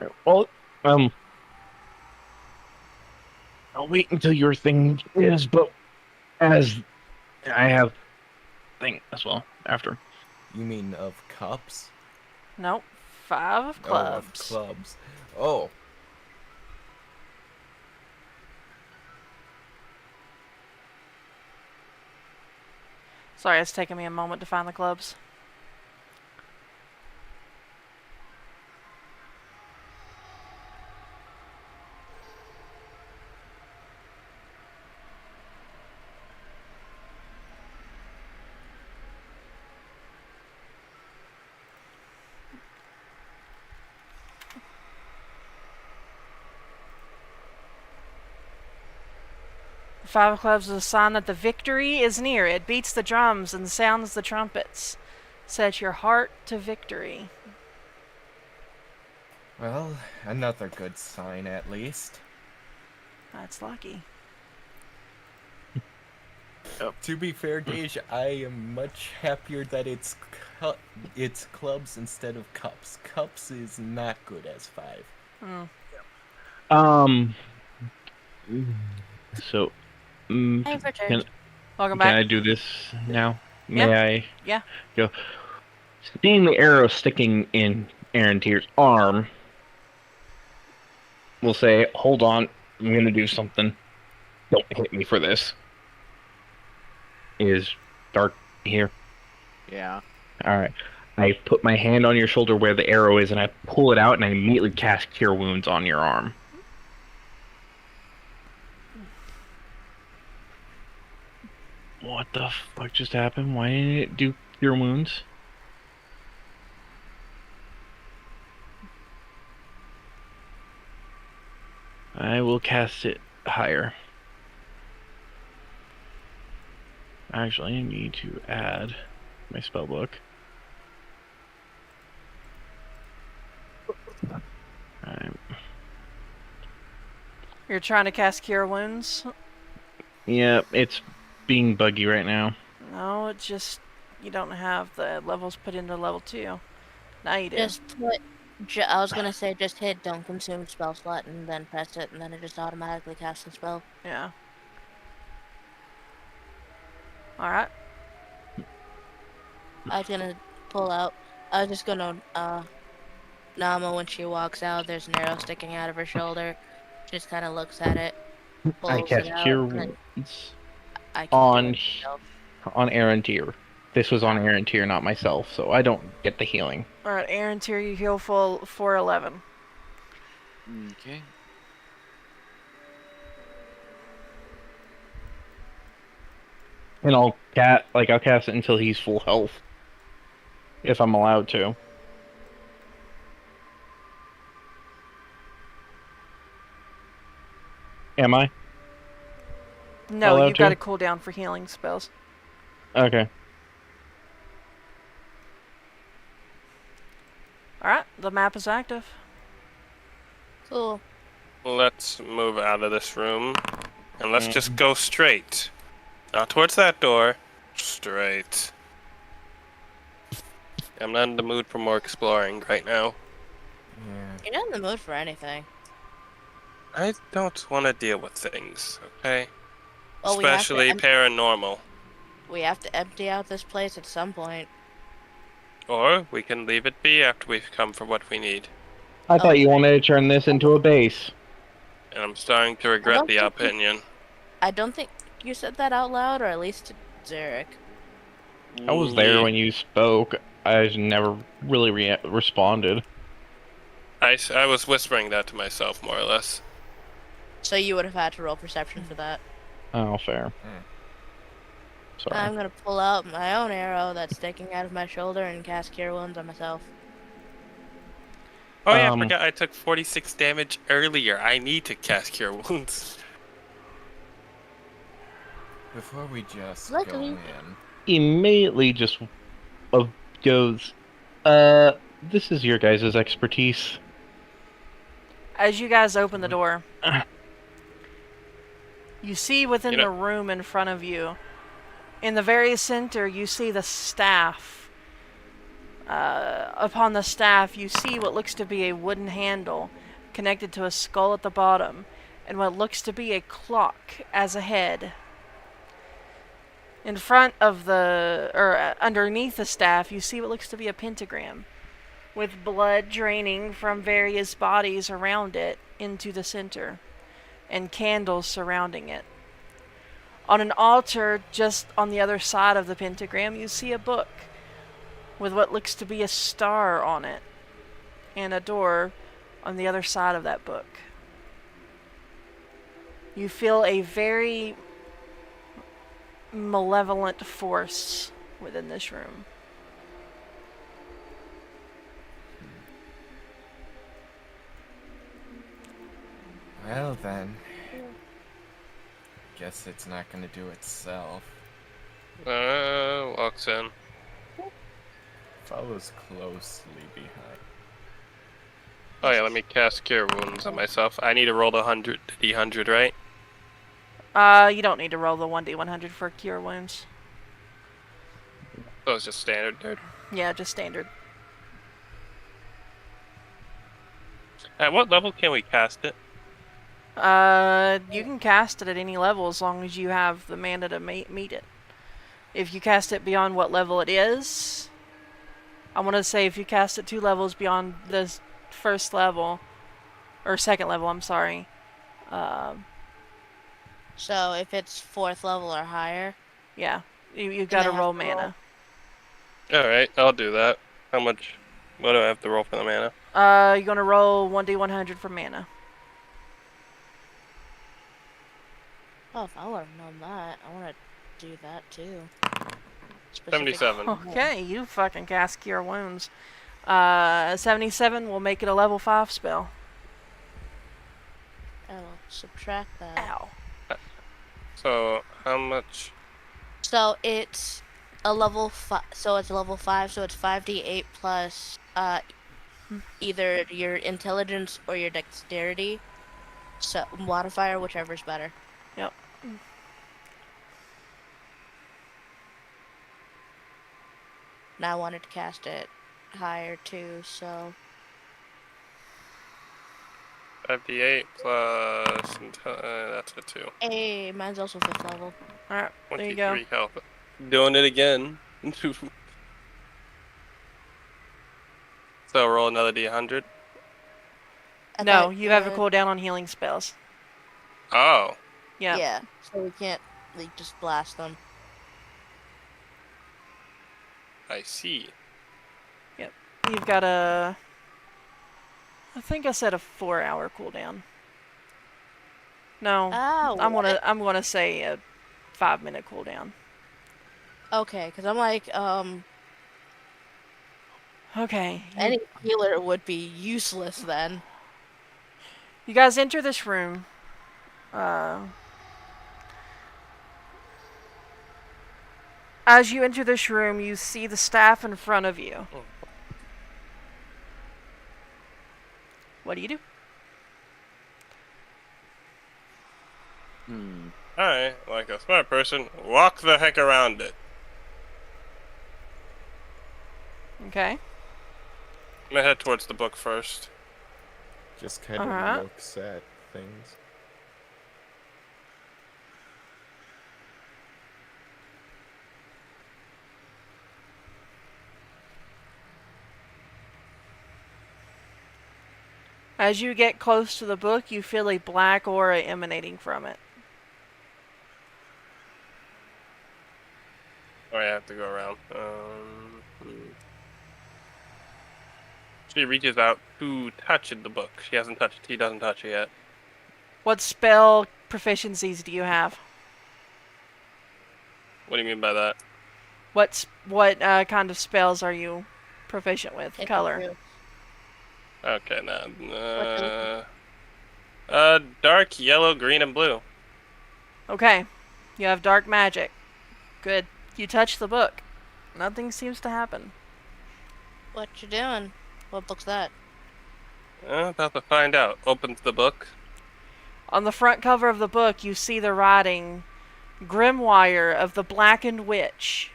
E: Alright, well, I'll wait until your thing is, but as I have thing as well after.
F: You mean of cups?
B: Nope. 5 of clubs.
F: Oh, of clubs. Oh.
B: Sorry, it's taking me a moment to find the clubs. The 5 of clubs is a sign that the victory is near. It beats the drums and sounds the trumpets. Set your heart to victory.
F: Well, another good sign at least.
B: That's lucky.
F: To be fair, Dej, I am much happier that it's clubs instead of cups. Cups is not good as 5.
B: Hmm.
E: So
A: Hey, Richard.
E: Can,
B: Welcome
E: can
B: back.
E: I do this now?
B: Yeah.
E: May I
B: Yeah.
E: go? Seeing the arrow sticking in Arantir's arm, we'll say, hold on, I'm gonna do something. Don't hit me for this. Is dark here?
D: Yeah.
E: Alright. I put my hand on your shoulder where the arrow is, and I pull it out, and I immediately cast Cure Wounds on your arm. What the fuck just happened? Why didn't it do Cure Wounds? I will cast it higher. Actually, I need to add my spellbook.
B: You're trying to cast Cure Wounds?
E: Yeah, it's being buggy right now.
B: No, it just... You don't have the levels put into level 2. Now you do.
A: Just put. I was gonna say just hit don't consume spell slot and then press it and then it just automatically casts the spell.
B: Yeah. Alright.
A: I was gonna pull out. I was just gonna Naamah when she walks out. There's an arrow sticking out of her shoulder. Just kind of looks at it.
E: I
A: Pulls
E: cast
A: it out,
E: Cure
A: and then
E: Wounds
A: I can
E: on
A: do it myself.
E: Arantir. This was on Arantir, not myself, so I don't get the healing.
B: Alright, Arantir, you heal full 411.
D: Okay.
E: And I'll cast it until he's full health. If I'm allowed to. Am I?
B: No,
E: Allowed
B: you got
E: to?
B: a cooldown for healing spells.
E: Okay.
B: Alright, the map is active.
A: Cool.
C: Let's move out of this room. And let's just go straight. Not towards that door. Straight. I'm not in the mood for more exploring right now.
F: Yeah.
A: You're not in the mood for anything.
C: I don't want to deal with things, okay?
A: Well,
C: Especially paranormal.
A: we have to empty out this place at some point.
C: Or we can leave it be after we've come for what we need.
E: I thought you wanted to turn this into a base.
C: And I'm starting to regret the opinion.
A: I don't think you said that out loud, or at least to Zaryk.
E: I was there when you spoke. I just never really responded.
C: I was whispering that to myself, more or less.
A: So you would have had to roll perception for that.
E: Oh, fair. Sorry.
A: I'm gonna pull out my own arrow that's sticking out of my shoulder and cast Cure Wounds on myself.
C: Oh yeah, I forgot I took 46 damage earlier. I need to cast Cure Wounds.
F: Before we just
A: Luckily.
F: go in,
E: Immediately just goes, this is your guys' expertise.
B: As you guys open the door, you see within the room in front of you, in the very center, you see the staff. Upon the staff, you see what looks to be a wooden handle connected to a skull at the bottom, and what looks to be a clock as a head. In front of underneath the staff, you see what looks to be a pentagram, with blood draining from various bodies around it into the center, and candles surrounding it. On an altar just on the other side of the pentagram, you see a book with what looks to be a star on it, and a door on the other side of that book. You feel a very malevolent force within this room.
F: well then, guess it's not gonna do itself.
C: Walks in.
F: Follows closely behind.
C: Oh yeah, let me cast Cure Wounds on myself. I need to roll the D100, right?
B: You don't need to roll the 1d100 for Cure Wounds.
C: So it's just standard, dude.
B: Yeah, just standard.
C: At what level can we cast it?
B: You can cast it at any level as long as you have the mana to meet it. If you cast it beyond what level it is, I want to say if you cast it 2 levels beyond the first level, or second level, I'm sorry.
A: So if it's 4th level or higher,
B: Yeah, you've got to
A: I have
B: roll
A: to roll?
B: mana.
C: Alright, I'll do that. How much? What do I have to roll for the mana?
B: You're gonna roll 1d100 for mana.
A: oh, if I would have known that, I want to do that too. Specific-
C: 77.
B: Okay, you fucking cast Cure Wounds. 77 will make it a level 5 spell.
A: I'll subtract that.
B: Ow.
C: So, how much?
A: So it's a level 5. So it's level 5. So it's 5d8 plus either your intelligence or your dexterity. So modifier, whichever's better.
B: Yep.
A: Now I wanted to cast it higher too. So
C: 58 plus. That's a 2.
A: hey, mine's also 5th level.
B: Alright, there you go.
C: 23 health. Doing it again. So roll another d100.
A: I
B: No,
A: thought
B: you have a
A: the-
B: cooldown on healing spells.
C: Oh.
B: Yeah.
A: Yeah. So we can't like just blast them.
C: I see.
B: You've got a... I think I said a 4-hour cooldown. No,
A: Oh.
B: I'm gonna say a 5-minute cooldown.
A: Okay, because I'm like,
B: Okay.
A: any healer would be useless then.
B: You guys enter this room. As you enter this room, you see the staff in front of you.
C: Oh.
B: What do you do?
C: Alright, like a smart person, walk the heck around it.
B: Okay.
C: I'm gonna head towards the book first.
F: Just kind of
B: Alright.
F: looks at things.
B: As you get close to the book, you feel a black aura emanating from it.
C: Oh, I have to go around. She reaches out to touch the book. She hasn't touched it. He doesn't touch it yet.
B: What spell proficiencies do you have?
C: What do you mean by that?
B: What kind of spells are you proficient with?
A: If
B: Color.
A: you-
C: Okay, now. Dark yellow, green, and blue.
B: Okay. You have dark magic. Good. You touch the book. Nothing seems to happen.
A: What you doing? What book's that?
C: About to find out. Opens the book.
B: On the front cover of the book, you see the writing, Grimoire of the Blackened Witch.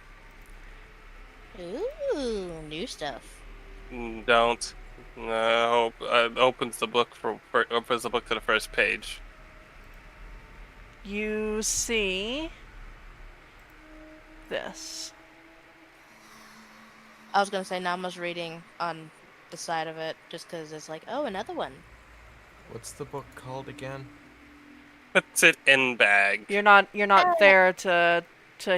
A: Ooh, new stuff.
C: Don't. Opens the book opens the book to the first page.
B: You see this.
A: I was gonna say Naamah's reading on the side of it, just because it's like, oh, another one.
F: What's the book called again?
C: Puts it in bag.
B: You're not there to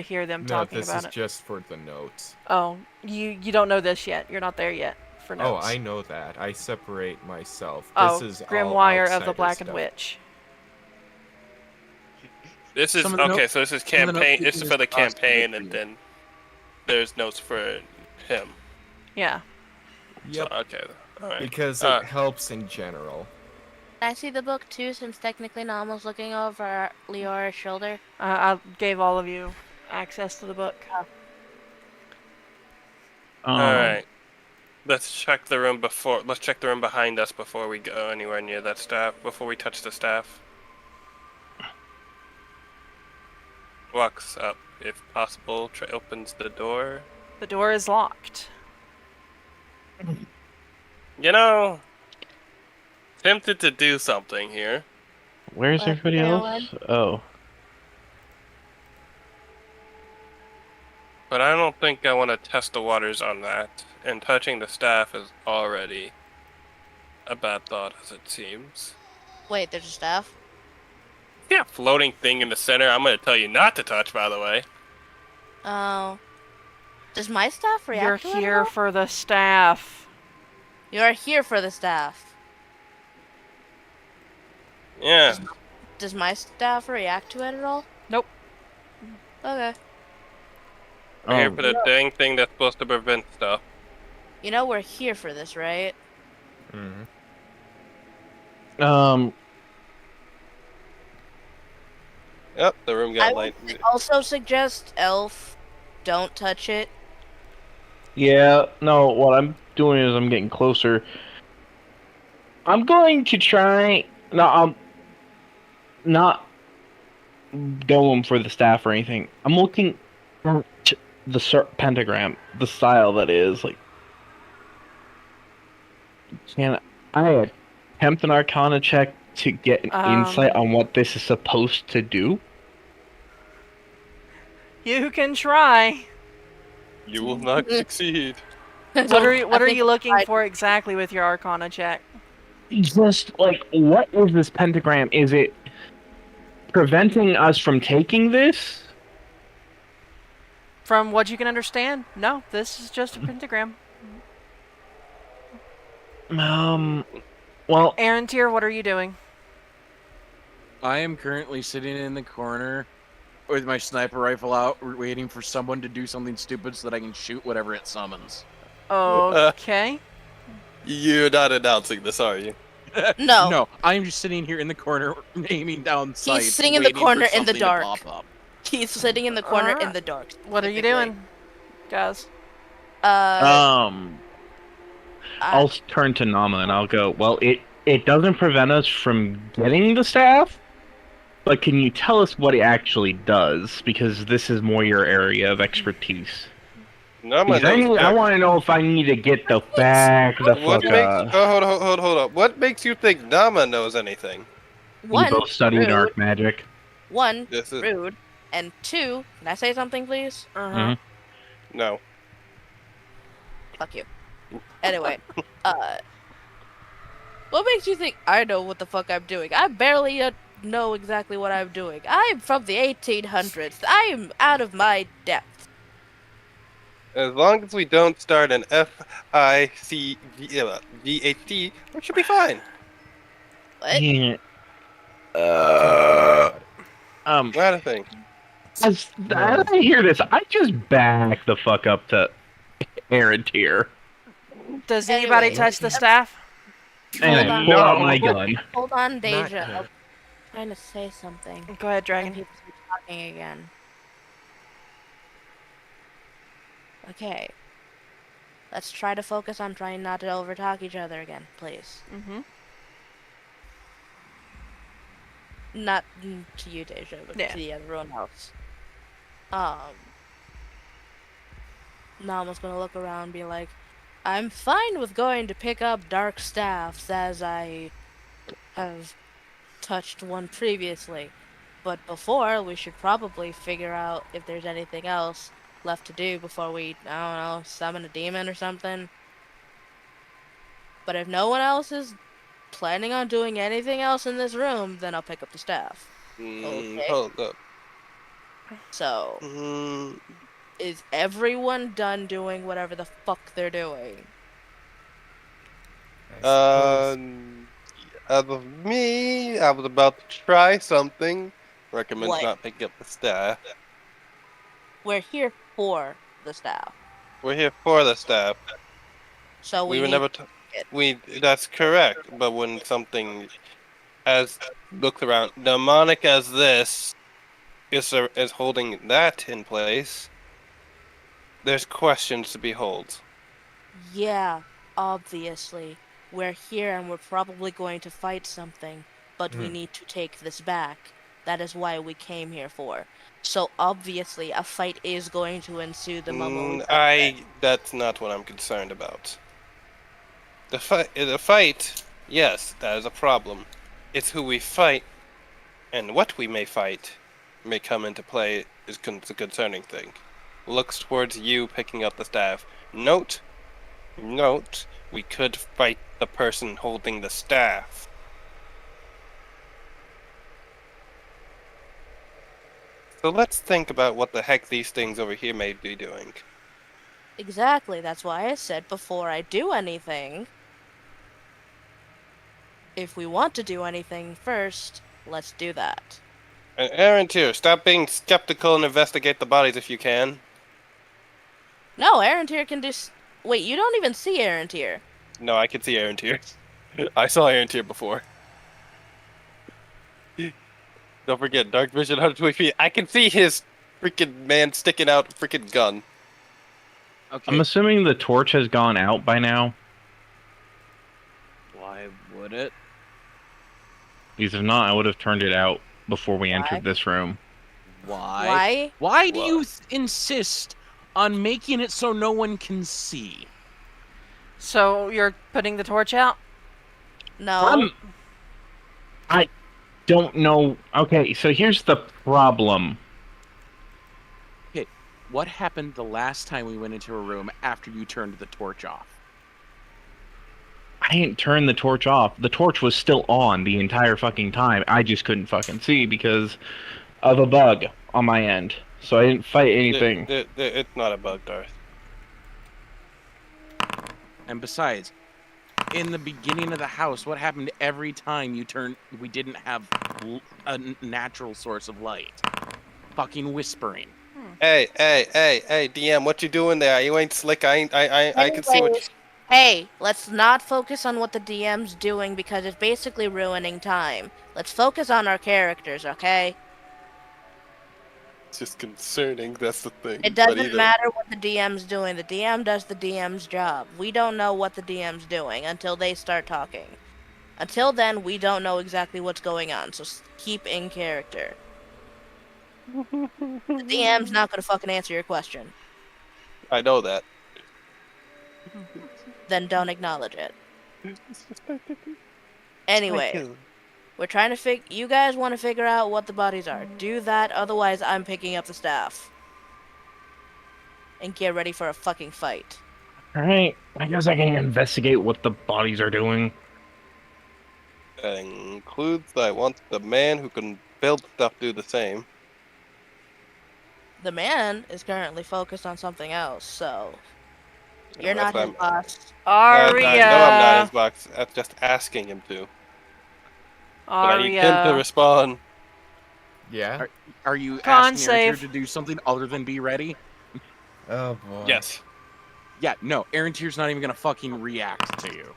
B: hear them
F: No,
B: talking
F: this
B: about
F: is
B: it.
F: just for the notes.
B: Oh, you don't know this yet. You're not there yet for notes.
F: Oh, I know that. I separate myself.
B: Oh,
F: This is all
B: Grimoire of the
F: outsider
B: Blackened
F: stuff.
B: Witch.
C: This is
D: Some of the
C: okay.
D: notes-
C: So this is
D: some of the notes
C: campaign.
D: we
C: This
D: can
C: is for the
D: just toss to the
C: campaign, and
D: tree.
C: then there's notes for him.
B: Yeah.
F: Yep,
C: So, okay. All right.
F: because it helps in general.
A: Can I see the book too, since technically Naamah's looking over Leora's shoulder?
B: I gave all of you access to the book.
C: All right. Let's check the room before. Let's check the room behind us before we go anywhere near that staff. Before we touch the staff. Walks up, if possible. Opens the door.
B: The door is locked.
C: You know, tempted to do something here.
E: Where's
A: What,
E: everybody
A: Caroline?
E: else? Oh.
C: But I don't think I want to test the waters on that. And touching the staff is already a bad thought, as it seems.
A: Wait, there's a staff?
C: Yeah, floating thing in the center. I'm going to tell you not to touch, by the way.
A: Oh. Does my staff
B: You're
A: react to it at
B: here
A: all?
B: for the staff.
A: You're here for the staff.
C: Yeah.
A: Does my staff react to it at all?
B: Nope.
A: Okay.
C: We're here for the dang thing that's supposed to prevent stuff.
A: You know we're here for this, right?
C: Yep, the room got
A: I
C: light.
A: would also suggest Elf, don't touch it.
E: Yeah, no, what I'm doing is I'm getting closer. I'm going to try... No, I'm not going for the staff or anything. I'm looking at the pentagram, the style that is. Like, can I attempt an Arcana check to get an insight on what this is supposed to do?
B: You can try.
C: You will not succeed.
B: What are you looking for exactly with your Arcana check?
E: Just, like, what is this pentagram? Is it preventing us from taking this?
B: From what you can understand, no. This is just a pentagram.
E: Well...
B: Arantir, what are you doing?
D: I am currently sitting in the corner with my sniper rifle out, waiting for someone to do something stupid so that I can shoot whatever it summons.
B: Okay.
C: You're not announcing this, are you?
A: No.
D: No, I'm just sitting here in the corner, aiming down sights.
A: He's sitting in the
D: waiting for
A: corner in the
D: something to
A: dark.
D: pop up.
A: He's sitting in the corner in the dark.
B: What are you
A: specifically.
B: doing, guys?
E: I'll turn to Naamah and I'll go, well, it doesn't prevent us from getting the staff, but can you tell us what it actually does? Because this is more your area of expertise.
C: Naamah
E: I want to know if I need to get the back the
C: What
E: fuck
C: makes... Oh, hold up. What makes you think Naamah knows anything?
A: One,
E: You both study
A: rude.
E: dark magic.
A: One,
C: This is...
A: rude. And two, can I say something, please?
B: Uh-huh.
C: No.
A: Fuck you. Anyway, what makes you think I know what the fuck I'm doing? I barely know exactly what I'm doing. I'm from the 1800s. I am out of my depth.
C: As long as we don't start an FICVHD, we should be fine.
A: What?
E: Yeah.
C: Not a thing.
E: As I hear this, I just back the fuck up to Arantir.
B: Does anybody
A: Anyway.
B: touch the staff?
E: And I pull out my gun.
A: Hold on,
F: Not
A: Deja.
F: good.
A: I'm trying to say something.
B: Go ahead,
A: And
B: Dragon.
A: people keep talking again. Okay. Let's try to focus on trying not to overtalk each other again, please.
B: Mm-hmm.
A: Not to you, Deja, but
B: Yeah.
A: to everyone else. Naamah's gonna look around and be like, I'm fine with going to pick up dark staffs as I have touched one previously. But before, we should probably figure out if there's anything else left to do before we, I don't know, summon a demon or something. But if no one else is planning on doing anything else in this room, then I'll pick up the staff. Okay.
C: Hold up.
A: So, is everyone done doing whatever the fuck they're doing?
F: I suppose.
C: As of me, I was about to try something. Recommend
A: What?
C: not picking up the staff.
A: We're here for the staff.
C: We're here for the staff.
A: So
C: We
A: we
C: were
A: need
C: never.
A: it.
C: That's correct. But when something as looks around demonic as this is holding that in place, there's questions to behold.
A: Yeah, obviously. We're here and we're probably going to fight something, but we need to take this back. That is why we came here for. So obviously a fight is going to ensue the moment.
C: That's not what I'm concerned about. The fight, yes, that is a problem. It's who we fight and what we may fight may come into play is a concerning thing. Looks towards you picking up the staff. Note, we could fight the person holding the staff. So let's think about what the heck these things over here may be doing.
A: Exactly, that's why I said before I do anything, if we want to do anything first, let's do that.
C: And Arantir, stop being skeptical and investigate the bodies if you can.
A: No, Arantir can do. Wait, you don't even see Arantir.
C: No, I can see Arantir. I saw Arantir before. Don't forget, dark vision, 120 feet. I can see his freaking man sticking out freaking gun.
D: Okay.
E: I'm assuming the torch has gone out by now.
D: Why would it?
E: Because if not, I would have turned it out before we
A: Why?
E: entered this room.
D: Why?
A: Why?
D: Why do you insist on making it so no one can see?
B: So you're putting the torch out?
A: No.
E: I don't know. Okay, so here's the problem.
D: Okay, what happened the last time we went into a room after you turned the torch off?
E: I didn't turn the torch off. The torch was still on the entire fucking time. I just couldn't fucking see because of a bug on my end. So I didn't fight anything.
C: It's not a bug, Darth.
D: And besides, in the beginning of the house, what happened every time you turned? We didn't have a natural source of light. Fucking whispering.
C: Hey, DM, what you doing there? You ain't slick. I can see what.
A: Anyways, hey, let's not focus on what the DM's doing because it's basically ruining time. Let's focus on our characters, okay?
C: It's just concerning. That's the thing.
A: It doesn't matter what the DM's doing. The DM does the DM's job. We don't know what the DM's doing until they start talking. Until then, we don't know exactly what's going on, so keep in character. The DM's not gonna fucking answer your question.
C: I know that.
A: Then don't acknowledge it. Anyway, we're trying to you guys want to figure out what the bodies are. Do that, otherwise I'm picking up the staff. And get ready for a fucking fight.
E: Alright, I guess I can investigate what the bodies are doing.
C: That includes I want the man who can build stuff do the same.
A: The man is currently focused on something else, so... You're
C: That's
A: not his
C: why
A: boss.
B: Aria!
C: I know I'm not his box. That's just asking him to. But I need him to
B: Aria!
C: respond.
F: Yeah?
D: Are you
B: Con
D: asking
B: save.
D: Arantir to do something other than be ready?
F: Oh boy.
C: Yes.
D: Yeah, no, Arantir's not even gonna fucking react to you.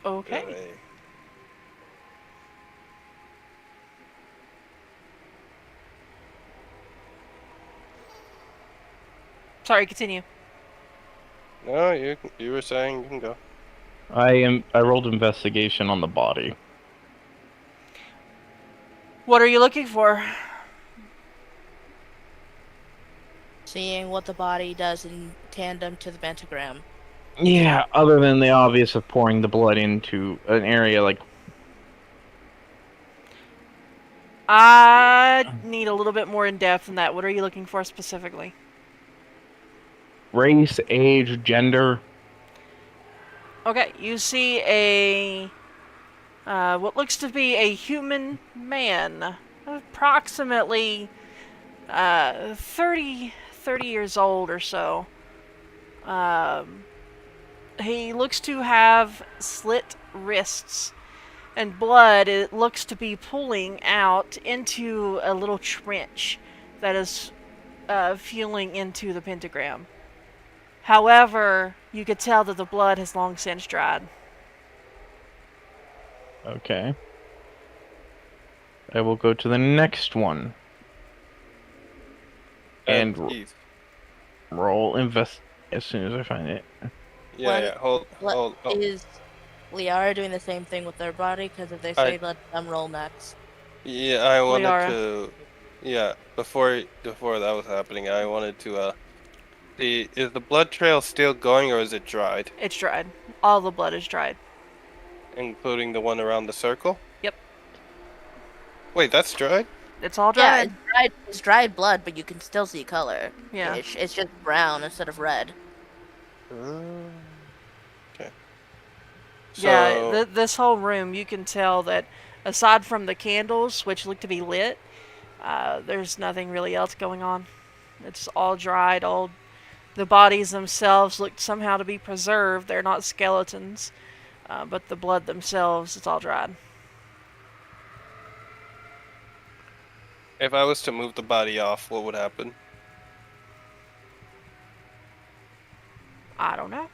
B: Okay. Sorry, continue.
C: No, you were saying you can go.
E: I rolled investigation on the body.
B: What are you looking for?
A: Seeing what the body does in tandem to the pentagram.
E: Yeah, other than the obvious of pouring the blood into an area like...
B: I need a little bit more in depth than that. What are you looking for specifically?
E: Race, age, gender.
B: Okay, you see a what looks to be a human man, approximately 30 years old or so. He looks to have slit wrists, and blood it looks to be pooling out into a little trench that is fueling into the pentagram. However, you could tell that the blood has long since dried.
E: Okay. I will go to the next one. And
C: Jeez.
E: roll invest as soon as I find it.
C: Yeah. Hold.
A: Is Leora doing the same thing with their body? Because if they say let them roll next.
C: Yeah, I wanted
B: Leora.
C: to. Yeah, before that was happening, I wanted to. Is the blood trail still going or is it dried?
B: It's dried. All the blood is dried.
C: Including the one around the circle?
B: Yep.
C: Wait, that's dried?
B: It's all
A: Yeah,
B: dried.
A: it's dried blood, but you can still see color.
B: Yeah.
A: It's just brown instead of red.
C: Okay.
B: Yeah,
C: So,
B: this whole room, you can tell that aside from the candles, which look to be lit, there's nothing really else going on. It's all dried. All the bodies themselves look somehow to be preserved. They're not skeletons, but the blood themselves, it's all dried.
C: if I was to move the body off, what would happen?
B: I don't know.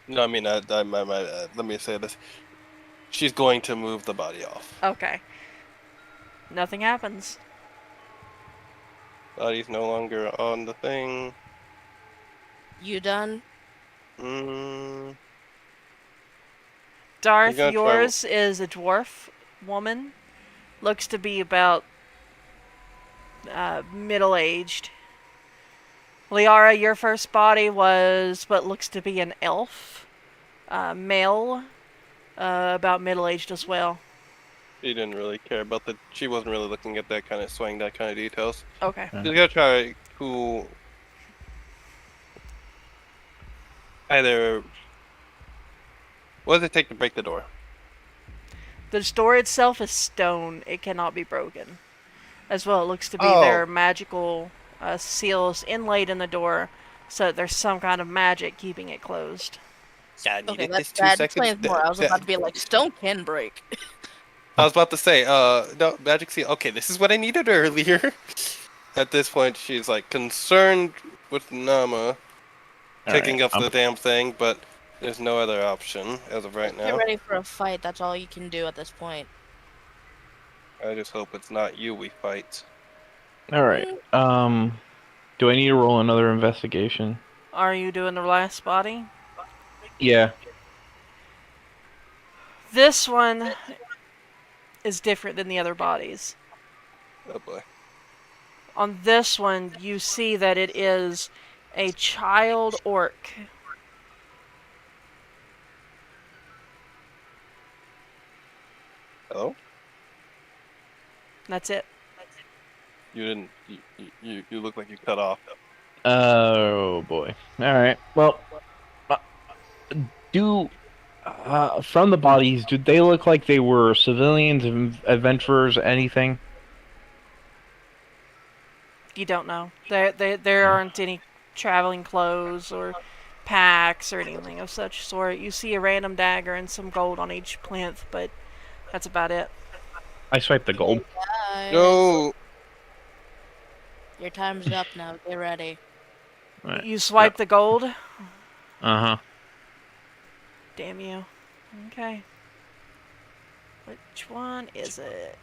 C: No, I mean, let me say this. She's going to move the body off.
B: Okay. Nothing happens.
C: Body's no longer on the thing.
A: You done?
C: Mm,
B: Darth,
C: gonna try-
B: yours is a dwarf woman. Looks to be about middle-aged. Leora, your first body was what looks to be an elf. Male. About middle-aged as well.
C: She didn't really care about the. She wasn't really looking at that kind of swing, that kind of details.
B: Okay.
C: She's gonna try who. Either. What does it take to break the door?
B: The door itself is stone. It cannot be broken. As well, it looks to be
C: Oh.
B: there are magical seals inlaid in the door, so that there's some kind of magic keeping it closed.
C: Yeah, I
A: Okay,
C: needed
A: that's
C: this 2
A: that
C: seconds.
A: explains more. I was about to be like, stone can break.
C: I was about to say, no, magic seal. Okay, this is what I needed earlier. At this point, she's like concerned with Naamah taking up the damn thing, but there's no other option as of right
A: Get
C: now.
A: ready for a fight. That's all you can do at this point.
C: I just hope it's not you we fight.
E: All right. Do I need to roll another investigation?
B: Are you doing the last body?
E: Yeah.
B: This one is different than the other bodies.
C: Oh boy.
B: On this one, you see that it is a child orc.
C: Hello?
B: That's it.
C: You didn't. You look like you cut off.
E: Oh boy. All right. Well, from the bodies, did they look like they were civilians, adventurers, anything?
B: You don't know. There aren't any traveling clothes or packs or anything of such sort. You see a random dagger and some gold on each plinth, but that's about it.
E: I swiped the gold.
A: Guys,
C: No.
A: your time's up now. Get ready.
E: Right.
B: You swipe the gold?
E: Uh-huh.
B: Damn you. Okay. Which one is it?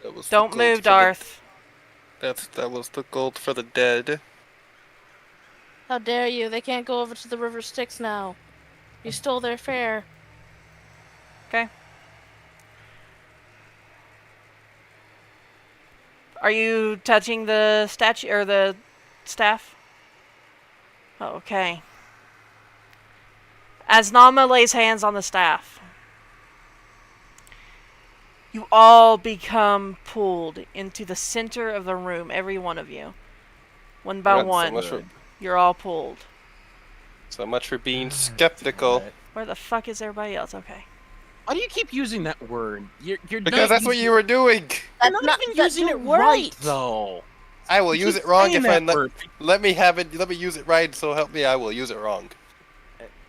C: That was the
B: Don't
C: gold
B: move,
C: for the-
B: Darth.
C: That was the gold for the dead.
A: How dare you? They can't go over to the River Styx now. You stole their fare.
B: Okay. Are you touching the statue or the staff? Okay. As Naamah lays hands on the staff, you all become pulled into the center of the room, every one of you. One by
C: Alright,
B: one, you're all pulled.
C: So much for being skeptical.
B: Where the fuck is everybody else? Okay.
D: Why do you keep using that word? You're
C: Because
D: not
C: that's what
D: using-
C: you were doing.
D: You're not even using
A: you're
D: it right,
A: right.
D: though.
C: I will
D: You
C: use
D: keep
C: it wrong
D: saying
C: if I
D: that word.
C: let me have it. Let me use it right. So help me, I will use it wrong,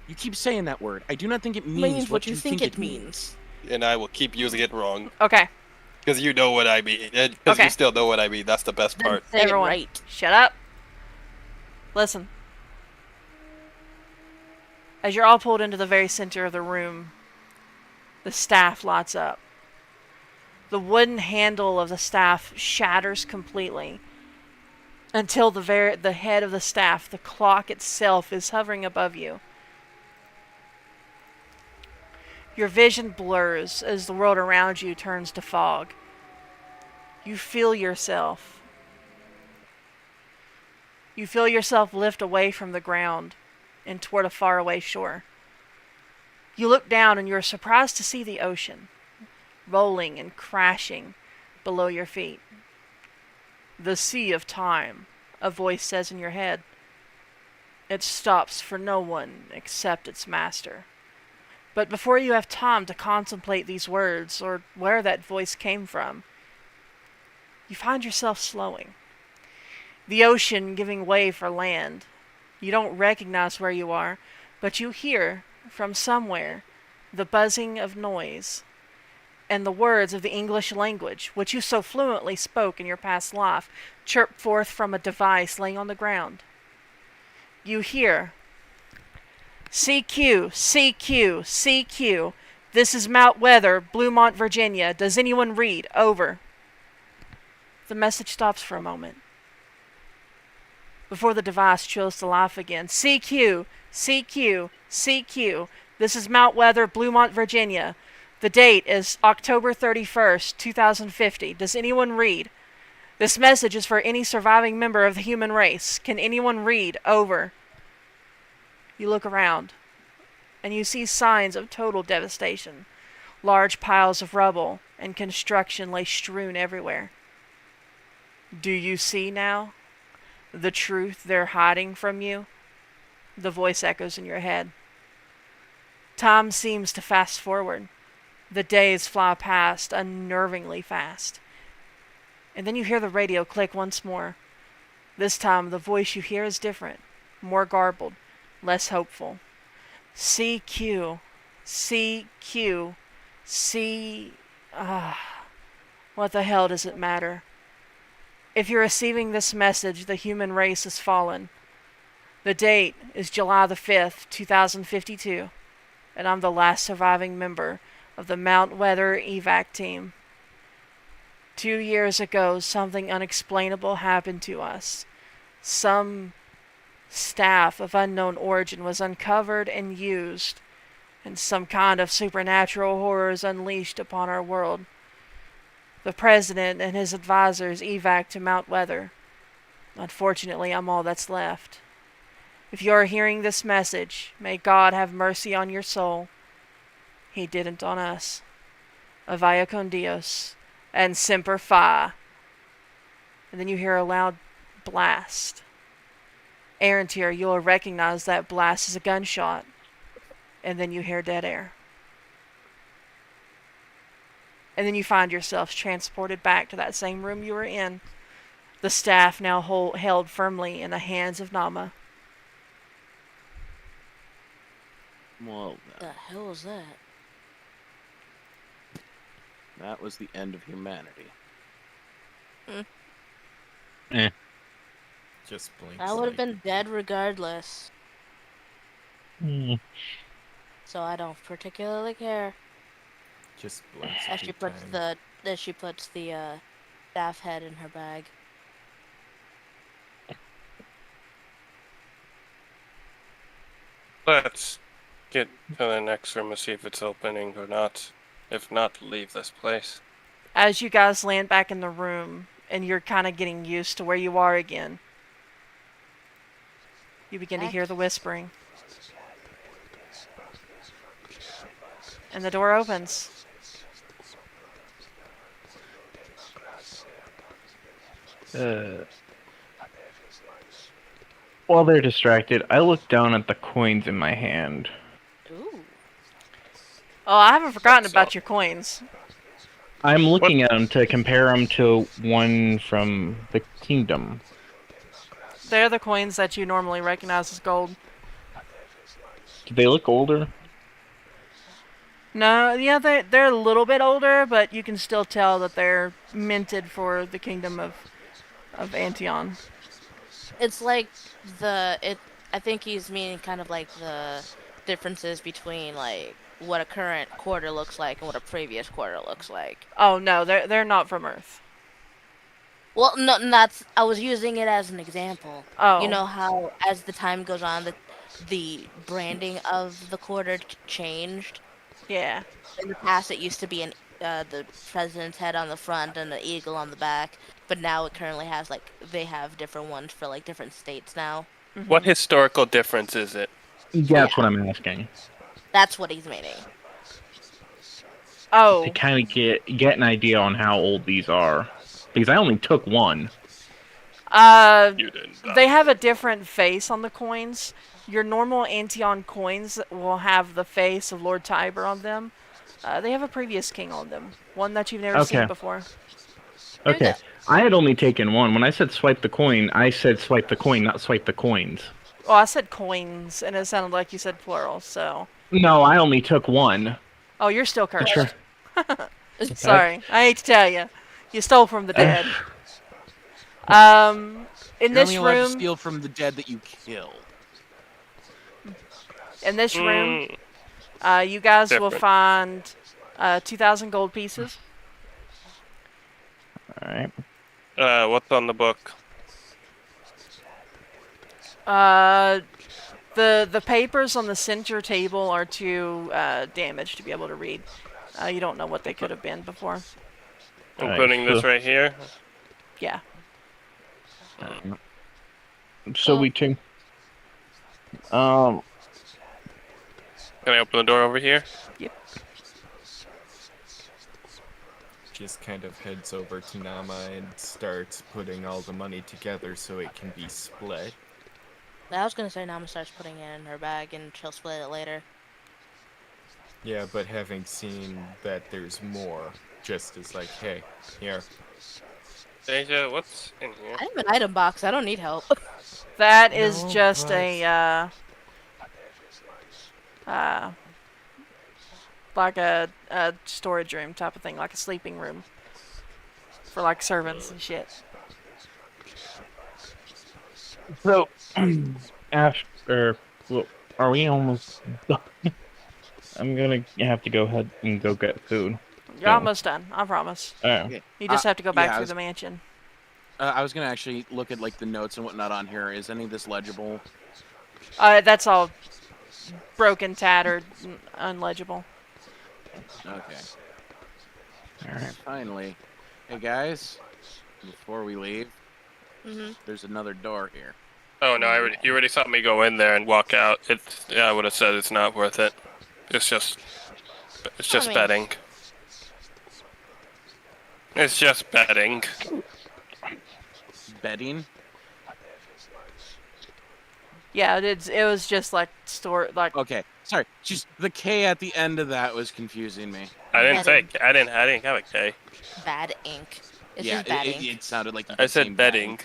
D: You keep saying that word. I do not think it means,
A: Means what you think it
D: means.
C: and I will keep using it wrong
B: Okay.
C: because you know what I mean. Because
B: Okay.
C: you still know what I mean. That's the best part.
A: Say
B: Everyone,
A: it right.
B: shut up. Listen. As you're all pulled into the very center of the room, the staff lights up. The wooden handle of the staff shatters completely until the head of the staff, the clock itself, is hovering above you. Your vision blurs as the world around you turns to fog. You feel yourself. You feel yourself lift away from the ground and toward a faraway shore. You look down and you're surprised to see the ocean, rolling and crashing below your feet. The sea of time, a voice says in your head. It stops for no one except its master. But before you have time to contemplate these words or where that voice came from, you find yourself slowing. The ocean giving way for land. You don't recognize where you are, but you hear, from somewhere, the buzzing of noise, and the words of the English language, which you so fluently spoke in your past life, chirp forth from a device laying on the ground. You hear, CQ, CQ, CQ. This is Mount Weather, Bluemont, Virginia. Does anyone read? Over. The message stops for a moment before the device chills to life again. CQ, CQ, CQ. This is Mount Weather, Bluemont, Virginia. The date is October 31st, 2050. Does anyone read? This message is for any surviving member of the human race. Can anyone read? Over. You look around, and you see signs of total devastation. Large piles of rubble and construction lay strewn everywhere. Do you see now the truth they're hiding from you? The voice echoes in your head. Time seems to fast forward. The days fly past unnervingly fast. And then you hear the radio click once more. This time the voice you hear is different, more garbled, less hopeful. CQ, CQ, C... what the hell does it matter? If you're receiving this message, the human race has fallen. The date is July the 5th, 2052, and I'm the last surviving member of the Mount Weather evac team. 2 years ago, something unexplainable happened to us. Some staff of unknown origin was uncovered and used, and some kind of supernatural horrors unleashed upon our world. The president and his advisors evac to Mount Weather. Unfortunately, I'm all that's left. If you are hearing this message, may God have mercy on your soul. He didn't on us. Avaya con Dios, and Semper Fi. And then you hear a loud blast. Arantir, you'll recognize that blast as a gunshot. And then you hear dead air. And then you find yourselves transported back to that same room you were in. The staff now held firmly in the hands of Naamah.
D: Well,
A: The hell was that?
D: that was the end of humanity.
F: Just blinks.
A: I would have
F: like,
A: been dead regardless,
E: Hmm.
A: so I don't particularly care.
F: Just blinks.
A: As she puts the staff head in her bag.
C: Let's get to the next room and see if it's opening or not. If not, leave this place.
B: As you guys land back in the room, and you're kind of getting used to where you are again, you begin to hear the whispering. And the door opens.
E: While they're distracted, I look down at the coins in my hand.
A: Ooh.
B: Oh, I haven't forgotten about your coins.
E: I'm looking at them to compare them to one from the kingdom.
B: They're the coins that you normally recognize as gold.
E: Do they look older?
B: No, yeah, they're a little bit older, but you can still tell that they're minted for the kingdom of Antion.
A: It's like I think he's meaning kind of like the differences between like what a current quarter looks like and what a previous quarter looks like.
B: Oh no, they're not from Earth.
A: Well, no, I was using it as an example.
B: Oh.
A: You know how as the time goes on, the branding of the quarter changed.
B: Yeah.
A: In the past, it used to be the president's head on the front and the eagle on the back, but now it currently has they have different ones for like different states now.
C: What historical difference is it?
E: That's what I'm asking.
A: That's what he's meaning.
B: Oh,
E: To kind of get an idea on how old these are, because I only took one.
C: You didn't.
B: they have a different face on the coins. Your normal Antion coins will have the face of Lord Tiber on them. They have a previous king on them, one that you've never seen
E: Okay.
B: before.
A: Here we
E: Okay,
A: go.
E: I had only taken one. When I said swipe the coin, I said swipe the coin, not swipe the coins.
B: Well, I said coins, and it sounded like you said plural. So,
E: No, I only took one.
B: oh, you're still cursed.
E: Sure.
B: Sorry, I hate to tell you, you stole from the dead. In
D: You're
B: this
D: only allowed to
B: room,
D: steal from the dead that you killed.
B: in this room,
C: Mm,
B: you guys will
C: Different.
B: find 2,000 gold pieces.
E: Alright.
C: What's on the book?
B: The papers on the center table are too damaged to be able to read. You don't know what they could have been before.
C: Including this right here.
B: Yeah.
E: So we took.
C: Can I open the door over here?
B: Yep.
F: Just kind of heads over to Naamah and starts putting all the money together so it can be split.
A: I was gonna say Naamah starts putting it in her bag and she'll split it later.
F: Yeah, but having seen that there's more, just as like, hey, here.
C: Deja, what's in here?
A: I have an item box. I don't need help.
B: That is
F: No,
B: just
F: but-
B: like a storage room type of thing, like a sleeping room for like servants and shit.
E: So, after. Well, are we almost done? I'm gonna have to go ahead and go get food.
B: You're almost done, I promise.
E: Oh.
D: Okay.
B: You just have to go back
D: yeah, I
B: through
D: was-
B: the mansion.
D: I was gonna actually look at like the notes and whatnot on here. Is any of this legible?
B: That's all broken, tattered, unlegible.
D: Okay.
E: Alright.
D: Finally. Hey guys, before we leave,
A: Mhm.
D: there's another door here.
C: Oh no, you already saw me go in there and walk out. I would have said it's not worth it. It's just
A: mean-
C: betting. It's just betting.
D: Bedding?
B: Yeah, it was just like
D: Okay, sorry. Just the K at the end of that was confusing me.
C: I didn't say
A: Betting.
C: I didn't have a K.
A: Bad ink. It's
D: yeah,
A: just bad
D: it,
A: ink.
D: it sounded like you
C: I
D: kept
C: said
D: saying
C: betting.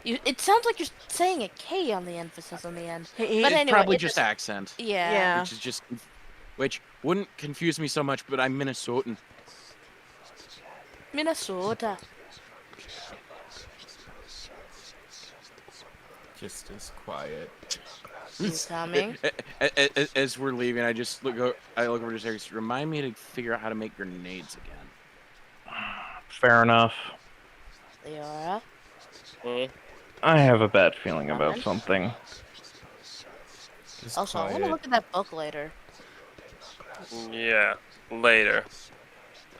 A: It sounds like you're saying a K on the emphasis on the end. But
D: It's
A: anyway,
D: probably
A: it
D: just
A: doesn't-
D: accent,
A: Yeah.
B: Yeah.
D: which is just, which wouldn't confuse me so much. But I'm Minnesotan.
A: Minnesota.
F: Just as quiet.
A: You coming?
D: As we're leaving, I just look over to Zaryk. Remind me to figure out how to make grenades again.
E: Fair enough.
A: Leora.
E: I have a bad feeling about
A: Fine.
E: something.
F: Just
A: Also, I want to
F: quiet.
A: look at that book later.
C: Yeah, later.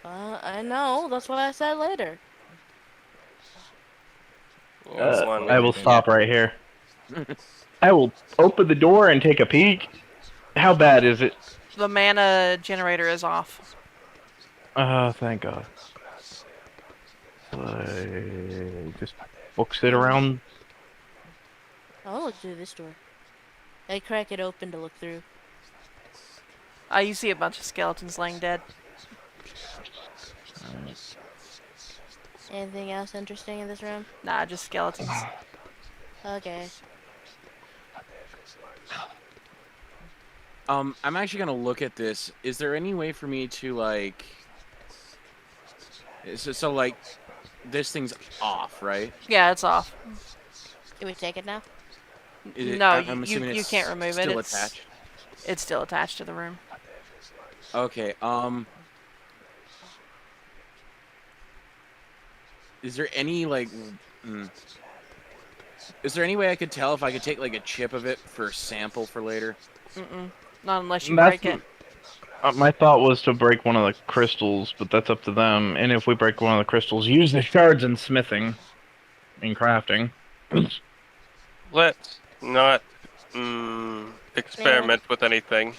A: I know. That's what I said later.
C: There's one.
E: I will stop right here. I will open the door and take a peek. How bad is it?
B: the mana generator is off.
E: Thank God. Just books it around.
A: I'll look through this door. I crack it open to look through.
B: You see a bunch of skeletons laying dead.
A: Anything else interesting in this room?
B: Nah, just skeletons.
A: Okay.
D: I'm actually gonna look at this. Is there any way for me to like? So like, this thing's off, right?
B: Yeah, it's off.
A: Can we take it now?
B: No,
D: I'm
B: you
D: assuming it's
B: can't remove it.
D: Still
B: It's
D: attached.
B: It's still attached to the room.
D: Okay. Is there any like? Is there any way I could tell if I could take like a chip of it for a sample for later?
B: Not unless you
E: That's
B: break it.
E: My thought was to break one of the crystals, but that's up to them. And if we break one of the crystals, use the shards in smithing and crafting.
C: Let's not. experiment with anything.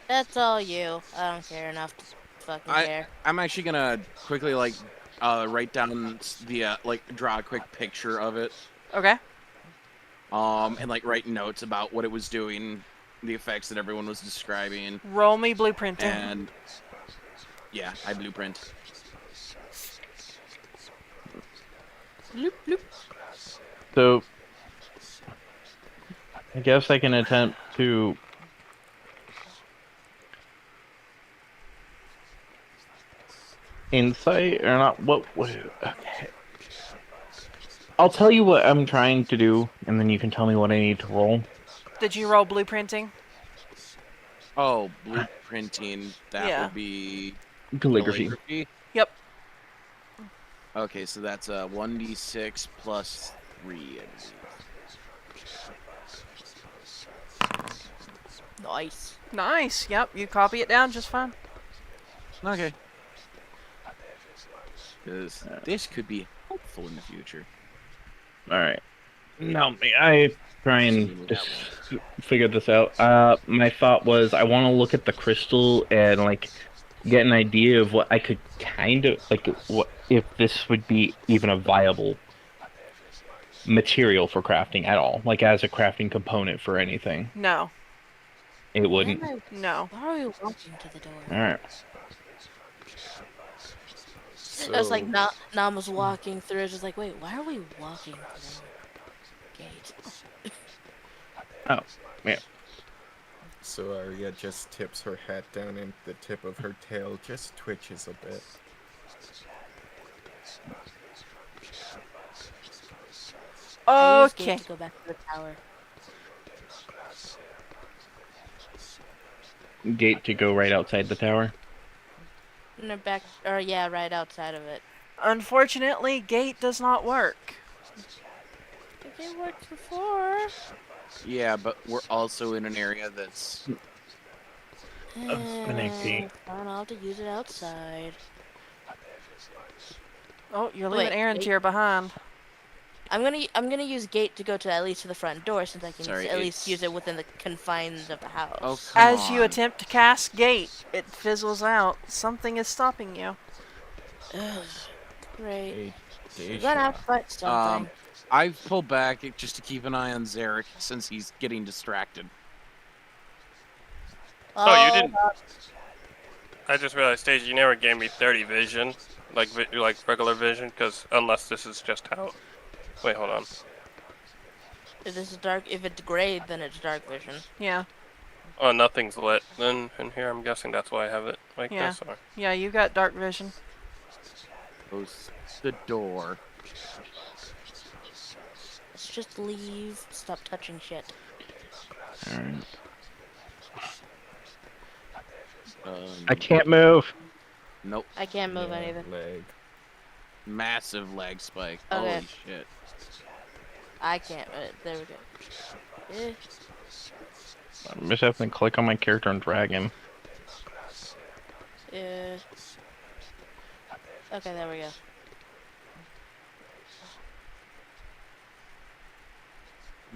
A: That's all you. I don't care enough to fucking care.
D: I'm actually gonna quickly like write down the like draw a quick picture of it.
B: Okay.
D: And like write notes about what it was doing, the effects that everyone was describing,
B: Roll me blueprinting.
D: and yeah, I blueprint.
A: Bloop, bloop.
E: So, I guess I can attempt to insight or not. What? Okay. I'll tell you what I'm trying to do, and then you can tell me what I need to roll.
B: Did you roll blueprinting?
D: Oh, blueprinting. That
B: Yeah.
D: would be
E: Calligraphy.
B: Yep.
D: Okay, so that's a 1d6 plus 3.
A: Nice.
B: Nice. Yep. You copy it down just fine.
D: Okay. Because this could be helpful in the future.
E: All right. No, I try and just figure this out. My thought was I want to look at the crystal and like get an idea of what I could kind of like what if this would be even a viable material for crafting at all, like as a crafting component for anything.
B: No.
E: It wouldn't.
B: No.
A: Why are we walking to the door?
E: All right.
F: So,
A: It was like Nam was walking through. It's just like, wait, why are we walking through the gate?
E: Oh, yeah.
F: so Aria just tips her hat down and the tip of her tail just twitches a bit.
A: I use gate
B: Okay.
A: to go back to the tower.
E: Gate to go right outside the tower.
A: No, back, or yeah, right outside of it.
B: Unfortunately, gate does not work.
A: I think it worked before.
D: Yeah, but we're also in an area that's...
E: Connecting.
A: Fine, I'll have to use it outside.
B: Oh, you're leaving
A: Wait,
B: Arantir behind.
A: I'm gonna use gate to go to at least to the front door since I can
D: Sorry,
A: at least
D: it's-
A: use it within the confines of the house.
D: Oh, come
B: As you
D: on.
B: attempt to cast gate, it fizzles out. Something is stopping you.
A: Ugh. Great.
F: Hey,
A: We're gonna have to fight something.
D: I pull back just to keep an eye on Zaryk since he's getting distracted.
C: Oh, you didn't. I just realized, Stage, you never gave me 30 vision, like regular vision, because unless this is just how. Wait, hold on.
A: If this is dark, if it's gray, then it's dark vision.
B: Yeah.
C: Oh, nothing's lit. Then in here, I'm guessing that's why I have it like
B: Yeah.
C: this. Or...
B: Yeah, you got dark vision.
D: Close the door.
A: Let's just leave. Stop touching shit.
E: All right.
D: Um,
E: I can't move.
D: Nope.
A: I can't move
F: yeah,
A: anything.
F: leg.
D: Massive lag spike.
A: Okay.
D: Holy shit.
A: I can't. There we go. Eh.
E: I'm just having to click on my character and drag him.
A: Okay, there we go.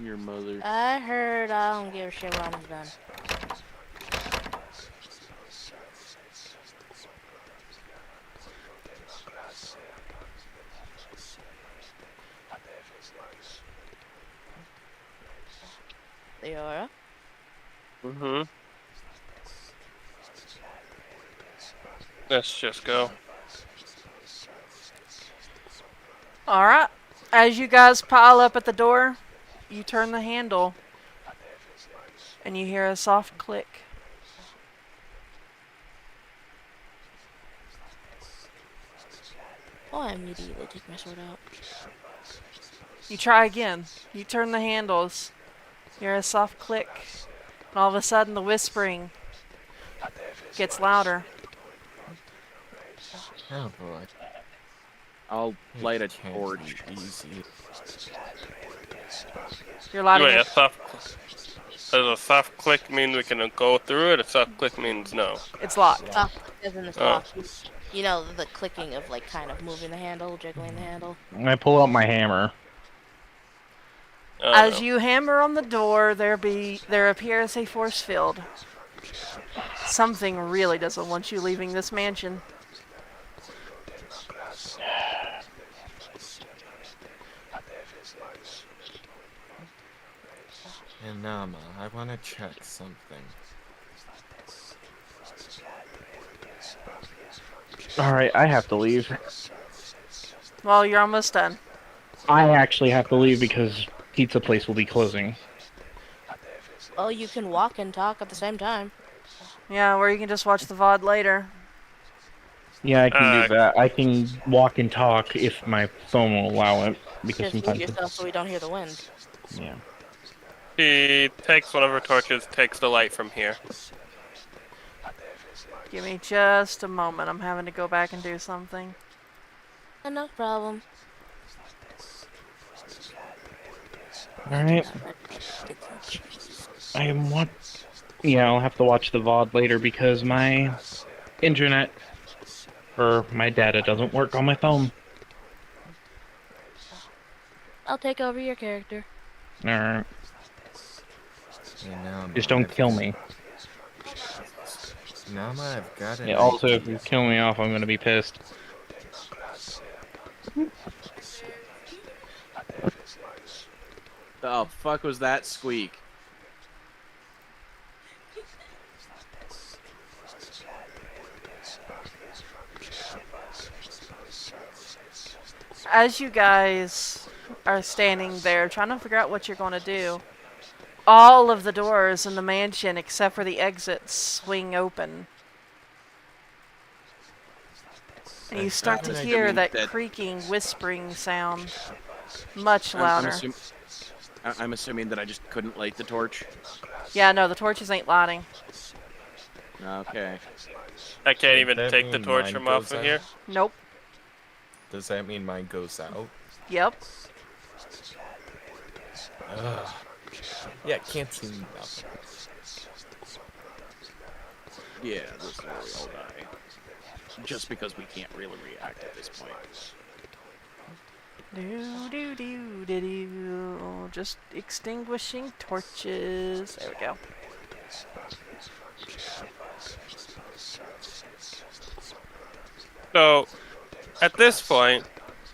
D: Your mother.
A: I heard I don't give a shit when I'm done. Leora?
C: Mm-hmm. Let's just go.
B: Alright. As you guys pile up at the door, you turn the handle. And you hear a soft click.
A: Oh, I immediately take my sword out.
B: You try again. You turn the handles. You hear a soft click. And all of a sudden the whispering gets louder.
F: Oh boy.
D: I'll light a
F: It can't
D: torch.
F: be easy.
B: You're lighting
C: Wait,
B: it.
C: does a soft click mean we can go through it? A soft click means no.
B: It's locked.
A: Oh, isn't this
C: Oh.
A: lock? You know, the clicking of like kind of moving the handle, jiggling the handle.
E: I pull out my hammer.
C: Oh,
B: As
C: no.
B: you hammer on the door, there appears a force field. Something really doesn't want you leaving this mansion.
F: And Naamah, I want to check something.
E: Alright, I have to leave.
B: Well, you're almost done.
E: I actually have to leave because pizza place will be closing.
A: Oh, you can walk and talk at the same time.
B: Yeah, or you can just watch the VOD later.
E: Yeah, I can
C: Uh,
E: do that. I can walk and talk if my phone will allow it. Because
A: Just move
E: sometimes
A: yourself so we don't hear the wind.
E: yeah.
C: He takes one of her torches, takes the light from here.
B: Give me just a moment. I'm having to go back and do something.
A: No problem.
E: Alright. Yeah, I'll have to watch the VOD later because my internet or my data doesn't work on my phone.
A: I'll take over your character.
E: Alright.
F: And Naamah,
E: Just don't kill me.
F: Naamah, I've got an
E: Yeah, also, if
F: idea.
E: you kill me off, I'm gonna be pissed.
D: The fuck was that squeak?
B: As you guys are standing there trying to figure out what you're going to do, all of the doors in the mansion except for the exits swing open. And you start to hear that creaking, whispering sound much louder.
D: I'm assuming that I just couldn't light the torch.
B: Yeah, no, the torches ain't lighting.
D: Okay.
C: I can't even
F: That
C: take the
F: mean
C: torch
F: mine
C: from off
F: goes
C: of
F: out?
C: here.
B: Nope.
F: Does that mean mine goes out?
B: Yep.
F: Ugh. Yeah, can't see nothing.
D: Yeah, this is where we all die. Just because we can't really react at this point.
B: Do do do do do. Just extinguishing torches. There we go.
C: So, at this point,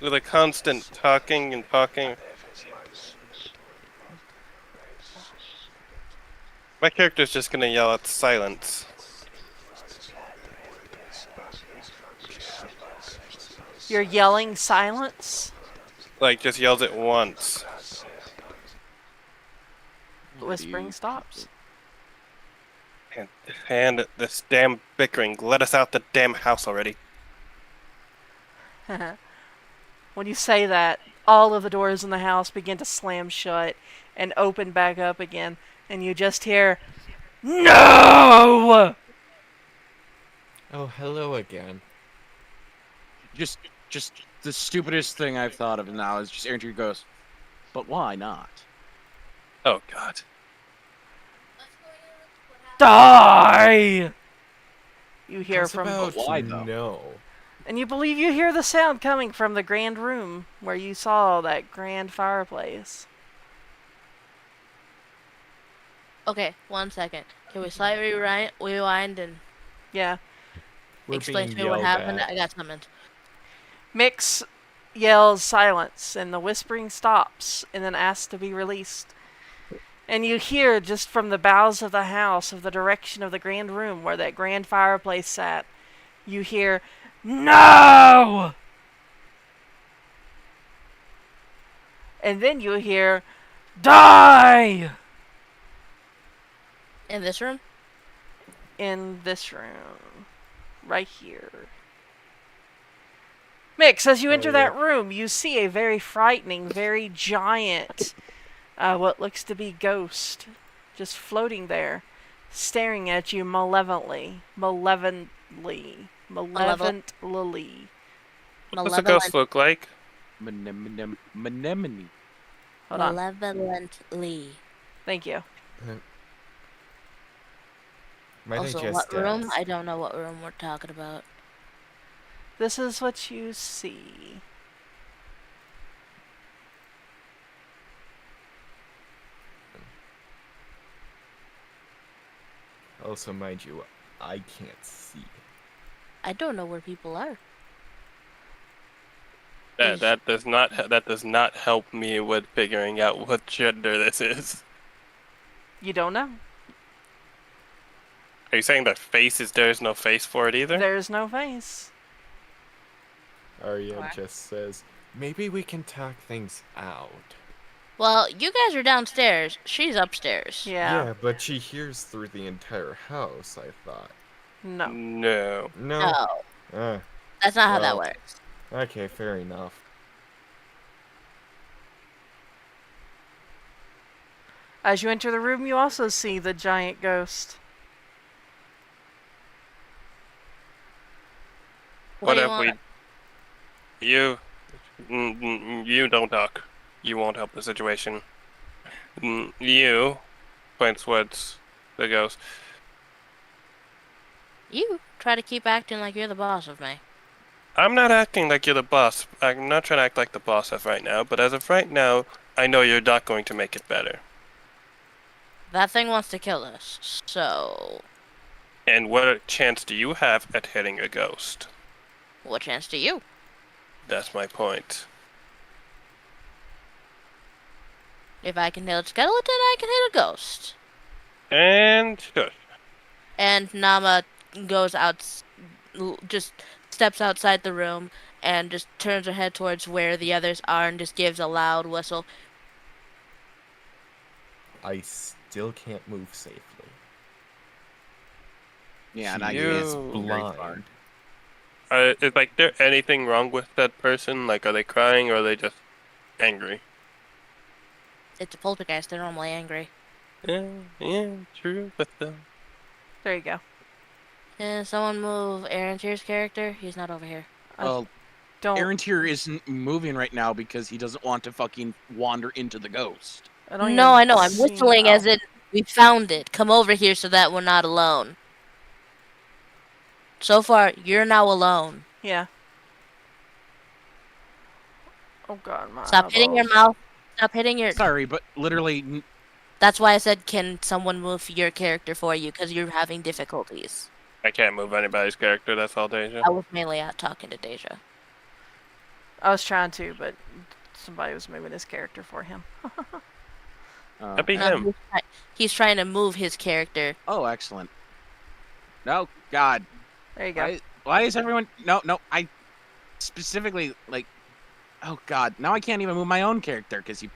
C: with a constant talking and talking, my character's just gonna yell out silence.
B: You're yelling silence.
C: Like, just yells it once.
B: The whispering stops.
C: And this damn bickering. Let us out the damn house already.
B: When you say that, all of the doors in the house begin to slam shut and open back up again, and you just hear, "No!"
F: Oh, hello again.
D: Just the stupidest thing I've thought of now is just Arantir goes, but why not?
C: Oh, God.
B: Die! You hear
F: How's
B: from,
F: about
D: why, though?
F: no?
B: and you believe you hear the sound coming from the grand room where you saw that grand fireplace.
A: Okay, 1 second. Can we slightly rewind and
B: Yeah.
F: We're
A: explain
F: being
A: to me what
F: yelled
A: happened?
F: at.
A: I got something.
B: Mix yells silence, and the whispering stops, and then asks to be released. And you hear just from the boughs of the house, of the direction of the grand room where that grand fireplace sat, you hear, "No!" And then you hear, "Die!"
A: In this room?
B: In this room. Right here. Mix, as you enter that room, you see a very frightening, very giant, what looks to be ghost, just floating there, staring at you malevolently. Malevolently. Malevolently.
C: What's a ghost look like?
D: Manemone.
B: Hold on.
A: Malevolently.
B: Thank you.
F: Might
A: Also,
F: I just
A: what room?
F: ask?
A: I don't know what room we're talking about.
B: This is what you see.
F: Also, mind you, I can't see.
A: I don't know where people are.
C: That does not help me with figuring out what gender this is.
B: You don't know.
C: Are you saying that there's no face for it either?
B: There's no face.
F: Aria just says, maybe we can talk things out.
A: Well, you guys are downstairs. She's upstairs.
B: Yeah.
F: But she hears through the entire house, I thought.
B: No.
C: No.
F: No?
A: No,
F: Ah,
A: that's not how that
F: Well.
A: works.
F: okay, fair enough.
B: As you enter the room, you also see the giant ghost.
A: What do you
C: What if
A: want?
C: you don't talk. You won't help the situation. You points towards the ghost.
A: You try to keep acting like you're the boss of me.
C: I'm not acting like you're the boss. I'm not trying to act like the boss of right now, but as of right now, I know you're not going to make it better.
A: That thing wants to kill us, so
C: And what chance do you have at hitting a ghost?
A: what chance do you?
C: That's my point.
A: If I can hit a skeleton, I can hit a ghost.
C: And shush.
A: And Naamah goes out, just steps outside the room and just turns her head towards where the others are and just gives a loud whistle.
F: I still can't move safely.
D: Yeah,
F: She
D: and
F: is
C: You-
F: blind.
C: Is there anything wrong with that person? Like, are they crying or are they just angry?
A: It's a poltergeist, they're normally angry.
C: Yeah, true, but
B: There you go.
A: Can someone move Arantir's character? He's not over here.
D: Well,
B: Don't.
D: Arantir isn't moving right now because he doesn't want to fucking wander into the ghost.
B: I don't
A: No,
B: even
A: I know. I'm
B: see-
A: whistling as
B: oh.
A: in we found it. Come over here so that we're not alone. So far, you're now alone.
B: Yeah. Oh god, my
A: Stop hitting your
B: eyeballs.
A: mouth. Stop hitting your.
D: Sorry, but literally,
A: That's why I said, can someone move your character for you? Because you're having difficulties.
C: I can't move anybody's character, that's all, Deja.
A: I was mainly out talking to Deja.
B: I was trying to, but somebody was moving his character for him.
C: That'd be
A: No,
C: him.
A: he's trying to move his character.
D: oh, excellent. No, God.
B: There you go.
D: Why is everyone... No, I specifically, like... Oh, God. Now I can't even move my own character because you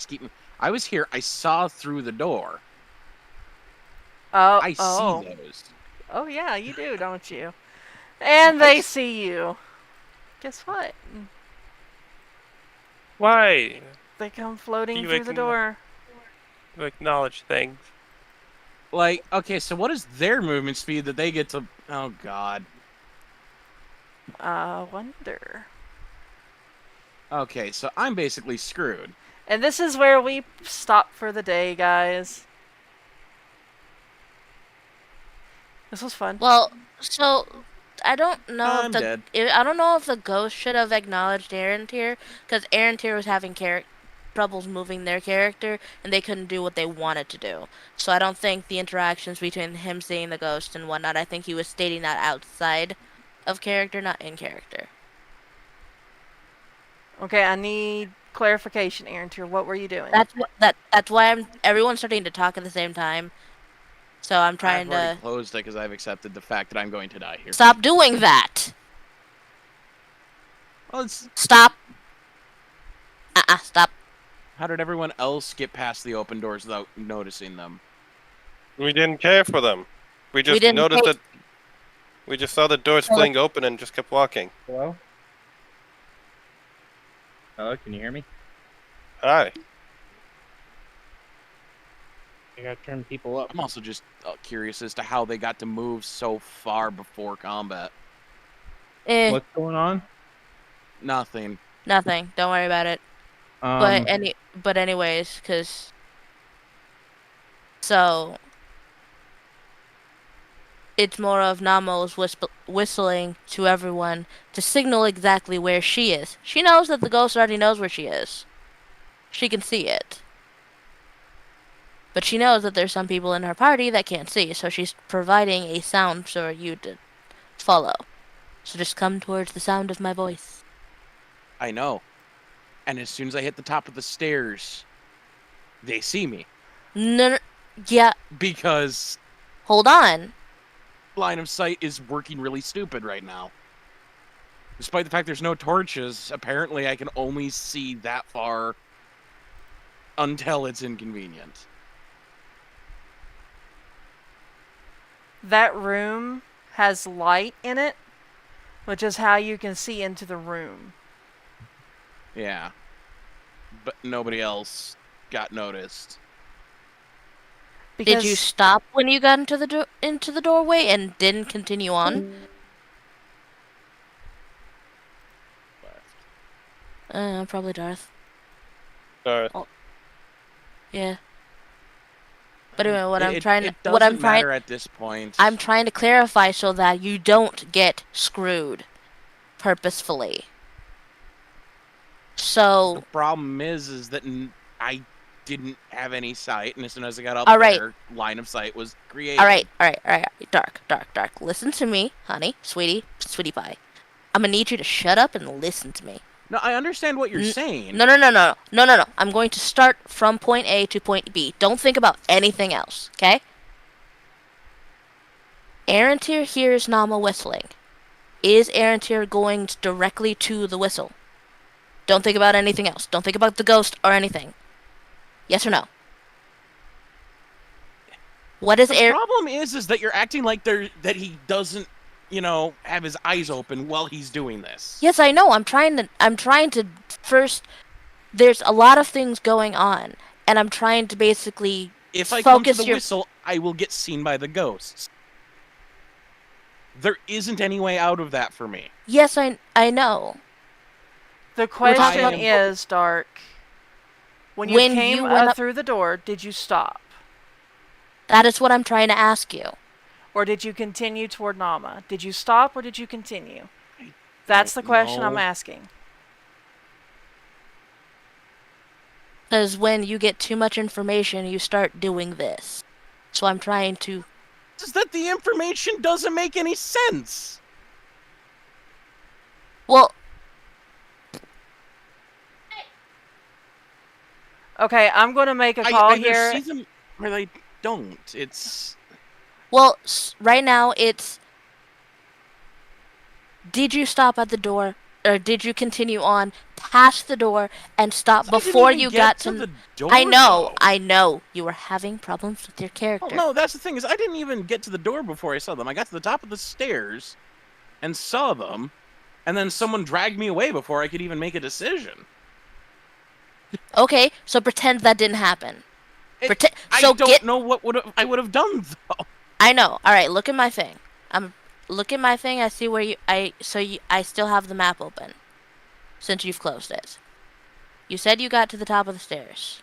D: keep... I was here. I saw through the door.
B: Oh,
D: I
B: oh.
D: see those.
B: Oh yeah, you do, don't you? And they see you. Guess what?
C: Why?
B: They come floating
C: You
B: through the
C: igno-
B: door.
C: You acknowledge things.
D: Like, okay, so what is their movement speed that they get to... Oh, God.
B: Wonder.
D: Okay, so I'm basically screwed.
B: And this is where we stop for the day, guys. This was fun.
A: Well, so I don't know
D: I'm
A: if the
D: dead.
A: I don't know if the ghost should have acknowledged Arantir because Arantir was having troubles moving their character and they couldn't do what they wanted to do. So I don't think the interactions between him seeing the ghost and whatnot. I think he was stating that outside of character, not in character.
B: Okay, I need clarification, Arantir. What were you doing?
A: That's why everyone's starting to talk at the same time. So I'm trying
D: I've already
A: to
D: closed it because I've accepted the fact that I'm going to die here.
A: stop doing that.
D: Well, it's...
A: Stop. Stop.
D: How did everyone else get past the open doors without noticing them?
C: We didn't care for them. We just
A: didn't
C: noticed
A: take-
C: that. We just saw the doors fling open and just kept walking.
G: Hello? Hello, can you hear me?
C: Hi.
G: I gotta turn people up.
D: I'm also just curious as to how they got to move so far before combat.
G: What's going on?
D: Nothing.
A: Nothing. Don't worry about it. But anyways, cause so it's more of Naamah was whistling to everyone to signal exactly where she is. She knows that the ghost already knows where she is. She can see it. But she knows that there's some people in her party that can't see, so she's providing a sound for you to follow. So just come towards the sound of my voice.
D: I know. And as soon as I hit the top of the stairs, they see me.
A: No, yeah,
D: Because
A: hold on.
D: line of sight is working really stupid right now. Despite the fact there's no torches, apparently I can only see that far until it's inconvenient.
B: That room has light in it, which is how you can see into the room.
D: Yeah. But nobody else got noticed.
A: Did you stop when you got into the doorway and didn't continue on? Probably Darth.
C: Darth.
A: Oh. Yeah. But anyway,
D: It doesn't matter at this point.
A: I'm trying to clarify so that you don't get screwed purposefully. So
D: the problem is that I didn't have any sight, and as soon as I got up there, line of sight was created.
A: All right. Dark. Listen to me, honey, sweetie pie. I'm gonna need you to shut up and listen to me.
D: No, I understand what you're saying.
A: No. I'm going to start from point A to point B. Don't think about anything else, okay? Arantir hears Naamah whistling. Is Arantir going directly to the whistle? Don't think about anything else. Don't think about the ghost or anything. Yes or no? What is
D: The problem is that you're acting like that he doesn't, have his eyes open while he's doing this.
A: Yes, I know. I'm trying to first. There's a lot of things going on, and I'm trying to basically
D: if I
A: focus
D: come to the whistle, I will get seen by the ghosts. There isn't any way out of that for me.
A: Yes, I know.
B: The question is, Dark, when you came through the door, did you stop?
A: That is what I'm trying to ask you.
B: Or did you continue toward Naamah? Did you stop or did you continue? That's the question I'm asking.
A: Because when you get too much information, you start doing this. So I'm trying to...
D: Is that the information doesn't make any sense?
A: Well...
B: Okay, I'm going to make a call here.
D: I see them where they don't. It's...
A: Well, right now it's... Did you stop at the door, or did you continue on past the door and stop before you got to
D: the door?
A: I know. You were having problems with your character.
D: Well, no, that's the thing, is I didn't even get to the door before I saw them. I got to the top of the stairs and saw them, and then someone dragged me away before I could even make a decision.
A: Okay, so pretend that didn't happen.
D: I don't know what I would have done, though.
A: I know. All right, look at my thing. Look at my thing. I see where I still have the map open since you've closed it. You said you got to the top of the stairs.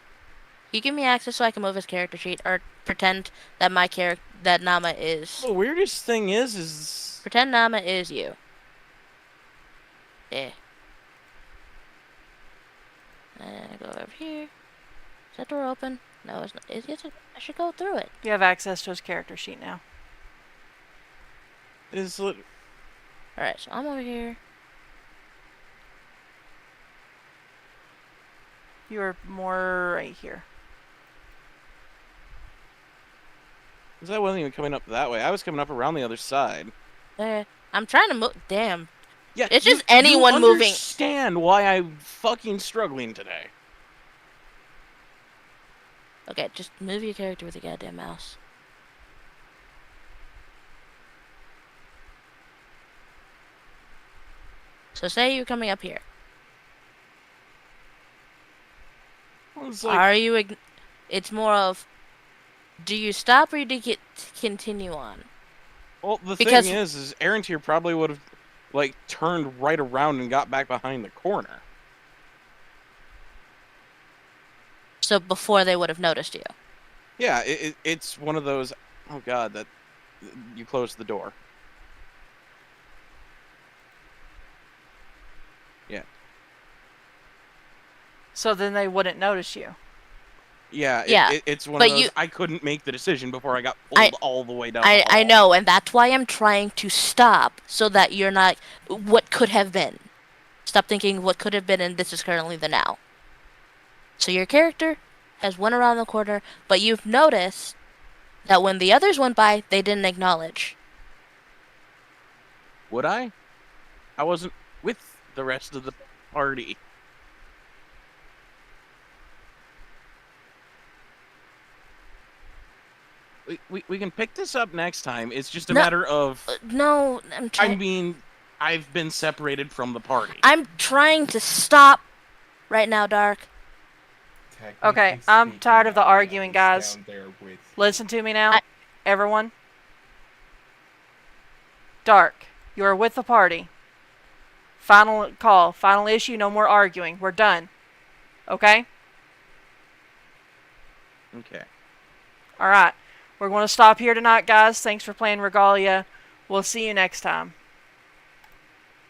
A: Can you give me access so I can move his character sheet, or pretend that that Naamah is...
D: The weirdest thing is...
A: Pretend Naamah is you. Yeah. And I go over here. Is that door open? No, it's not. I should go through it.
B: You have access to his character sheet now.
A: Alright, so I'm over here.
B: You're more right here.
D: I wasn't even coming up that way. I was coming up around the other side.
A: I'm trying to move. Damn.
D: Yeah,
A: it's just anyone moving.
D: You understand why I'm fucking struggling today.
A: Okay, just move your character with a goddamn mouse. So say you're coming up here. Are you... It's more of... Do you stop or do you continue on?
D: Well, the thing is Arantir probably would have, turned right around and got back behind the corner.
A: So before they would have noticed you.
D: Yeah, it's one of those... Oh, God, that... You closed the door. Yeah.
B: So then they wouldn't notice you.
D: Yeah,
A: Yeah,
D: it's one of
A: but
D: those.
A: you,
D: I couldn't make the decision before I got
A: I,
D: pulled all the way down the
A: I
D: hall.
A: know, and that's why I'm trying to stop so that you're not what could have been. Stop thinking what could have been, and this is currently the now. So your character has went around the corner, but you've noticed that when the others went by, they didn't acknowledge.
D: Would I? I wasn't with the rest of the party. We can pick this up next time. It's just a
A: No,
D: matter of.
A: No, I'm
D: I
A: trying.
D: mean, I've been separated from the party.
A: I'm trying to stop right now, Dark.
B: Okay,
F: Technically
B: I'm
F: speaking,
B: tired of the
F: Aria
B: arguing,
F: is
B: guys.
F: down there with
B: Listen to me now,
A: I-
B: everyone. Dark, you are with the party. Final call, final issue, no more arguing. We're done. Okay?
D: Okay.
B: Alright. We're going to stop here tonight, guys. Thanks for playing Regalia. We'll see you next time.